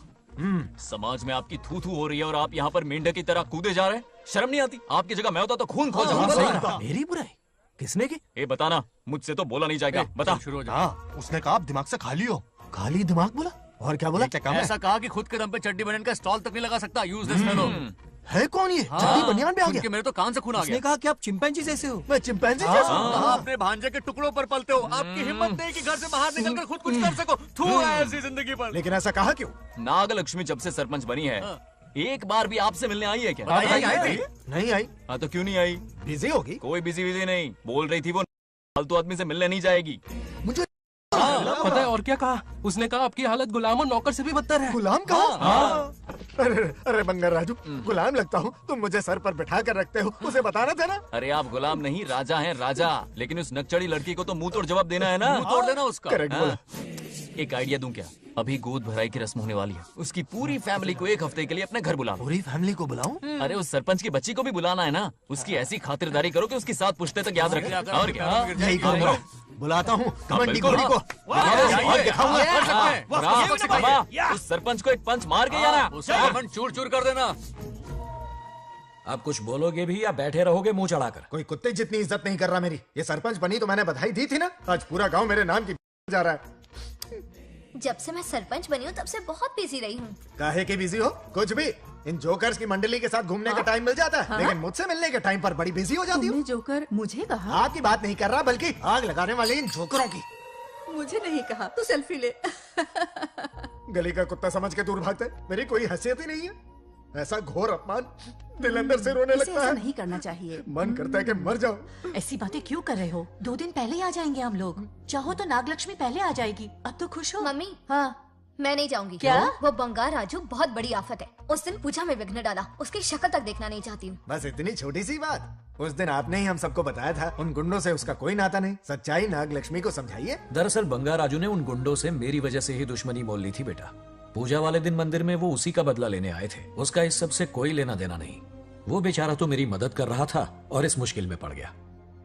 समाज में आपकी थू थू हो रही है और आप यहाँ पर मेंढक की तरह कूदे जा रहे हैं। शर्म नहीं आती? आपकी जगह मैं होता तो खून खो जाता। मेरी बुराई किसने की? ये बताना, मुझसे तो बोला नहीं जाएगा। बता। शुरू हो जा। हाँ, उसने कहा आप दिमाग से खाली हो। खाली दिमाग बोला? और क्या बोला? क्या काम है? ऐसा कहा कि खुद के दम पे चड्डी बनियान का स्टॉल तक नहीं लगा सकता। Use this fellow. है कौन ये? चड्डी बनियान पे आ गया? मेरे तो कान से खून आ गया। उसने कहा कि आप चिंपैंजी जैसे हो। मैं चिंपैंजी जैसा हूँ? आप अपने भांजे के टुकड़ों पर पलते हो। आपकी हिम्मत नहीं कि घर से बाहर निकलकर खुद कुछ कर सको। थू है ऐसी जिंदगी पर। लेकिन ऐसा कहा क्यों? नागलक्ष्मी जब से सरपंच बनी है एक बार भी आपसे मिलने आई है क्या? नहीं आई। हाँ तो क्यों नहीं आई? बिजी होगी। कोई बिजी नहीं, बोल रही थी वो फालतू आदमी से मिलने नहीं जाएगी। मुझे पता है और क्या कहा? उसने कहा आपकी हालत गुलाम और नौकर से भी बदतर है। गुलाम कहा? अरे बंगर राजू, गुलाम लगता हूँ, तुम मुझे सर पर बिठा कर रखते हो, उसे बताना था ना। अरे आप गुलाम नहीं, राजा हैं राजा। लेकिन उस नकचड़ी लड़की को तो मुंह तोड़ जवाब देना है ना। मुंह तोड़ देना उसका। करेक्ट बोला। एक आइडिया दूं क्या? अभी गोद भराई की रस्म होने वाली है, उसकी पूरी फैमिली को एक हफ्ते के लिए अपने घर बुला लो। पूरी फैमिली को बुलाऊं? अरे उस सरपंच की बच्ची को भी बुलाना है ना। उसकी ऐसी खातिरदारी करो कि उसकी 7 पुश्ते तक याद रखे। और क्या? यही करूंगा। बुलाता हूँ कमंडी घोड़ी को। उस सरपंच को एक पंच मार के जाना, उसका मन चूर चूर कर देना। आप कुछ बोलोगे भी या बैठे रहोगे मुंह चढ़ाकर? कोई कुत्ते जितनी इज्जत नहीं कर रहा मेरी। ये सरपंच बनी तो मैंने बधाई दी थी ना। आज पूरा गांव मेरे नाम की जा रहा है। जब से मैं सरपंच बनी हूँ तब से बहुत बिजी रही हूँ। काहे के बिजी हो? कुछ भी। इन जोकर्स की मंडली के साथ घूमने का टाइम मिल जाता है, लेकिन मुझसे मिलने के टाइम पर बड़ी बिजी हो जाती हूँ। जोकर मुझे कहा? आपकी बात नहीं कर रहा, बल्कि आग लगाने वाले इन जोकरों की। मुझे नहीं कहा। तू सेल्फी ले। गली का कुत्ता समझ के दूर भागता है। मेरी कोई हैसियत ही नहीं है। ऐसा घोर अपमान, दिल अंदर से रोने लगता है। नहीं करना चाहिए। मन करता है कि मर जाओ। ऐसी बातें क्यों कर रहे हो? 2 दिन पहले ही आ जाएंगे हम लोग। चाहो तो नागलक्ष्मी पहले आ जाएगी। अब तो खुश हो? मम्मी, हाँ मैं नहीं जाऊंगी। क्या? वो बंगार राजू बहुत बड़ी आफत है। उस दिन पूजा में विघ्न डाला, उसकी शक्ल तक देखना नहीं चाहती हूँ। बस इतनी छोटी सी बात। उस दिन आपने ही हम सबको बताया था, उन गुंडों से उसका कोई नाता नहीं। सच्चाई नागलक्ष्मी को समझाइए। दरअसल बंगार राजू ने उन गुंडों से मेरी वजह से ही दुश्मनी मोल ली थी बेटा। पूजा वाले दिन मंदिर में वो उसी का बदला लेने आए थे। उसका इस सब से कोई लेना देना नहीं। वो बेचारा तो मेरी मदद कर रहा था और इस मुश्किल में पड़ गया।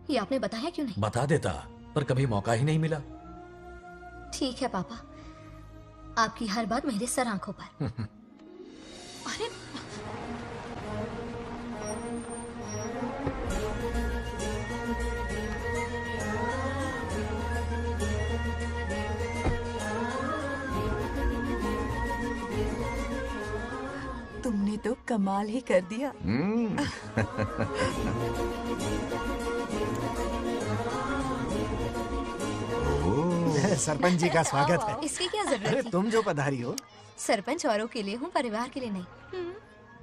ये आपने बताया क्यों नहीं? बता देता, पर कभी मौका ही नहीं मिला। ठीक है पापा, आपकी हर बात मेरे सर आंखों पर। अरे तुमने तो कमाल ही कर दिया। सरपंच जी का स्वागत है। इसकी क्या जरूरत अरे थी? तुम जो पधारी हो। सरपंच औरों के लिए हूँ, परिवार के लिए नहीं।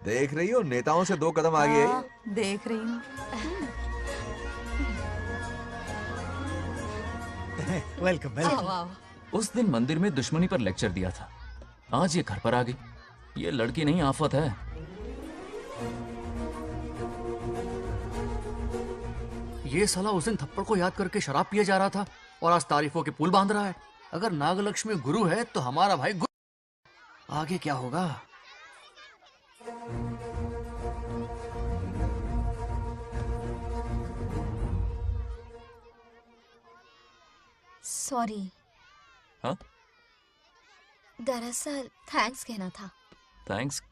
देख रही हो, नेताओं से 2 कदम आगे आई। देख रही हूँ। Welcome welcome. उस दिन मंदिर में दुश्मनी पर लेक्चर दिया था, आज ये घर पर आ गई। ये लड़की नहीं आफत है। ये साला उस दिन थप्पड़ को याद करके शराब पिए जा रहा था और आज तारीफों के पुल बांध रहा है। अगर नागलक्ष्मी गुरु है तो हमारा भाई गुरु। आगे क्या होगा? सॉरी। हाँ? दरअसल थैंक्स कहना था। थैंक्स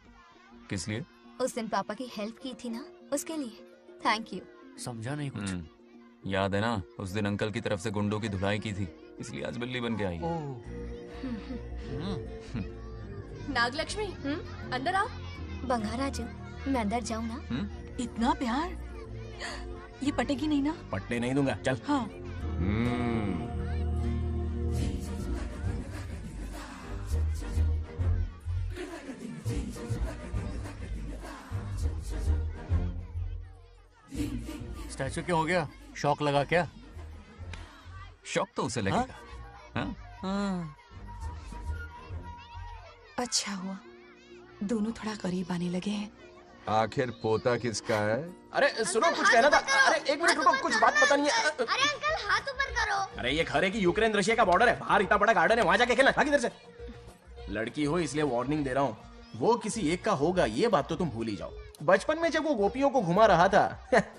किस लिए? उस दिन पापा की हेल्प की थी ना, उसके लिए थैंक यू। समझा नहीं कुछ। याद है ना, उस दिन अंकल की तरफ से गुंडों की धुलाई की थी, इसलिए आज बिल्ली बन के आई है। नागलक्ष्मी, अंदर आओ। बंगार राजू, मैं अंदर जाऊँ ना? इतना प्यार, ये पटेगी नहीं ना? पटने नहीं दूंगा, चल। हाँ। स्टैचू क्यों हो गया? शौक लगा क्या? शौक तो उसे लगेगा। हाँ? हाँ। अच्छा हुआ दोनों थोड़ा करीब आने लगे हैं। आखिर पोता किसका है? अरे सुनो, कुछ कहना था। अरे 1 मिनट रुको, कुछ बात पता नहीं है। अरे अंकल हाथ ऊपर करो। अरे ये घर है कि यूक्रेन रशिया का बॉर्डर है? बाहर इतना बड़ा गार्डन है, वहां जाके खेलना। भाग इधर से। लड़की हो इसलिए वार्निंग दे रहा हूँ, वो किसी एक का होगा ये बात तो तुम भूल ही जाओ। बचपन में जब वो गोपियों को घुमा रहा था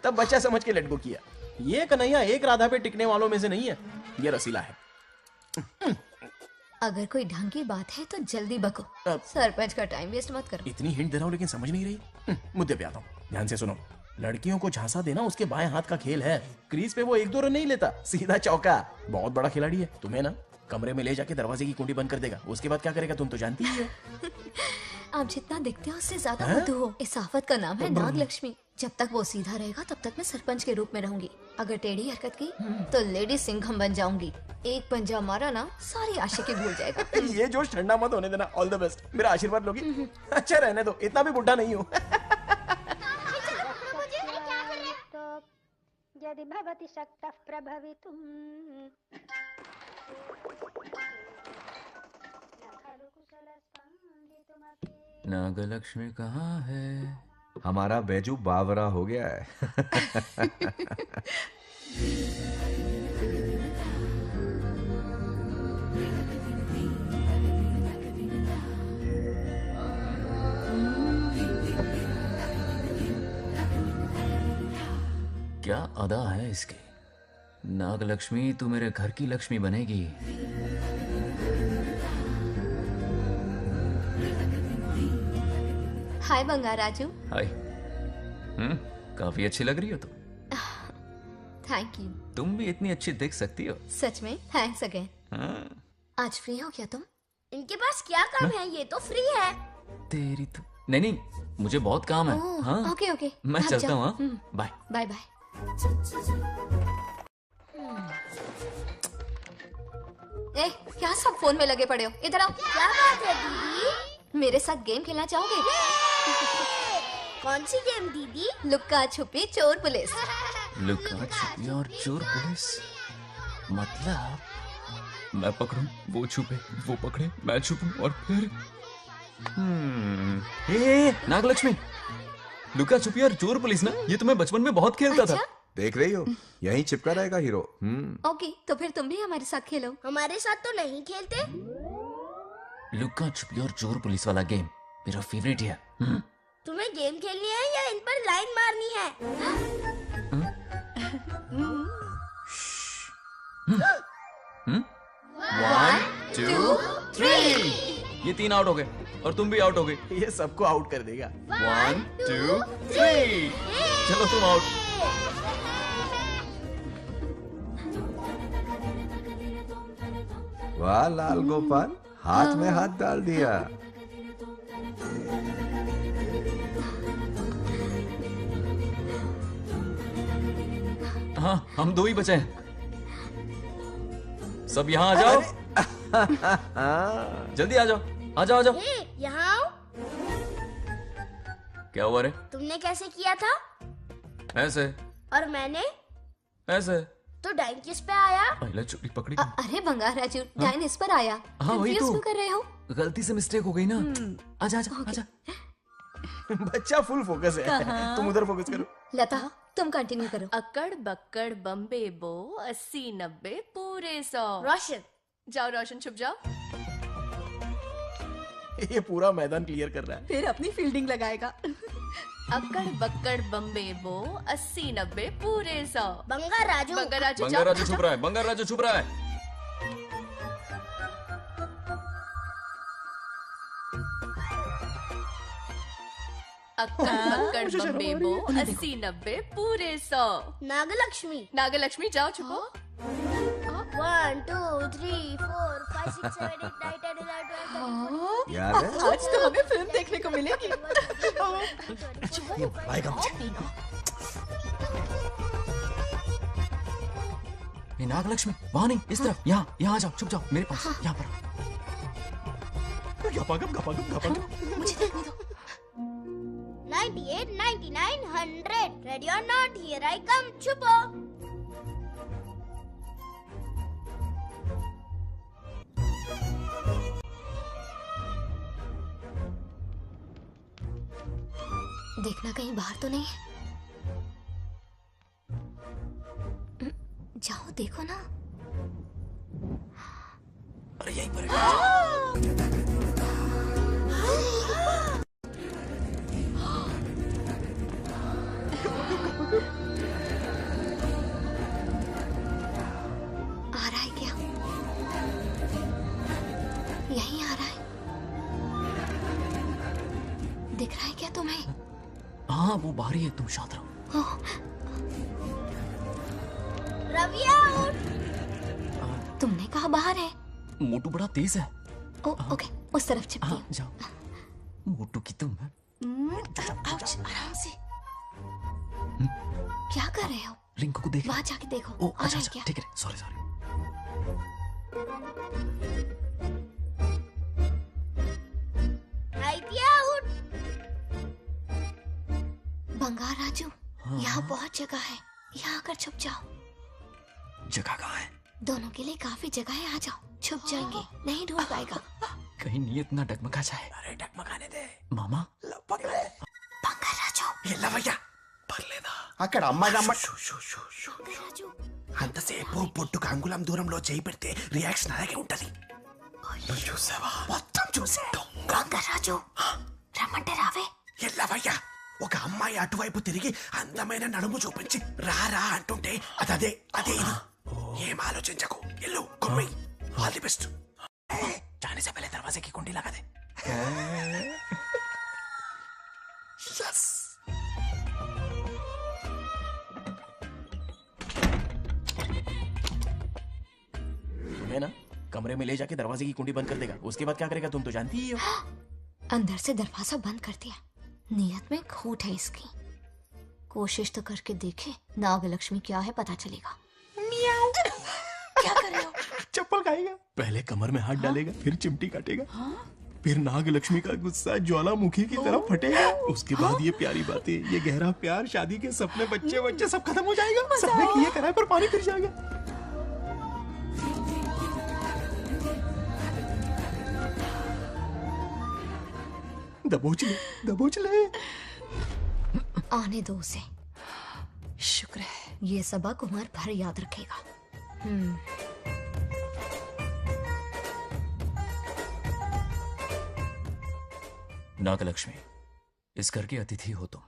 तब बच्चा समझ के लटको किया। ये कन्हैया एक राधा पे टिकने वालों में से नहीं है, ये रसीला है। अगर कोई ढंग की बात है तो जल्दी बको, सरपंच का टाइम वेस्ट मत करो। इतनी हिंट दे रहा हूँ लेकिन समझ नहीं रही। मुद्दे पे आता हूँ, ध्यान से सुनो। लड़कियों को झांसा देना उसके बाएं हाथ का खेल है। क्रीज पे वो 1-2 रन नहीं लेता, सीधा चौका। बहुत बड़ा खिलाड़ी है। तुम्हें ना कमरे में ले जाके दरवाजे की कुंडी बंद कर देगा, उसके बाद क्या करेगा तुम तो जानती ही हो। आप जितना दिखते हो उससे ज्यादा बुद्धू हो। इस आफत का नाम है नागलक्ष्मी। जब तक वो सीधा रहेगा तब तक मैं सरपंच के रूप में रहूंगी। अगर टेढ़ी हरकत की तो लेडी सिंघम बन जाऊंगी। एक पंजा मारा ना सारी आशिकी भूल जाएगा। ये जोश ठंडा मत होने देना। All the best. मेरा आशीर्वाद लोगी? अच्छा रहने दो, इतना भी बुढ़ा नहीं हूँ। यदि भवति शक्तः प्रभवितुम् नागलक्ष्मी कहाँ है? हमारा बैजू बावरा हो गया है। क्या अदा है इसकी। नागलक्ष्मी तू मेरे घर की लक्ष्मी बनेगी। हाय बंगार राजू। हाय। काफी अच्छी लग रही हो तुम। Thank you. तुम भी इतनी अच्छी दिख सकती हो। सच में थैंक्स अगेन। हाँ। आज फ्री हो क्या तुम? इनके पास क्या काम है? ये तो फ्री है। तेरी तो नहीं, मुझे बहुत काम है। हाँ? ओके ओके मैं चलता हूँ। Bye bye bye. ए, क्या सब फोन में लगे पड़े हो? इधर आओ। क्या बात है दीदी? मेरे साथ गेम खेलना चाहोगे? कौन सी गेम दीदी? लुक्का छुपी चोर पुलिस। लुक्का छुपी और चोर पुलिस मतलब मैं पकड़ूं, वो छुपे, वो पकड़े, मैं छुपूं और फिर नागलक्ष्मी, लुक्का छुपी और चोर पुलिस ना, ये तो मैं बचपन में बहुत खेलता था। देख रही हो, यहीं चिपका रहेगा हीरो। ओके, तो फिर तुम भी हमारे साथ खेलो। हमारे साथ तो नहीं खेलते। लुक्का छुपी और चोर पुलिस वाला गेम मेरा फेवरेट है। तुम्हें गेम खेलनी है या इन पर लाइन मारनी है? 1 2 3 ये 3 आउट हो गए और तुम भी आउट हो गए। ये सबको आउट कर देगा। 1 2 3 चलो तुम आउट। वाह लाल गोपाल, हाथ में हाथ डाल दिया। हाँ, हम 2 ही बचे हैं। सब यहाँ आ जाओ। जल्दी आ जाओ, आ जाओ, आ जाओ। यहाँ आओ। क्या हुआ रे? तुमने कैसे किया था? ऐसे। और मैंने? ऐसे। तो डाइन किस पे आया? पहले चोरी पकड़ी। अरे बंगार राजू, डाइन इस पर आया। हाँ वही तो। क्यों कर रहे हो? गलती से मिस्टेक हो गई ना। आजा आजा आजा। बच्चा फुल फोकस है। तुम उधर फोकस करो। लता, तुम कंटिन्यू करो। अकड़ बक्कड़ बम्बे बो 80 90 पूरे 100। रोशन जाओ, रोशन छुप जाओ। ये पूरा मैदान क्लियर कर रहा है। फिर अपनी फील्डिंग लगाएगा। अकड़ बक्कड़ बम्बे बो 80 90 पूरे 100। बंगार राजू, बंगार राजू, बंगार राजू छुप रहा है, बंगार राजू छुप रहा है। अक्कड़ बक्कड़ बम्बे बो 80 90 पूरे 100। नागलक्ष्मी, नागलक्ष्मी जाओ छुपो। 1 2 3 4 5 6 7 8 9 10 11 12 याद है? आज तो हमें फिल्म देखने को मिलेगी। आएगा मुझे। ये नागलक्ष्मी वहाँ नहीं, इस तरफ, यहाँ यहाँ आ जाओ, छुप जाओ मेरे पास, यहाँ पर। मुझे देखने दो। 98 99 100 ready or not, here I come, छुपो। देखना कहीं बाहर तो नहीं है। जाओ देखो ना। अरे यहीं पर आ रहा है क्या? यहीं आ रहा है। दिख रहा है क्या तुम्हें? हाँ वो बाहर ही है, तुम शांत रहो। रवि आउट। तुमने कहा बाहर है? मोटू बड़ा तेज है। ओके, उस तरफ चिपकी। हाँ, जाओ। मोटू की तुम। आउच, आराम से। कर रहे हो? रिंकू को देख। वहाँ जाके देखो। ओ आ अच्छा रहे हैं अच्छा क्या? ठीक है, सॉरी सॉरी। आइडिया उठ। बंगार राजू, यहाँ बहुत जगह है, यहाँ आकर छुप जाओ। जगह कहाँ है? दोनों के लिए काफी जगह है, आ जाओ। छुप जाएंगे, नहीं ढूंढ पाएगा। कहीं नीयत ना डगमगा जाए। अरे डगमगाने दे मामा बंगार राजू, ये लवయ్యా పర్లేదా అక్కడ అమ్మాయి రమ్మ రాజు అంతసేపు పొట్టుకు అంగుళం దూరంలో చేయి పెడితే రియాక్షన్ అలాగే ఉంటది. నువ్వు చూసావా? మొత్తం చూసా. బొంగ రాజు రమ్మంటే రావే. ఎల్లవయ్యా ఒక అమ్మాయి అటువైపు తిరిగి అందమైన నడుము చూపించి రారా అంటుంటే అదే అదే ఇది. ఏం ఆలోచించకు, ఎల్లు కొమ్మి. All the best. जाने से पहले दरवाजे की कुंडी लगा दे. यस. तुम्हें ना कमरे में ले जाके दरवाजे की कुंडी बंद कर देगा. उसके बाद क्या करेगा तुम तो जानती ही हो. अंदर से दरवाजा बंद कर दिया. नियत में खोट है इसकी. कोशिश तो करके देखे, नागलक्ष्मी क्या है पता चलेगा. क्या कर रहे हो? चप्पल खाएगा. पहले कमर में हाथ डालेगा, फिर चिमटी काटेगा, फिर नाग लक्ष्मी का गुस्सा ज्वालामुखी की तरह फटेगा. उसके बाद ये प्यारी बातें, ये गहरा प्यार, शादी के सपने, बच्चे बच्चे सब खत्म हो जाएगा. सबने किए कराए पर पानी फिर जाएगा. दबोच ले, दबोच ले. आने दो उसे. शुक्र है ये सबक उम्र भर याद रखेगा. नागलक्ष्मी, इस घर की अतिथि हो तुम,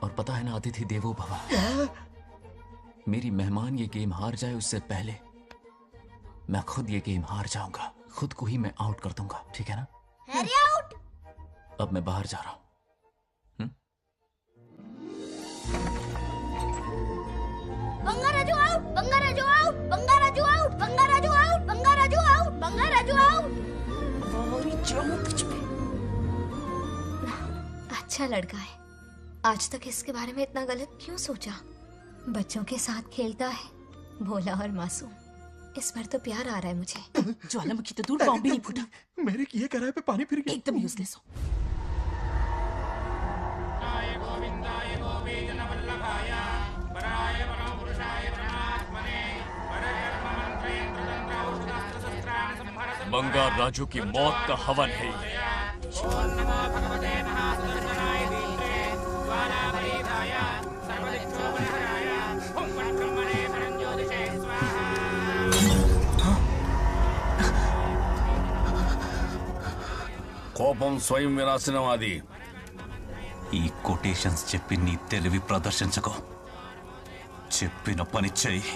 और पता है ना अतिथि देवो भव. मेरी मेहमान ये गेम हार जाए उससे पहले मैं खुद ये गेम हार जाऊंगा. खुद को ही मैं आउट कर दूंगा, ठीक है ना? Harry out. अब मैं बाहर जा रहा हूं. Bangaraju out. Bangaraju out. Bangaraju out. Bangaraju out. Bangaraju out. Bangaraju out. अच्छा लड़का है. आज तक इसके बारे में इतना गलत क्यों सोचा? बच्चों के साथ खेलता है, भोला और मासूम. इस पर तो प्यार आ रहा है मुझे. ज्वालामुखी तो दूर, बॉम्ब भी नहीं फूटा. मेरे किए कराए पे पानी फिर गया. एकदम यूजलेस हो. बंगार राजू की मौत का हवन है ये. కోపం స్వయం వినాశనవాది. ఈ కొటేషన్స్ చెప్పి నీ తెలివి ప్రదర్శించకు. చెప్పిన పని చెయ్యి.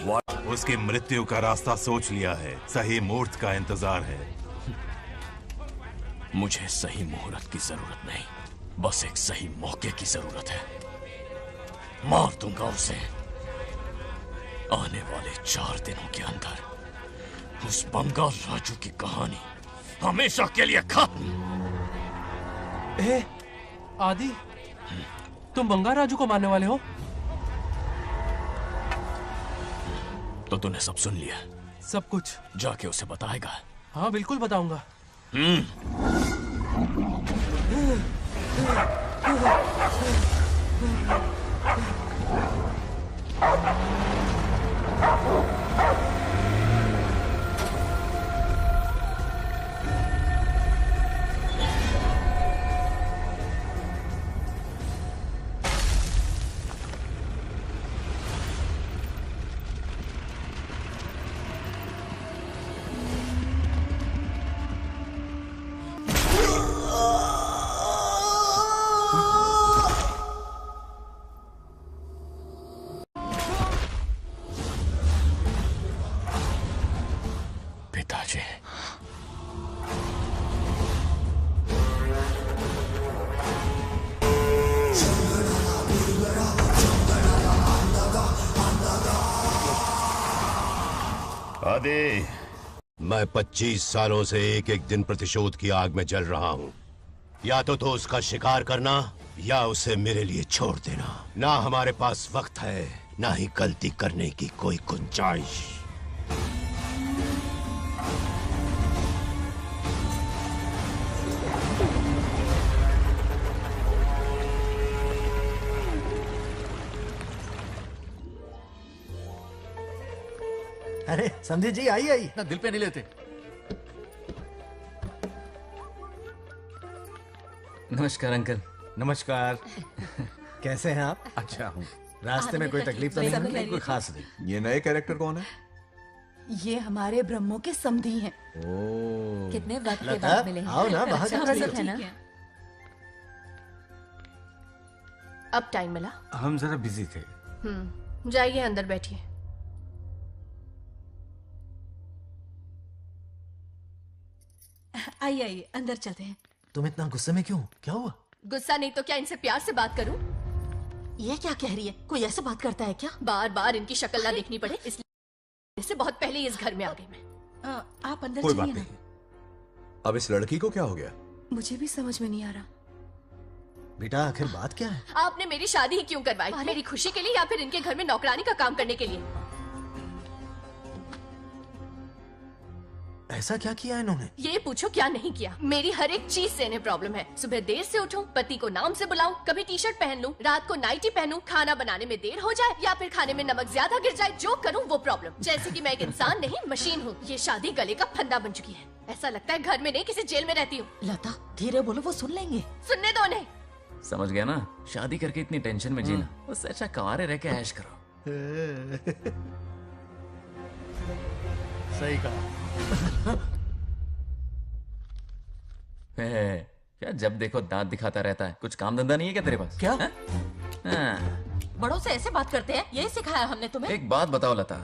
उसकी मृत्यु का रास्ता सोच लिया है. सही मुहूर्त का इंतजार है. मुझे सही मुहूर्त की जरूरत नहीं, बस एक सही मौके की जरूरत है. मार दूंगा उसे. आने वाले 4 दिनों के अंदर उस बंगार राजू की कहानी हमेशा के लिए खत्म. आदि, तुम बंगार राजू को मारने वाले हो? तो तूने सब सुन लिया? सब कुछ. जाके उसे बताएगा? हाँ बिल्कुल बताऊंगा. पिताजी, आदि, मैं 25 सालों से एक एक दिन प्रतिशोध की आग में जल रहा हूँ. या तो उसका शिकार करना या उसे मेरे लिए छोड़ देना. ना हमारे पास वक्त है ना ही गलती करने की कोई गुंजाइश। अरे समझे जी, आई आई ना दिल पे नहीं लेते। नमस्कार अंकल। नमस्कार। कैसे हैं आप? अच्छा हूँ। रास्ते में कोई तकलीफ तो नहीं हुई? कोई खास नहीं। ये नए कैरेक्टर कौन है? ये हमारे ब्रह्मों के समधी हैं। ओ, कितने वक्त के लता, बाद मिले हैं। आओ ना, बाहर अच्छा चलते है ना? अब टाइम मिला? हम जरा बिजी थे। जाइए अंदर बैठिए। आइए आइए अंदर चलते हैं। तुम इतना गुस्से में क्यों? क्या हुआ? गुस्सा नहीं तो क्या इनसे प्यार से बात करूं? ये क्या कह रही है? कोई ऐसे बात करता है क्या? बार बार इनकी शक्ल ना देखनी पड़े इसलिए से बहुत पहले इस घर में आ गई मैं। आप अंदर कोई चलिए बात ना। नहीं। अब इस लड़की को क्या हो गया? मुझे भी समझ में नहीं आ रहा। बेटा आखिर बात क्या है? आपने मेरी शादी ही क्यों करवाई? मेरी खुशी के लिए या फिर इनके घर में नौकरानी का काम करने के लिए? ऐसा क्या किया इन्होंने? ये पूछो क्या नहीं किया। मेरी हर एक चीज से इन्हें प्रॉब्लम है। सुबह देर से उठूं, पति को नाम से बुलाऊं, कभी टी शर्ट पहन लूं, रात को नाइटी पहनूं, खाना बनाने में देर हो जाए या फिर खाने में नमक ज्यादा गिर जाए, जो करूं वो प्रॉब्लम। जैसे कि मैं एक इंसान नहीं मशीन हूँ। ये शादी गले का फंदा बन चुकी है। ऐसा लगता है घर में नहीं किसी जेल में रहती हूँ। लता धीरे बोलो, वो सुन लेंगे। सुनने दो उन्हें। समझ गया ना? शादी करके इतनी टेंशन में जीना, उससे अच्छा कुंवारे रह के ऐश करो। सही कहा। क्या जब देखो दांत दिखाता रहता है? कुछ काम धंधा नहीं है क्या तेरे पास? क्या? बड़ों से ऐसे बात करते हैं? यही सिखाया हमने तुम्हें? एक बात बताओ लता,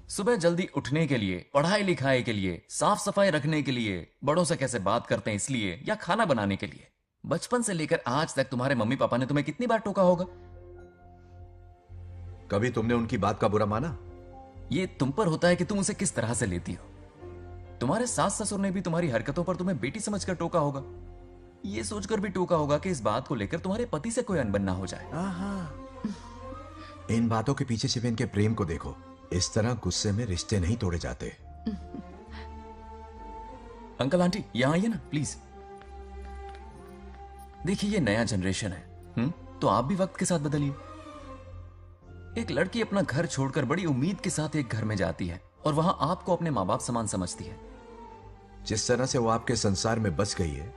सुबह जल्दी उठने के लिए, पढ़ाई लिखाई के लिए, साफ सफाई रखने के लिए बड़ों से कैसे बात करते हैं इसलिए, या खाना बनाने के लिए? बचपन से लेकर आज तक तुम्हारे मम्मी पापा ने तुम्हें कितनी बार टोका होगा? कभी तुमने उनकी बात का बुरा माना? ये तुम पर होता है कि तुम उसे किस तरह से लेती हो। तुम्हारे सास ससुर ने भी तुम्हारी हरकतों पर तुम्हें बेटी समझकर टोका होगा। ये सोचकर भी टोका होगा कि इस बात को लेकर तुम्हारे पति से कोई अनबन ना हो जाए। इन बातों के पीछे सिर्फ इनके प्रेम को देखो। इस तरह गुस्से में रिश्ते नहीं तोड़े जाते। अंकल आंटी यहां आइए ना प्लीज। देखिए ये नया जनरेशन है, तो आप भी वक्त के साथ बदलिए। एक लड़की अपना घर छोड़कर बड़ी उम्मीद के साथ एक घर में जाती है और वहां आपको अपने माँ बाप समान समझती है। जिस तरह से वो आपके संसार में बस गई है,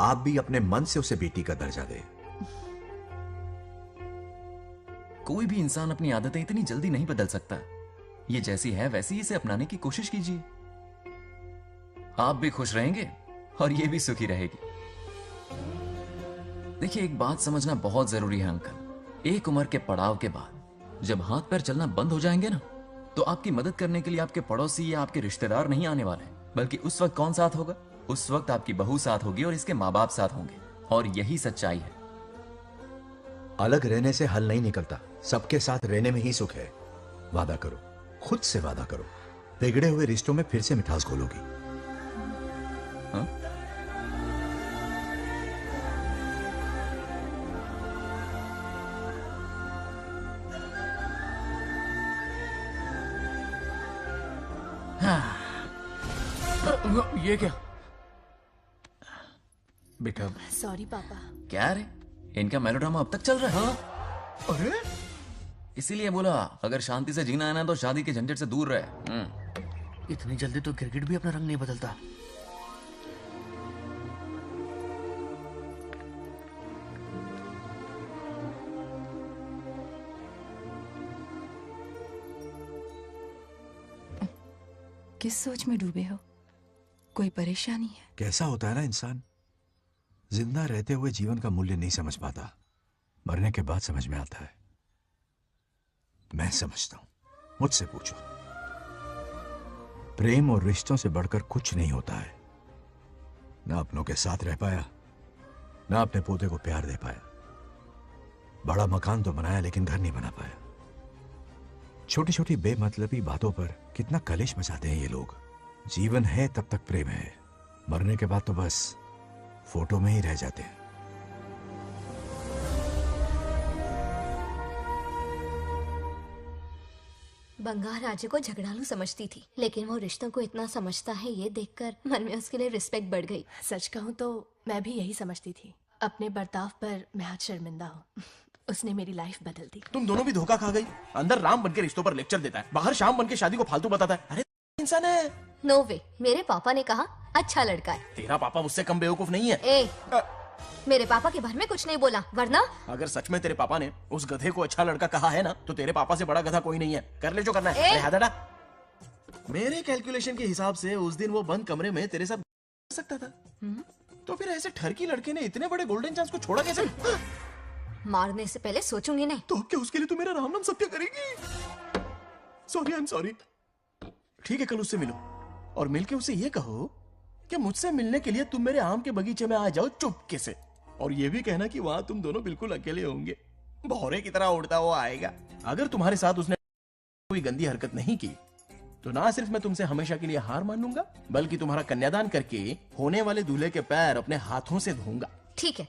आप भी अपने मन से उसे बेटी का दर्जा दें। कोई भी इंसान अपनी आदतें इतनी जल्दी नहीं बदल सकता। ये जैसी है वैसी इसे अपनाने की कोशिश कीजिए। आप भी खुश रहेंगे और ये भी सुखी रहेगी। देखिए एक बात समझना बहुत जरूरी है अंकल। एक उम्र के पड़ाव के बाद जब हाथ पैर चलना बंद हो जाएंगे ना, तो आपकी मदद करने के लिए आपके पड़ोसी या आपके रिश्तेदार नहीं आने वाले, बल्कि उस वक्त कौन साथ होगा? उस वक्त आपकी बहू साथ होगी और इसके माँ बाप साथ होंगे। और यही सच्चाई है। अलग रहने से हल नहीं निकलता, सबके साथ रहने में ही सुख है। वादा करो, खुद से वादा करो, बिगड़े हुए रिश्तों में फिर से मिठास घोलोगी। हाँ? ये क्या? बेटा सॉरी पापा। क्या रे, इनका मेलोड्रामा अब तक चल रहा है? अरे इसीलिए बोला अगर शांति से जीना है ना तो शादी के झंझट से दूर रहे। इतनी जल्दी तो क्रिकेट भी अपना रंग नहीं बदलता। किस सोच में डूबे हो? कोई परेशानी है? कैसा होता है ना इंसान, जिंदा रहते हुए जीवन का मूल्य नहीं समझ पाता, मरने के बाद समझ में आता है। मैं समझता हूं, मुझसे पूछो। प्रेम और रिश्तों से बढ़कर कुछ नहीं होता है। ना अपनों के साथ रह पाया, ना अपने पोते को प्यार दे पाया। बड़ा मकान तो बनाया लेकिन घर नहीं बना पाया। छोटी छोटी बेमतलबी बातों पर कितना कलेश मचाते हैं ये लोग। जीवन है तब तक प्रेम है, मरने के बाद तो बस फोटो में ही रह जाते हैं। बंगार राजू को झगड़ालू समझती थी, लेकिन वो रिश्तों को इतना समझता है ये देखकर मन में उसके लिए रिस्पेक्ट बढ़ गई। सच कहूँ तो मैं भी यही समझती थी। अपने बर्ताव पर मैं आज शर्मिंदा हूँ। उसने मेरी लाइफ बदल दी। तुम दोनों भी धोखा खा गई। अंदर राम बनके रिश्तों पर लेक्चर देता है, बाहर शाम बनके शादी को फालतू बताता है। अरे इंसान है। नो वे, मेरे पापा ने कहा अच्छा लड़का है। तेरा पापा मुझसे कम बेवकूफ नहीं है। मेरे पापा के बारे में कुछ नहीं बोला, वरना अगर सच में तेरे पापा ने उस गधे को अच्छा लड़का कहा है ना, तो तेरे पापा से बड़ा गधा कोई नहीं है। कर ले जो करना है। अरे हादड़ा। मेरे कैलकुलेशन के हिसाब से उस दिन वो बंद कमरे में तेरे साथ कर सकता था। तो फिर ऐसे ठरकी लड़के ने इतने बड़े गोल्डन चांस को छोड़ा कैसे? मारने से पहले सोचूंगी नहीं। तो क्या उसके लिए तू मेरा राम नाम सत्य करेगी? Sorry, I am sorry. ठीक है, कल उससे मिलो और मिलके उसे ये कहो कि मुझसे मिलने के लिए तुम मेरे आम के बगीचे में आ जाओ चुपके से, और ये भी कहना कि वहां तुम दोनों बिल्कुल अकेले होंगे। भौरे की तरह उड़ता हुआ आएगा। अगर तुम्हारे साथ उसने कोई गंदी हरकत नहीं की तो ना सिर्फ मैं तुमसे हमेशा के लिए हार मान लूंगा, बल्कि तुम्हारा कन्यादान करके होने वाले दूल्हे के पैर अपने हाथों से धोऊंगा। ठीक है,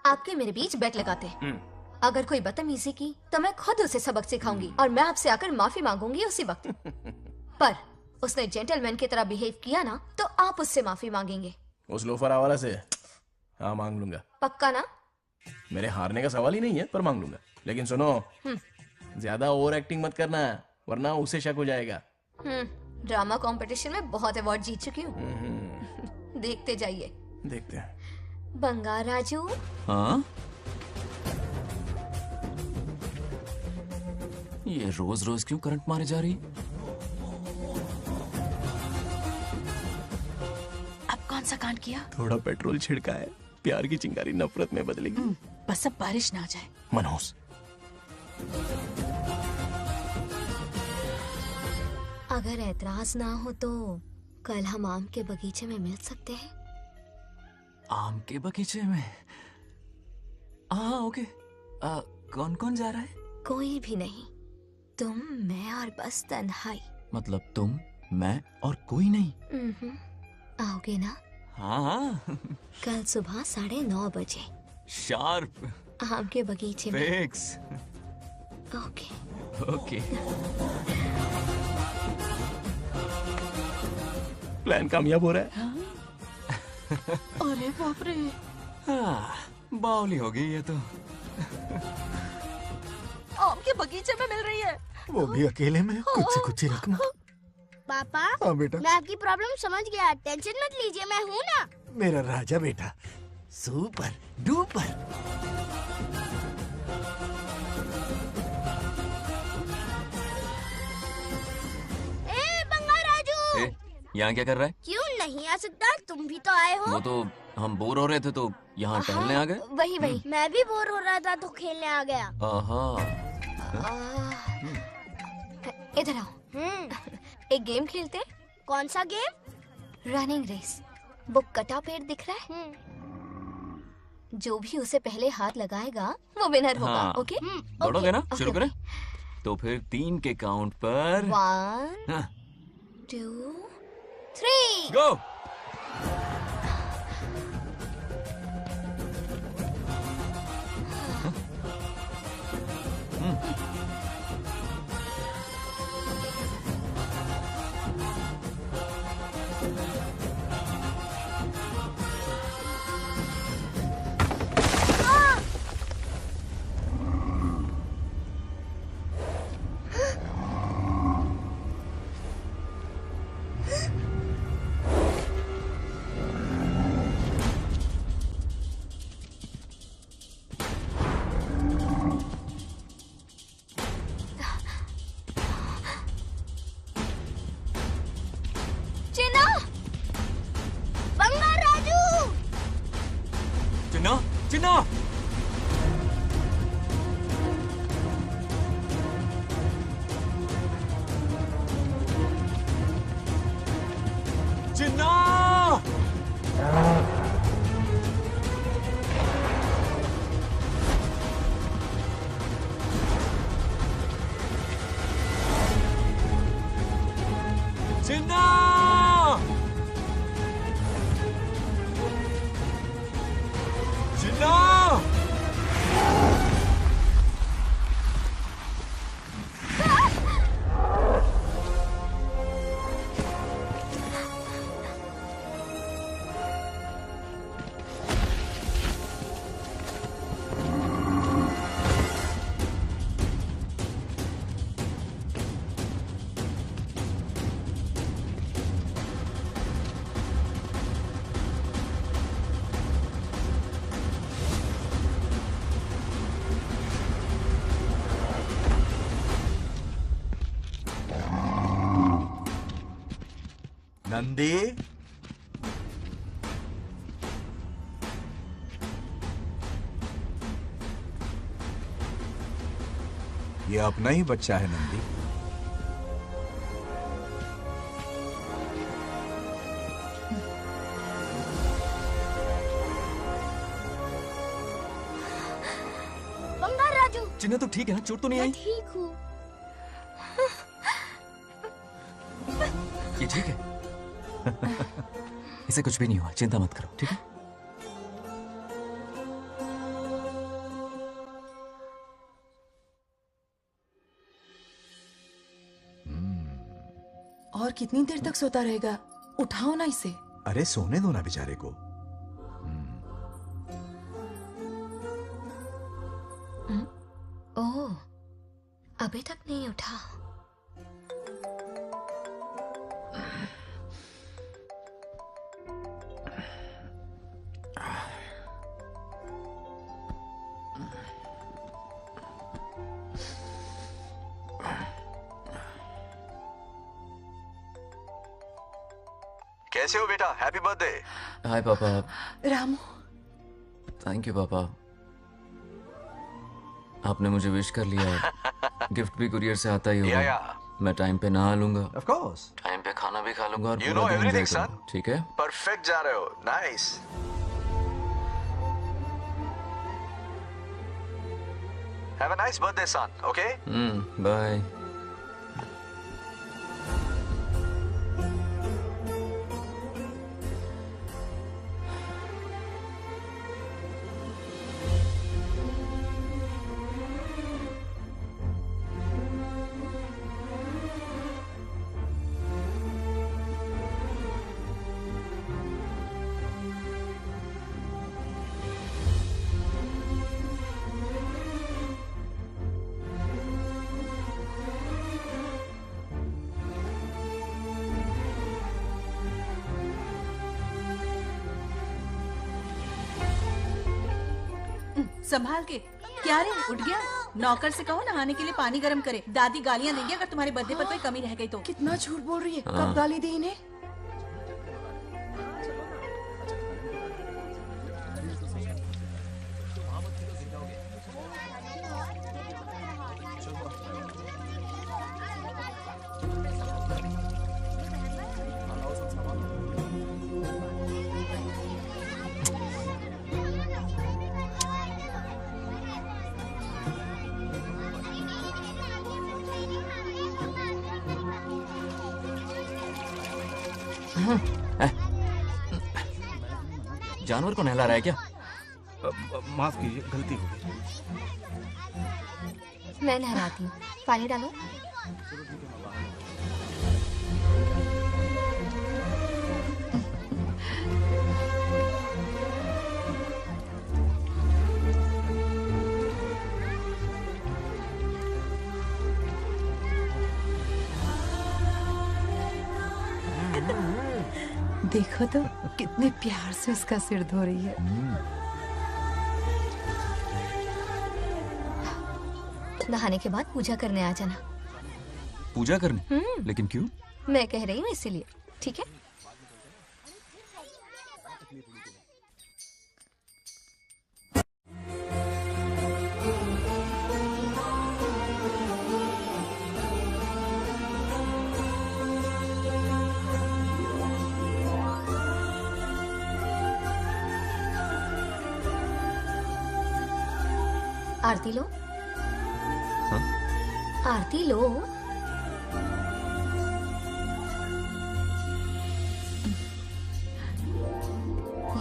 आपके मेरे बीच बेट लगाते हैं। अगर कोई बदतमीजी की तो मैं खुद उसे सबक सिखाऊंगी और मैं आपसे आकर माफी मांगूंगी उसी वक्त। पर उसने जेंटलमैन की तरह बिहेव किया ना, तो आप उससे माफी मांगेंगे। उस लोफर आवारा से हाँ मांग लूंगा। पक्का ना? मेरे हारने का सवाल ही नहीं है, पर मांग लूंगा। लेकिन सुनो, ज्यादा ओवर एक्टिंग मत करना, वरना उसे शक हो जाएगा। ड्रामा कंपटीशन में बहुत अवार्ड जीत चुकी हूँ। देखते जाइए। देखते हैं। बंगार राजू। हाँ? ये रोज रोज क्यों करंट मारे जा रही? अब कौन सा कांड किया? थोड़ा पेट्रोल छिड़का है। प्यार की चिंगारी नफरत में बदलेगी। बस अब बारिश ना आ जाए। मनोज, अगर ऐतराज ना हो तो कल हम आम के बगीचे में मिल सकते हैं। आम के बगीचे में? हाँ ओके। कौन कौन जा रहा है? कोई भी नहीं, तुम, मैं और बस तन्हाई। मतलब तुम, मैं और कोई नहीं? आओगे ना? हाँ। कल सुबह 9:30 बजे शार्प। आम के बगीचे में। फिक्स। ओके। ओके। प्लान कामयाब हो रहा है। अरे बाप रे। बावली हो गई ये तो। आम के बगीचे में मिल रही है। वो भी अकेले में। कुछ से कुछ ही रखना। पापा। हाँ बेटा। मैं आपकी प्रॉब्लम समझ गया, टेंशन मत लीजिए, मैं हूँ ना। मेरा राजा बेटा, सुपर डुपर। बंगार राजू। यहाँ क्या कर रहा है? क्यों नहीं आ सकता? तुम भी तो आए हो। वो तो हम बोर हो रहे थे तो यहाँ टहलने आ गए। वही वही। मैं भी बोर हो रहा था तो खेलने आ गया। इधर आओ। एक गेम खेलते। कौन सा गेम? Running race. वो कटा पेड़ दिख रहा है? जो भी उसे पहले हाथ लगाएगा वो विनर होगा। हाँ। ओके? दौड़ोगे ना? शुरू करें? तो फिर 3 के काउंट पर 1 2 3 गो। नंदी, ये अपना ही बच्चा है नंदी। बंगार राजू, चिन्ह तो ठीक है ना? चोट तो नहीं मैं आई? ठीक हूँ। ये ठीक है। इसे कुछ भी नहीं हुआ, चिंता मत करो, ठीक है? और कितनी देर तक सोता रहेगा? उठाओ ना इसे। अरे सोने दो ना बेचारे को। ओह, अभी तक नहीं उठा। कैसे हो बेटा? Happy birthday. हाय पापा। रामू, थैंक यू पापा, आपने मुझे विश कर लिया। गिफ्ट भी कुरियर से आता ही होगा। मैं टाइम पे नहा लूंगा, ऑफ कोर्स, टाइम पे खाना भी खा लूंगा और You पूरा know दिन everything, enjoy son. करूंगा, ठीक है? परफेक्ट जा रहे हो। Nice. Have a nice birthday son, okay? Bye. संभाल के। क्या रे, उठ गया? नौकर से कहो नहाने के लिए पानी गर्म करे। दादी गालियां देंगे अगर तुम्हारे बर्थडे पर कोई कमी रह गई तो। कितना झूठ बोल रही है। हाँ। कब गाली दी इन्हें? जानवर को नहला रहा है क्या? माफ कीजिए, गलती हो गई। मैं नहलाती हूँ, पानी डालो। देखो तो कितने प्यार से उसका सिर धो रही है। नहाने के बाद पूजा करने आ जाना। पूजा करने? लेकिन क्यों? मैं कह रही हूँ इसीलिए, ठीक है? आरती लो। हाँ? आरती लो।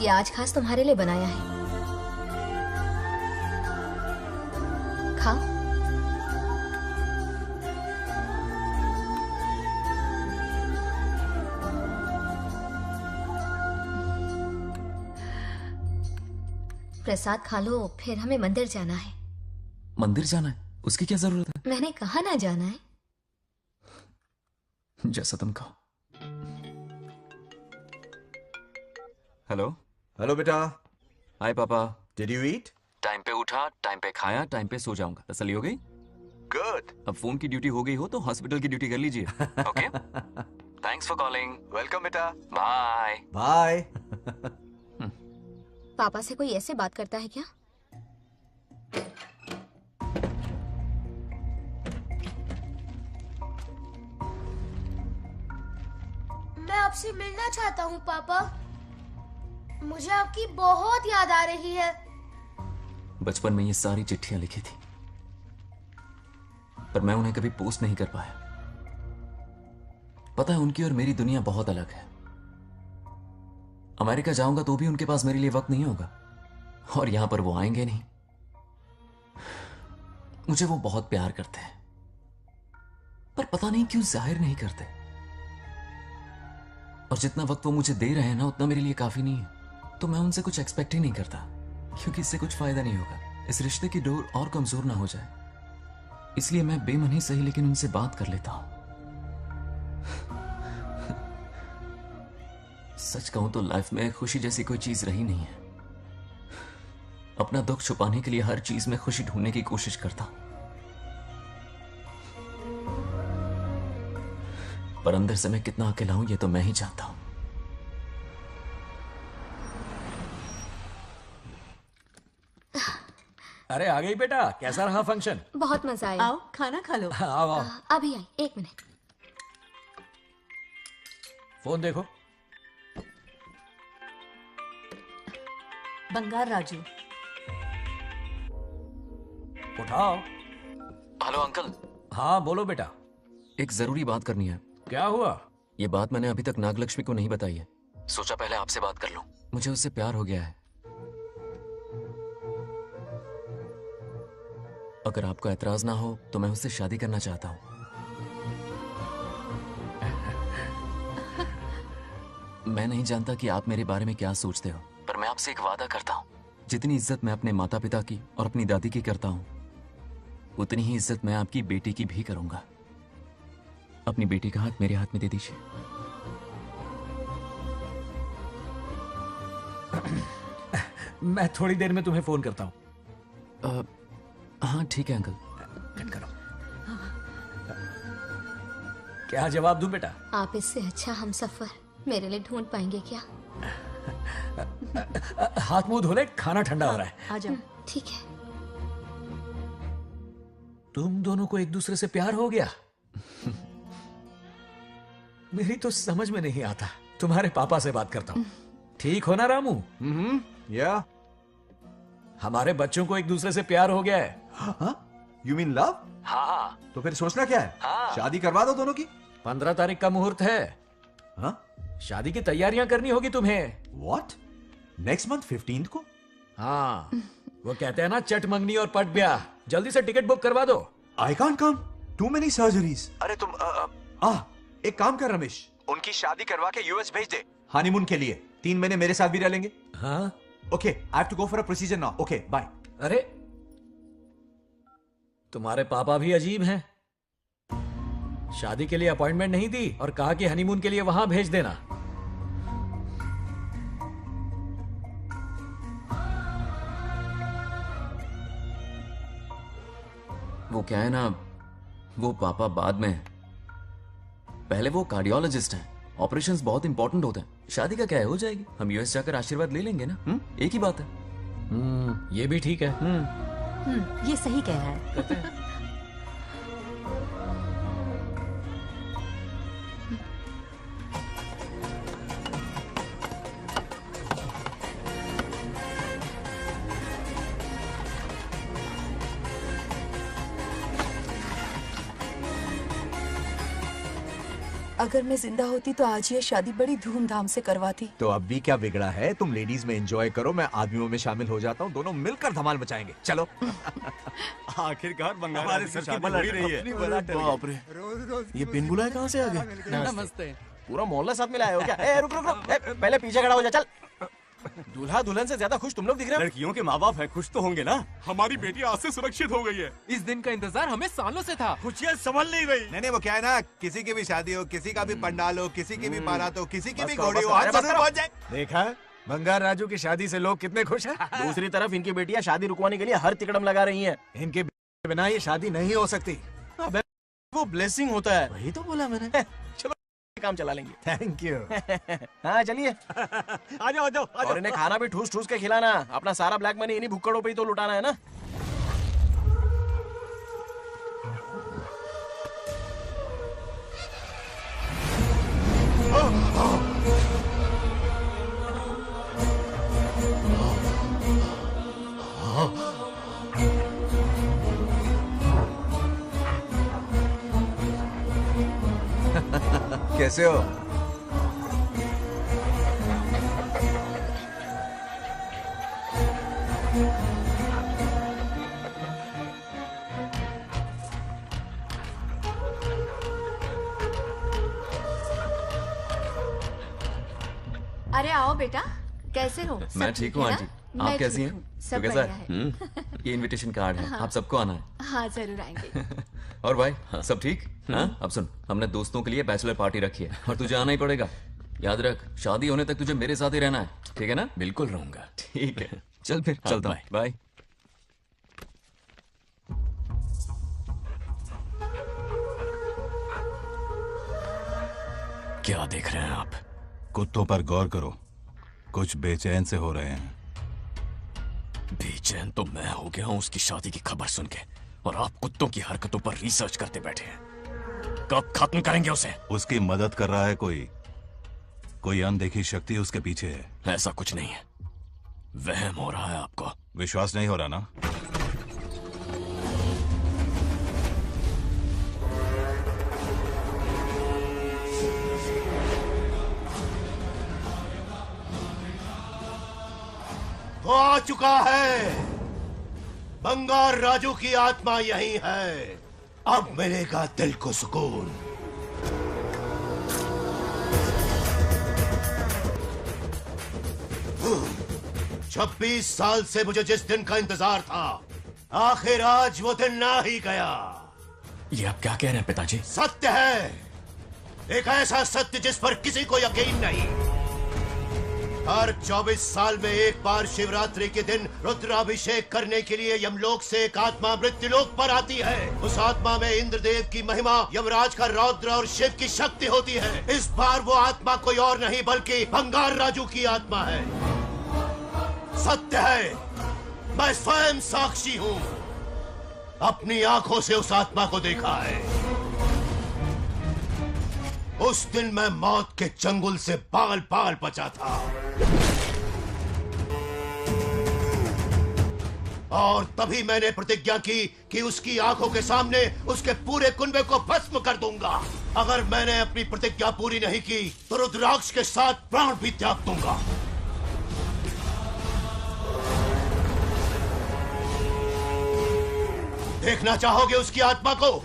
ये आज खास तुम्हारे लिए बनाया है, खाओ। प्रसाद खा लो, फिर हमें मंदिर जाना है। मंदिर जाना है? उसकी क्या जरूरत है? मैंने कहा ना जाना है। जैसा तुम कहो। हेलो। हेलो बेटा। हाय पापा। Did you eat? टाइम पे उठा, टाइम पे खाया, टाइम पे सो जाऊंगा। तसल्ली हो गई? गुड। अब फोन की ड्यूटी हो गई हो तो हॉस्पिटल की ड्यूटी कर लीजिए। Okay? Thanks for calling. Welcome बेटा। Bye bye. पापा से कोई ऐसे बात करता है क्या? मैं आपसे मिलना चाहता हूँ पापा। मुझे आपकी बहुत याद आ रही है। बचपन में ये सारी चिट्ठियां लिखी थी, पर मैं उन्हें कभी पोस्ट नहीं कर पाया। पता है, उनकी और मेरी दुनिया बहुत अलग है। अमेरिका जाऊंगा तो भी उनके पास मेरे लिए वक्त नहीं होगा, और यहां पर वो आएंगे नहीं। मुझे वो बहुत प्यार करते हैं, पर पता नहीं क्यों जाहिर नहीं करते। और जितना वक्त वो मुझे दे रहे हैं ना, उतना मेरे लिए काफी नहीं है। तो मैं उनसे कुछ एक्सपेक्ट ही नहीं करता, क्योंकि इससे कुछ फायदा नहीं होगा। इस रिश्ते की डोर और कमजोर ना हो जाए, इसलिए मैं बेमन ही सही लेकिन उनसे बात कर लेता हूं। सच कहूं तो लाइफ में खुशी जैसी कोई चीज रही नहीं है। अपना दुख छुपाने के लिए हर चीज में खुशी ढूंढने की कोशिश करता हूं, पर अंदर से मैं कितना अकेला हूं ये तो मैं ही जानता हूं। अरे आ गई बेटा, कैसा रहा फंक्शन? बहुत मजा आया। आओ खाना खा लो। आओ आओ। अभी आई, 1 मिनट। फोन देखो। बंगार राजू। उठाओ। Hello uncle. हाँ बोलो बेटा। एक जरूरी बात करनी है। क्या हुआ? ये बात मैंने अभी तक नागलक्ष्मी को नहीं बताई है। सोचा पहले आपसे बात कर लूं। मुझे उससे प्यार हो गया है। अगर आपको ऐतराज ना हो तो मैं उससे शादी करना चाहता हूं। मैं नहीं जानता कि आप मेरे बारे में क्या सोचते हो, पर मैं आपसे एक वादा करता हूं। जितनी इज्जत मैं अपने माता पिता की और अपनी दादी की करता हूं, उतनी ही इज्जत मैं आपकी बेटी की भी करूंगा। अपनी बेटी का हाथ मेरे हाथ में दे दीजिए। मैं थोड़ी देर में तुम्हें फोन करता हूं। हाँ ठीक है अंकल। कट करो। क्या जवाब दूं बेटा? आप इससे अच्छा हम सफर मेरे लिए ढूंढ पाएंगे क्या? हाथ मुंह धो ले, खाना ठंडा हो रहा है। आ जाओ। ठीक है। तुम दोनों को एक दूसरे से प्यार हो गया? मेरी तो समझ में नहीं आता। तुम्हारे पापा से बात करता हूँ। ठीक हो ना रामू? या हमारे बच्चों को एक दूसरे से प्यार हो गया है। You mean love? हाँ। तो फिर सोचना क्या है? शादी करवा दो दोनों की। 15 तारीख का मुहूर्त है। हाँ? शादी की तैयारियां करनी होगी तुम्हें। What? नेक्स्ट मंथ 15 को? हाँ, वो कहते हैं ना, चट मंगनी और पट ब्याह। जल्दी से टिकट बुक करवा दो। I can't come. Too many surgeries. अरे तुम एक काम कर रमेश, उनकी शादी करवा के यूएस भेज दे हनीमून के लिए। 3 महीने मेरे साथ भी रह लेंगे। हाँ? Okay, I have to go for a procedure now. Okay, bye. अरे तुम्हारे पापा भी अजीब हैं। शादी के लिए अपॉइंटमेंट नहीं दी और कहा कि हनीमून के लिए वहां भेज देना। वो क्या है ना, वो पापा बाद में, पहले वो कार्डियोलॉजिस्ट हैं। ऑपरेशंस बहुत इंपॉर्टेंट होते हैं। शादी का क्या है, हो जाएगी। हम यूएस जाकर आशीर्वाद ले लेंगे ना। एक ही बात है। ये भी ठीक है। ये सही कह रहा है। अगर मैं जिंदा होती तो आज ये शादी बड़ी धूमधाम से करवाती। तो अब भी क्या बिगड़ा है? तुम लेडीज में एंजॉय करो, मैं आदमियों में शामिल हो जाता हूँ। दोनों मिलकर धमाल मचाएंगे। चलो। आखिरकार बंगाल हमारे सर की बलट रही है। बाप रे, ये पिन बुलाए कहाँ से आ गए? नमस्ते। पूरा मोहल्ला साथ में लाए हो क्या? ए, रुक रुक रुक। ए, पहले पीछे खड़ा हो जा। चल। दूल्हा दुल्हन से ज्यादा खुश तुम लोग दिख रहे हो। लड़कियों के माँ बाप है, खुश तो होंगे ना। हमारी बेटी आज से सुरक्षित हो गई है। इस दिन का इंतजार हमें सालों से था। खुशियाँ संभल नहीं गई। नहीं वो क्या है ना, किसी की भी शादी हो, किसी का भी पंडाल हो, किसी की भी बारात हो, किसी की भी करो, घोड़ी हो, बस आज करो, जरूर पहुंच जाए। देखा, बंगार राजू की शादी से लोग कितने खुश हैं। दूसरी तरफ इनकी बेटियां शादी रुकवाने के लिए हर तिकड़म लगा रही हैं। इनके बिना ये शादी नहीं हो सकती। अबे वो ब्लेसिंग होता है। वही तो बोला मैंने। चलो काम चला लेंगे। Thank you. हाँ चलिए। आ जाओ। और इन्हें खाना भी ठूस ठूस के खिलाना। अपना सारा ब्लैक मनी इन्हीं भुक्कड़ों पे ही तो लुटाना है ना। कैसे हो? अरे आओ बेटा, कैसे हो? मैं सब ठीक हूँ है आंटी। ना? आप मैं कैसी ठीक हैं? हूँ, तो सब कैसा बढ़िया है? है। ये इनविटेशन कार्ड है, हाँ। आप सबको आना है। हाँ जरूर आएंगे। और भाई सब ठीक? हाँ? अब सुन, हमने दोस्तों के लिए बैचलर पार्टी रखी है और तुझे आना ही पड़ेगा। याद रख, शादी होने तक तुझे मेरे साथ ही रहना है, ठीक है ना? बिल्कुल रहूंगा। ठीक है, चल फिर चलता हूँ। बाय। क्या देख रहे हैं आप? कुत्तों पर गौर करो, कुछ बेचैन से हो रहे हैं। बेचैन तो मैं हो गया हूं उसकी शादी की खबर सुन के, और आप कुत्तों की हरकतों पर रिसर्च करते बैठे हैं। कब खत्म करेंगे उसे? उसकी मदद कर रहा है कोई अनदेखी शक्ति उसके पीछे है। ऐसा कुछ नहीं है, वहम हो रहा है आपको। विश्वास नहीं हो रहा ना? वो आ चुका है। बंगार राजू की आत्मा यही है। अब मिलेगा दिल को सुकून। छब्बीस साल से मुझे जिस दिन का इंतजार था, आखिर आज वो दिन ना ही गया। ये आप क्या कह रहे हैं पिताजी? सत्य है, एक ऐसा सत्य जिस पर किसी को यकीन नहीं। हर 24 साल में एक बार शिवरात्रि के दिन रुद्राभिषेक करने के लिए यमलोक से एक आत्मा मृत्युलोक पर आती है। उस आत्मा में इंद्रदेव की महिमा, यमराज का रौद्र और शिव की शक्ति होती है। इस बार वो आत्मा कोई और नहीं बल्कि बंगार राजू की आत्मा है। सत्य है, मैं स्वयं साक्षी हूँ। अपनी आंखों से उस आत्मा को देखा है। उस दिन मैं मौत के चंगुल से बाल बाल बचा था, और तभी मैंने प्रतिज्ञा की कि उसकी आंखों के सामने उसके पूरे कुनबे को भस्म कर दूंगा। अगर मैंने अपनी प्रतिज्ञा पूरी नहीं की तो रुद्राक्ष के साथ प्राण भी त्याग दूंगा। देखना चाहोगे उसकी आत्मा को?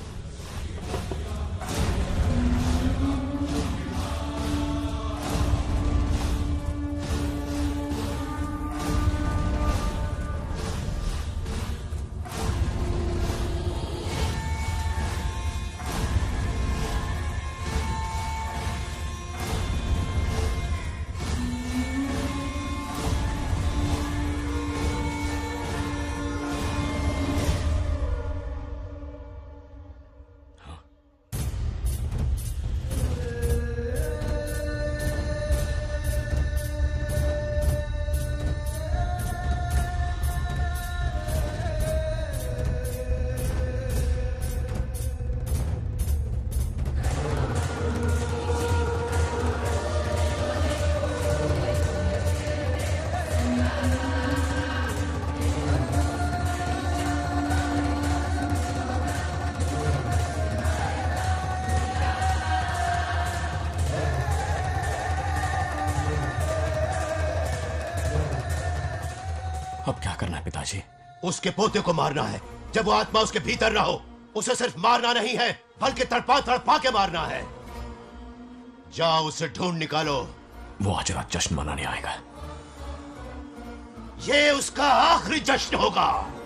अब क्या करना है पिताजी? उसके पोते को मारना है। जब वो आत्मा उसके भीतर ना हो, उसे सिर्फ मारना नहीं है बल्कि तड़पा तड़पा के मारना है। जाओ उसे ढूंढ निकालो। वो आज रात जश्न मनाने आएगा। ये उसका आखिरी जश्न होगा।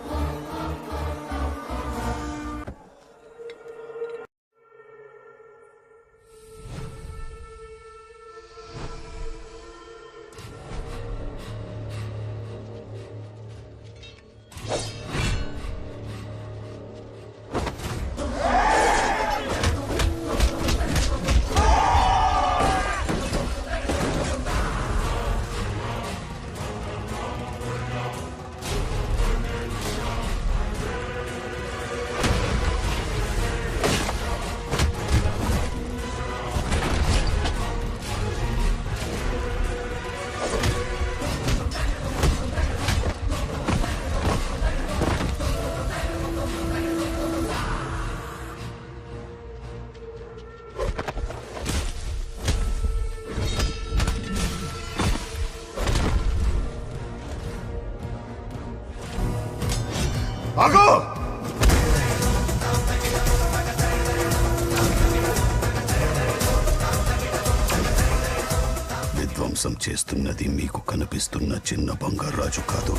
ధ్వంసం చేస్తున్నది మీకు కనిపిస్తున్న చిన్న బంగారాజు కాదు,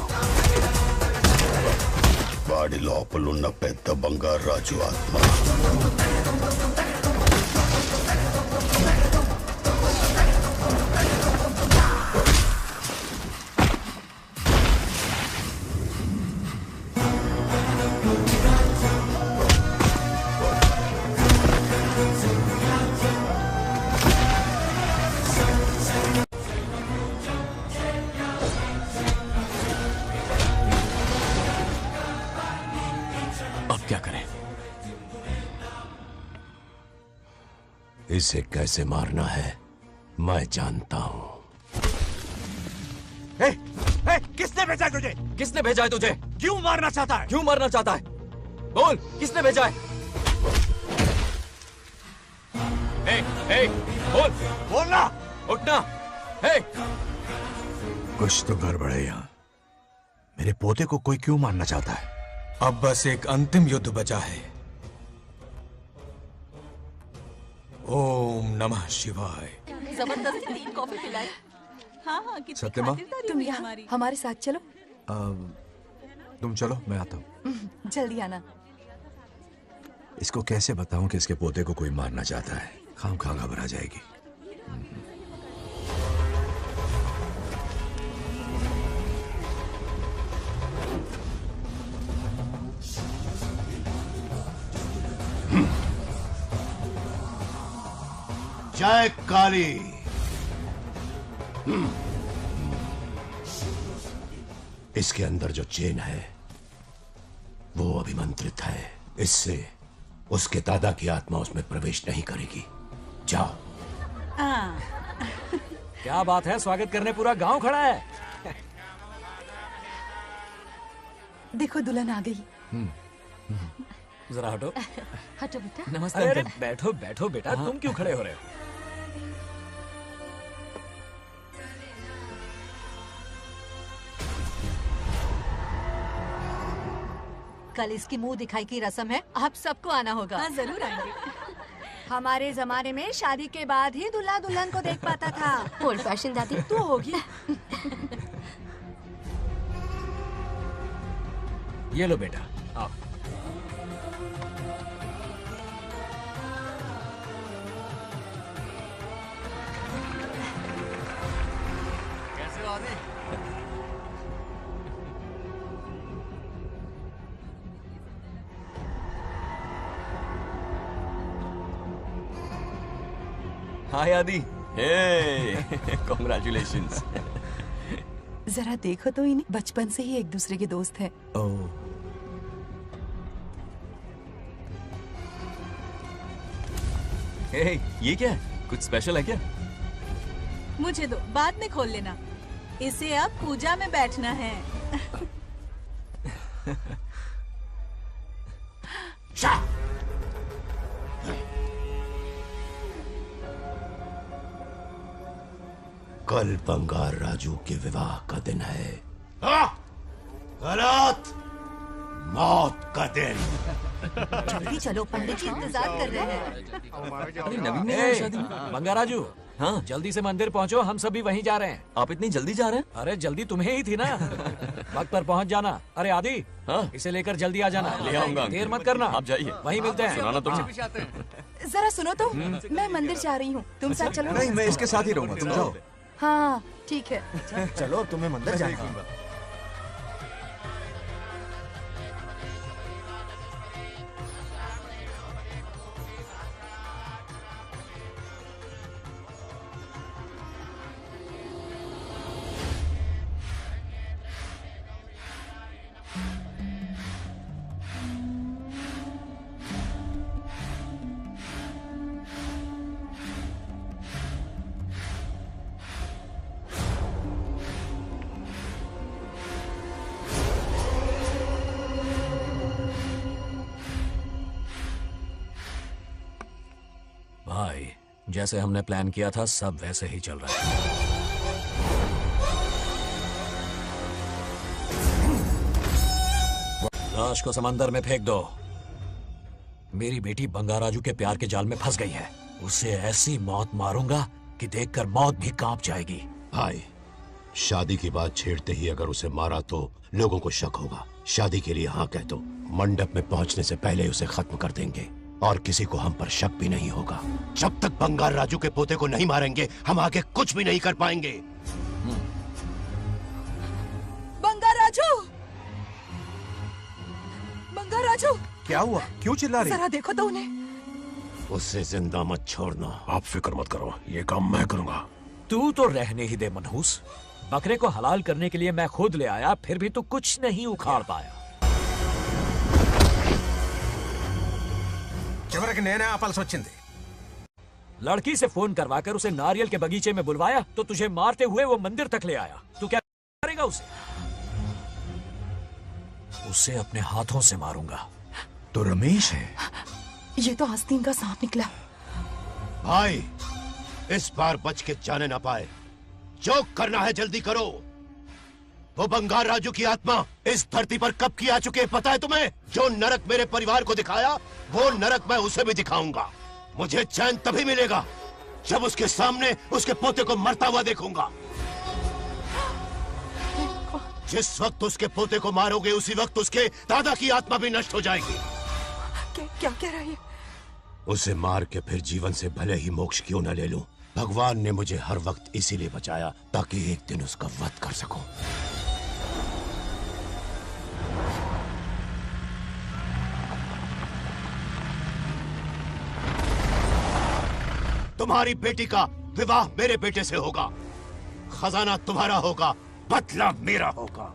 వాడి లోపలున్న పెద్ద బంగారాజు ఆత్మ. क्या करें? इसे कैसे मारना है मैं जानता हूं. किसने भेजा है तुझे? किसने भेजा है तुझे? क्यों मारना चाहता है? क्यों मारना चाहता है? बोल, किसने भेजा है? बोल, बोलना, उठना. कुछ तो गड़बड़ है यहाँ. मेरे पोते को कोई क्यों मारना चाहता है? अब बस एक अंतिम युद्ध बचा है. ओम नमः शिवाय. जबरदस्ती 3 कॉफी पिलाई. हाँ हाँ कितनी सत्यमा? खातिरदारी तुम हुई यहाँ हमारी. हमारे साथ चलो. तुम चलो, मैं आता हूँ. जल्दी आना. इसको कैसे बताऊं कि इसके पोते को कोई मारना चाहता है? खामखा घबरा जाएगी. जय काली. इसके अंदर जो चेन है वो अभिमंत्रित है. इससे उसके दादा की आत्मा उसमें प्रवेश नहीं करेगी. जाओ. क्या बात है, स्वागत करने पूरा गांव खड़ा है. देखो दुल्हन आ गई. जरा हटो. हटो बेटा. नमस्ते. अरे बैठो बैठो बेटा. तुम क्यों खड़े हो रहे हो? कल इसकी मुंह दिखाई की रस्म है, आप सबको आना होगा. हाँ जरूर आएंगे. हमारे जमाने में शादी के बाद ही दूल्हा दुल्हन को देख पाता था. ओल्ड फैशन दादी तू होगी. ये लो बेटा, आओ. कैसे हो आदि? हाय आदि. कॉन्ग्रेचुलेशंस. जरा देखो तो इन्हें. बचपन से ही एक दूसरे के दोस्त हैं. ये क्या है? कुछ स्पेशल है क्या? मुझे दो, बाद में खोल लेना. इसे अब पूजा में बैठना है. कल बंगार राजू के विवाह का दिन है. गलत. मौत का दिन. जल्दी चलो, पंडित जी इंतजार कर रहे हैं. अरे नवीन ने शादी. बंगाराजू, हाँ जल्दी से मंदिर पहुंचो, हम सभी वहीं जा रहे हैं. आप इतनी जल्दी जा रहे हैं? अरे जल्दी तुम्हें ही थी ना. वक्त पर पहुंच जाना. अरे आदि, हाँ? इसे लेकर जल्दी आ जाना. ले आऊंगा. देर मत करना. आप जाइए. वहीं मिलते हैं. सुनाना तुम. जरा सुनो तो. मैं मंदिर जा रही हूँ, तुम साथ चलो. नहीं, मैं इसके साथ ही रहूंगा. तुम जाओ. हाँ ठीक है. चलो, तुम्हें मंदिर जाना है. भाई, जैसे हमने प्लान किया था सब वैसे ही चल रहा है. लाश को समंदर में फेंक दो. मेरी बेटी बंगाराजू के प्यार के जाल में फंस गई है. उसे ऐसी मौत मारूंगा कि देखकर मौत भी कांप जाएगी. भाई, शादी की बात छेड़ते ही अगर उसे मारा तो लोगों को शक होगा। शादी के लिए हाँ कह दो, मंडप में पहुंचने से पहले उसे खत्म कर देंगे और किसी को हम पर शक भी नहीं होगा। जब तक बंगार राजू के पोते को नहीं मारेंगे हम आगे कुछ भी नहीं कर पाएंगे। बंगार राजू, बंगार राजू, क्या हुआ? क्यों चिल्ला रही? जरा देखो तो उन्हें। उससे जिंदा मत छोड़ना। आप फिक्र मत करो, ये काम मैं करूंगा। तू तो रहने ही दे मनहूस। बकरे को हलाल करने के लिए मैं खुद ले आया, फिर भी तू कुछ नहीं उखाड़ पाया। చివరికి నేనే ఆపాల్సి వచ్చింది। लड़की से फोन करवाकर उसे नारियल के बगीचे में बुलवाया तो तुझे मारते हुए वो मंदिर तक ले आया। तू क्या करेगा उसे? उसे अपने हाथों से मारूंगा। तो रमेश है। ये तो आस्तीन का सांप निकला। भाई, इस बार बच के जाने ना पाए। जो करना है जल्दी करो। वो बंगार राजू की आत्मा इस धरती पर कब की आ चुकी है पता है तुम्हें? जो नरक मेरे परिवार को दिखाया वो नरक मैं उसे भी दिखाऊंगा। मुझे चैन तभी मिलेगा जब उसके सामने उसके पोते को मरता हुआ देखूंगा। जिस वक्त उसके पोते को मारोगे उसी वक्त उसके दादा की आत्मा भी नष्ट हो जाएगी। क्या कह रहा है? उसे मार के फिर जीवन से भले ही मोक्ष क्यों न ले लूं, भगवान ने मुझे हर वक्त इसीलिए बचाया ताकि एक दिन उसका वध कर सकूं। तुम्हारी बेटी का विवाह मेरे बेटे से होगा, खजाना तुम्हारा होगा, बदला मेरा होगा।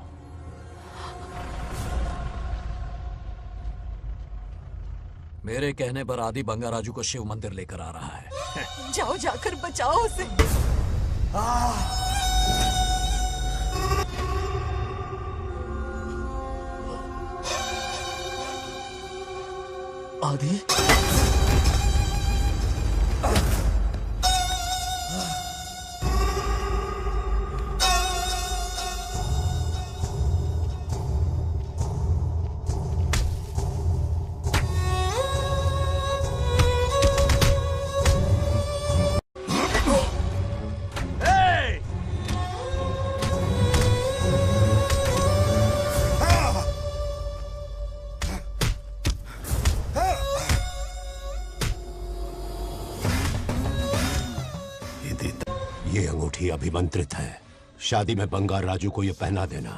मेरे कहने पर आदि बंगार राजू को शिव मंदिर लेकर आ रहा है। जाओ, जाकर बचाओ उसे। आदि, ये अंगूठी अभिमंत्रित है। शादी में बंगार राजू को ये पहना देना।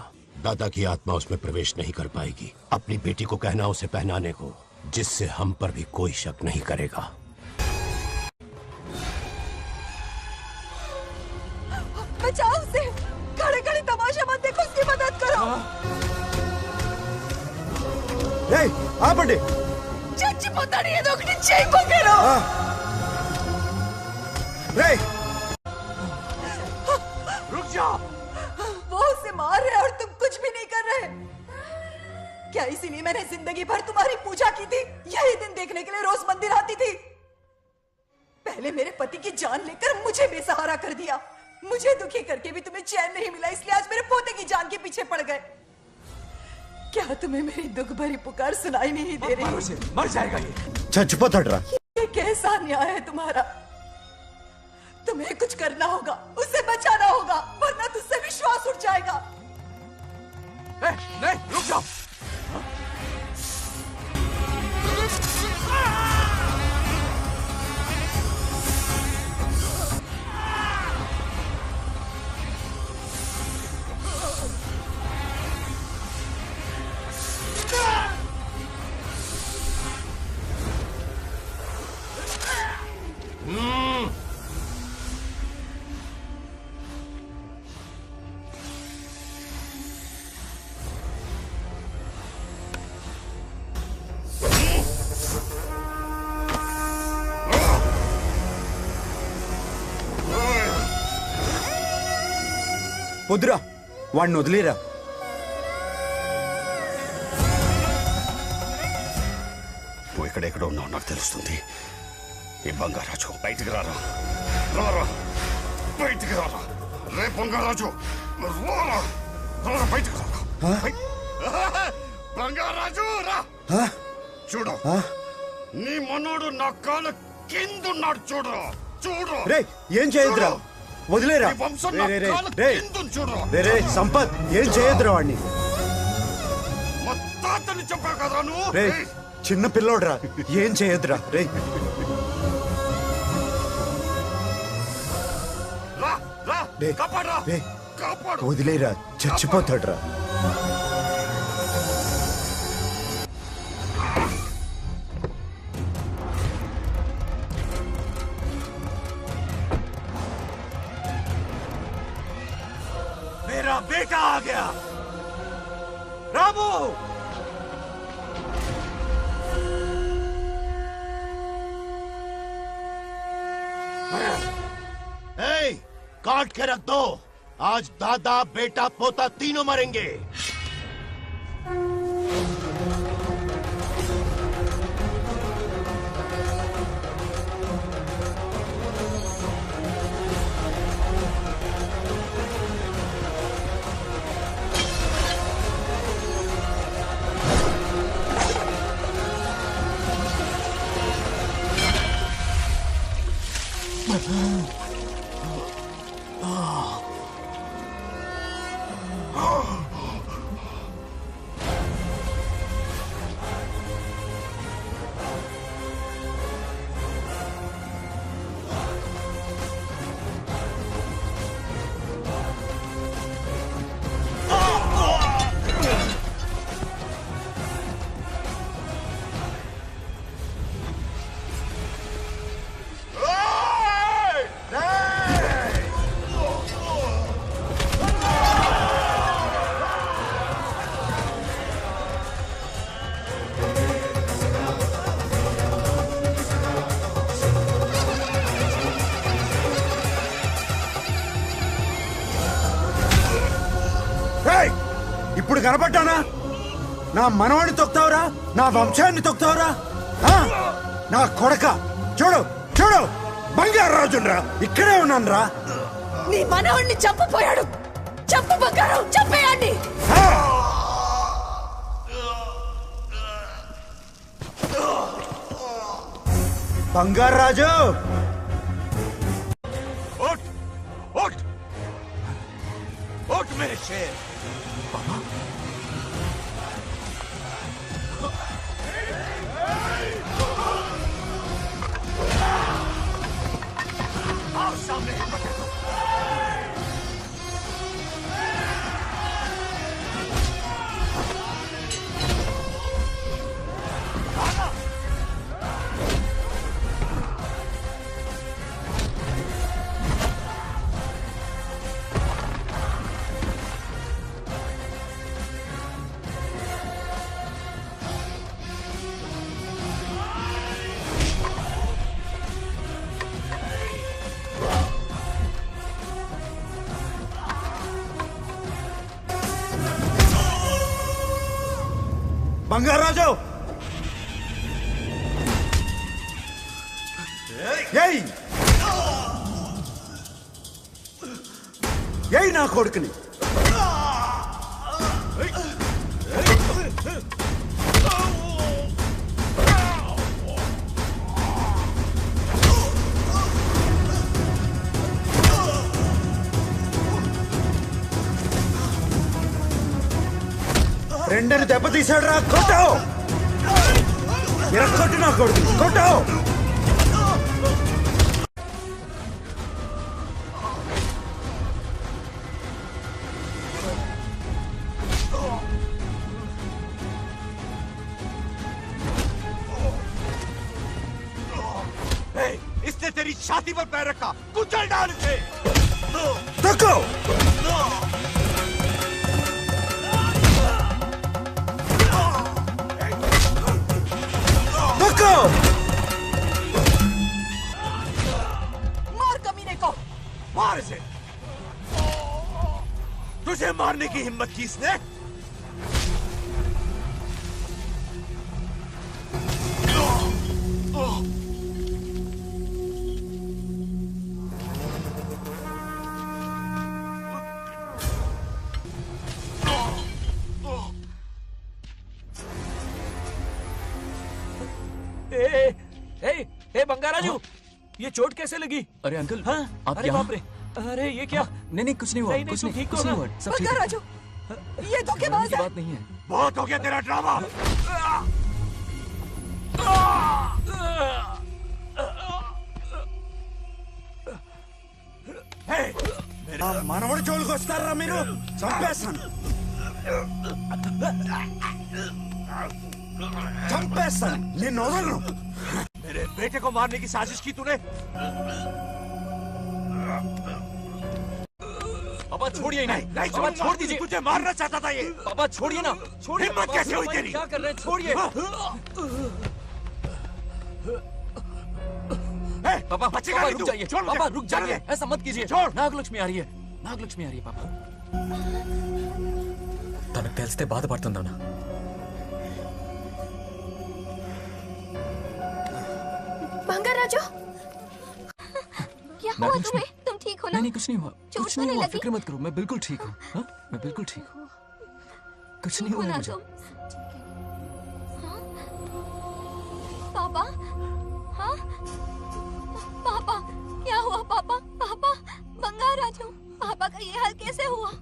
दादा की आत्मा उसमें प्रवेश नहीं कर पाएगी। अपनी बेटी को कहना उसे पहनाने को, जिससे हम पर भी कोई शक नहीं करेगा। बचाओ उसे। खड़े खड़े तमाशा मत देखो, उसकी मदद करो। ఆపండి। చచ్చిపోతాడు ఏదో ఒకటి చేయి పొగరు। रुक जाओ। वो उसे मार रहे और तुम कुछ भी नहीं कर रहे। क्या इसीलिए मैंने जिंदगी भर तुम्हारी पूजा की थी? यही दिन देखने के लिए रोज मंदिर आती थी। पहले मेरे पति की जान लेकर मुझे बेसहारा कर दिया। मुझे दुखी करके भी तुम्हें चैन नहीं मिला, इसलिए आज मेरे पोते की जान के पीछे पड़ गए। क्या तुम्हें मेरी दुख भरी पुकार सुनाई नहीं दे रही? मर जाएगा ये। చచ్చిపోతాడురా। ये कैसा न्याय है तुम्हारा? तुम्हें कुछ करना होगा, उसे बचाना होगा, वरना तुझसे विश्वास उठ जाएगा। नहीं, रुक जाओ। వద్దురా, వాడిని వదిలేరా। నువ్వు ఎక్కడెక్కడ ఉన్నావు నాకు తెలుస్తుంది। ఈ బంగారాజు బయటికి రారా, రారా బయటికి రారా। రే బంగారాజు, రారా రారా బయటికి రారా। బంగారాజు రా। చూడు, నీ మనోడు నా కాళ్ళ కిందున్నాడు చూడు, చూడు। రే ఏం చేయొద్దురా, వదిలేరా రే రే రే రే రే సంపత్ ఏం చేయొద్దురా వాడిని తాతని చెప్పా కదా నువ్వు రే చిన్న పిల్లోడ్రా ఏం చేయొద్దురా రే రే వదిలేరా చచ్చిపోతాడ్రా मेरा बेटा आ गया रामू काट के रख दो। आज दादा बेटा पोता तीनों मरेंगे। ఇప్పుడు కనపడ్డానా నా మనవాడిని తొక్తావురా నా వంశాన్ని తొక్తావురా నా కొడక చూడు చూడు బంగారు రాజురా ఇక్కడే ఉన్నాను రా నీ మనవాడిని చంపపోయాడు చంపు బంగారు చంపేయండి బంగారు రాజు उठ उठ उठ मेरे शेर आओ सामने బంగారాజు ఏయ్ ఏయ్ నా కొడుకుని రెండని దెబ్బతీశాడు రా కొట్టావు కొట్టు నా కొడుకు కొట్టావు इसने तेरी छाती पर पैर रखा कुचल डाल इसे तको मार कमीने को मार इसे तुझे मारने की हिम्मत की इसने ए बंगाराजू ये चोट कैसे लगी? अरे अंकल हाँ? आप अरे यहाँ? बाप रे अरे ये क्या? नहीं नहीं कुछ नहीं हुआ, कुछ नहीं, कुछ नहीं हुआ, सब ठीक है। राजू, ये धोखेबाज की है। बात नहीं है। बहुत हो गया तेरा ड्रामा। మనవడి జోలికి వస్తారా మీరు? చంపేస్తాను, చంపేస్తాను, నిన్ను వదలను। मेरे बेटे को मारने की साजिश की तूने? पापा छोड़िए ना, नहीं पापा छोड़ दीजिए। तुझे मारना चाहता था ये। पापा छोड़िए ना, छोड़िए। हिम्मत पापा, कैसे हुई पापा, तेरी? क्या कर रहे हैं? छोड़िए। पापा बचेगा पापा नहीं रुक तू। जाइए, छोड़ मुझे। पापा रुक जाइए, छोड़। ऐसा मत कीजिए। छोड़। नागलक्ष्मी आ रही है, नागलक्ष्मी आ रही है पापा। తనకు తెలిస్తే బాధపడుతుందన్నా। बंगा राजू, क्या हुआ तुम्हें? तुम ठीक हो ना? नहीं नहीं कुछ नहीं हुआ, चोट कुछ तो नहीं नहीं हुआ, लगी? फिक्र मत करो, मैं बिल्कुल ठीक हूँ। हाँ? मैं बिल्कुल ठीक हूँ, कुछ नहीं हुआ है मुझे। पापा, हाँ? पापा, क्या हुआ पापा? पापा, बंगा राजू, पापा का ये हाल कैसे हुआ?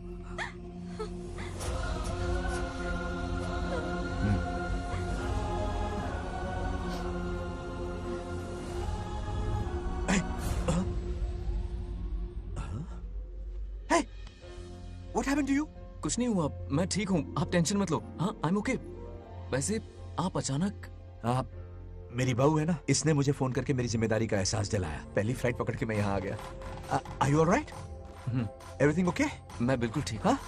What happened to you? कुछ नहीं हुआ, मैं ठीक हूँ, आप टेंशन मत लो। हाँ आई एम ओके। वैसे आप अचानक मेरी बहू है ना, इसने मुझे फोन करके मेरी जिम्मेदारी का एहसास दिलाया। पहली फ्लाइट पकड़ के मैं यहाँ आ गया। Are you alright? Everything okay? मैं बिल्कुल ठीक। हाँ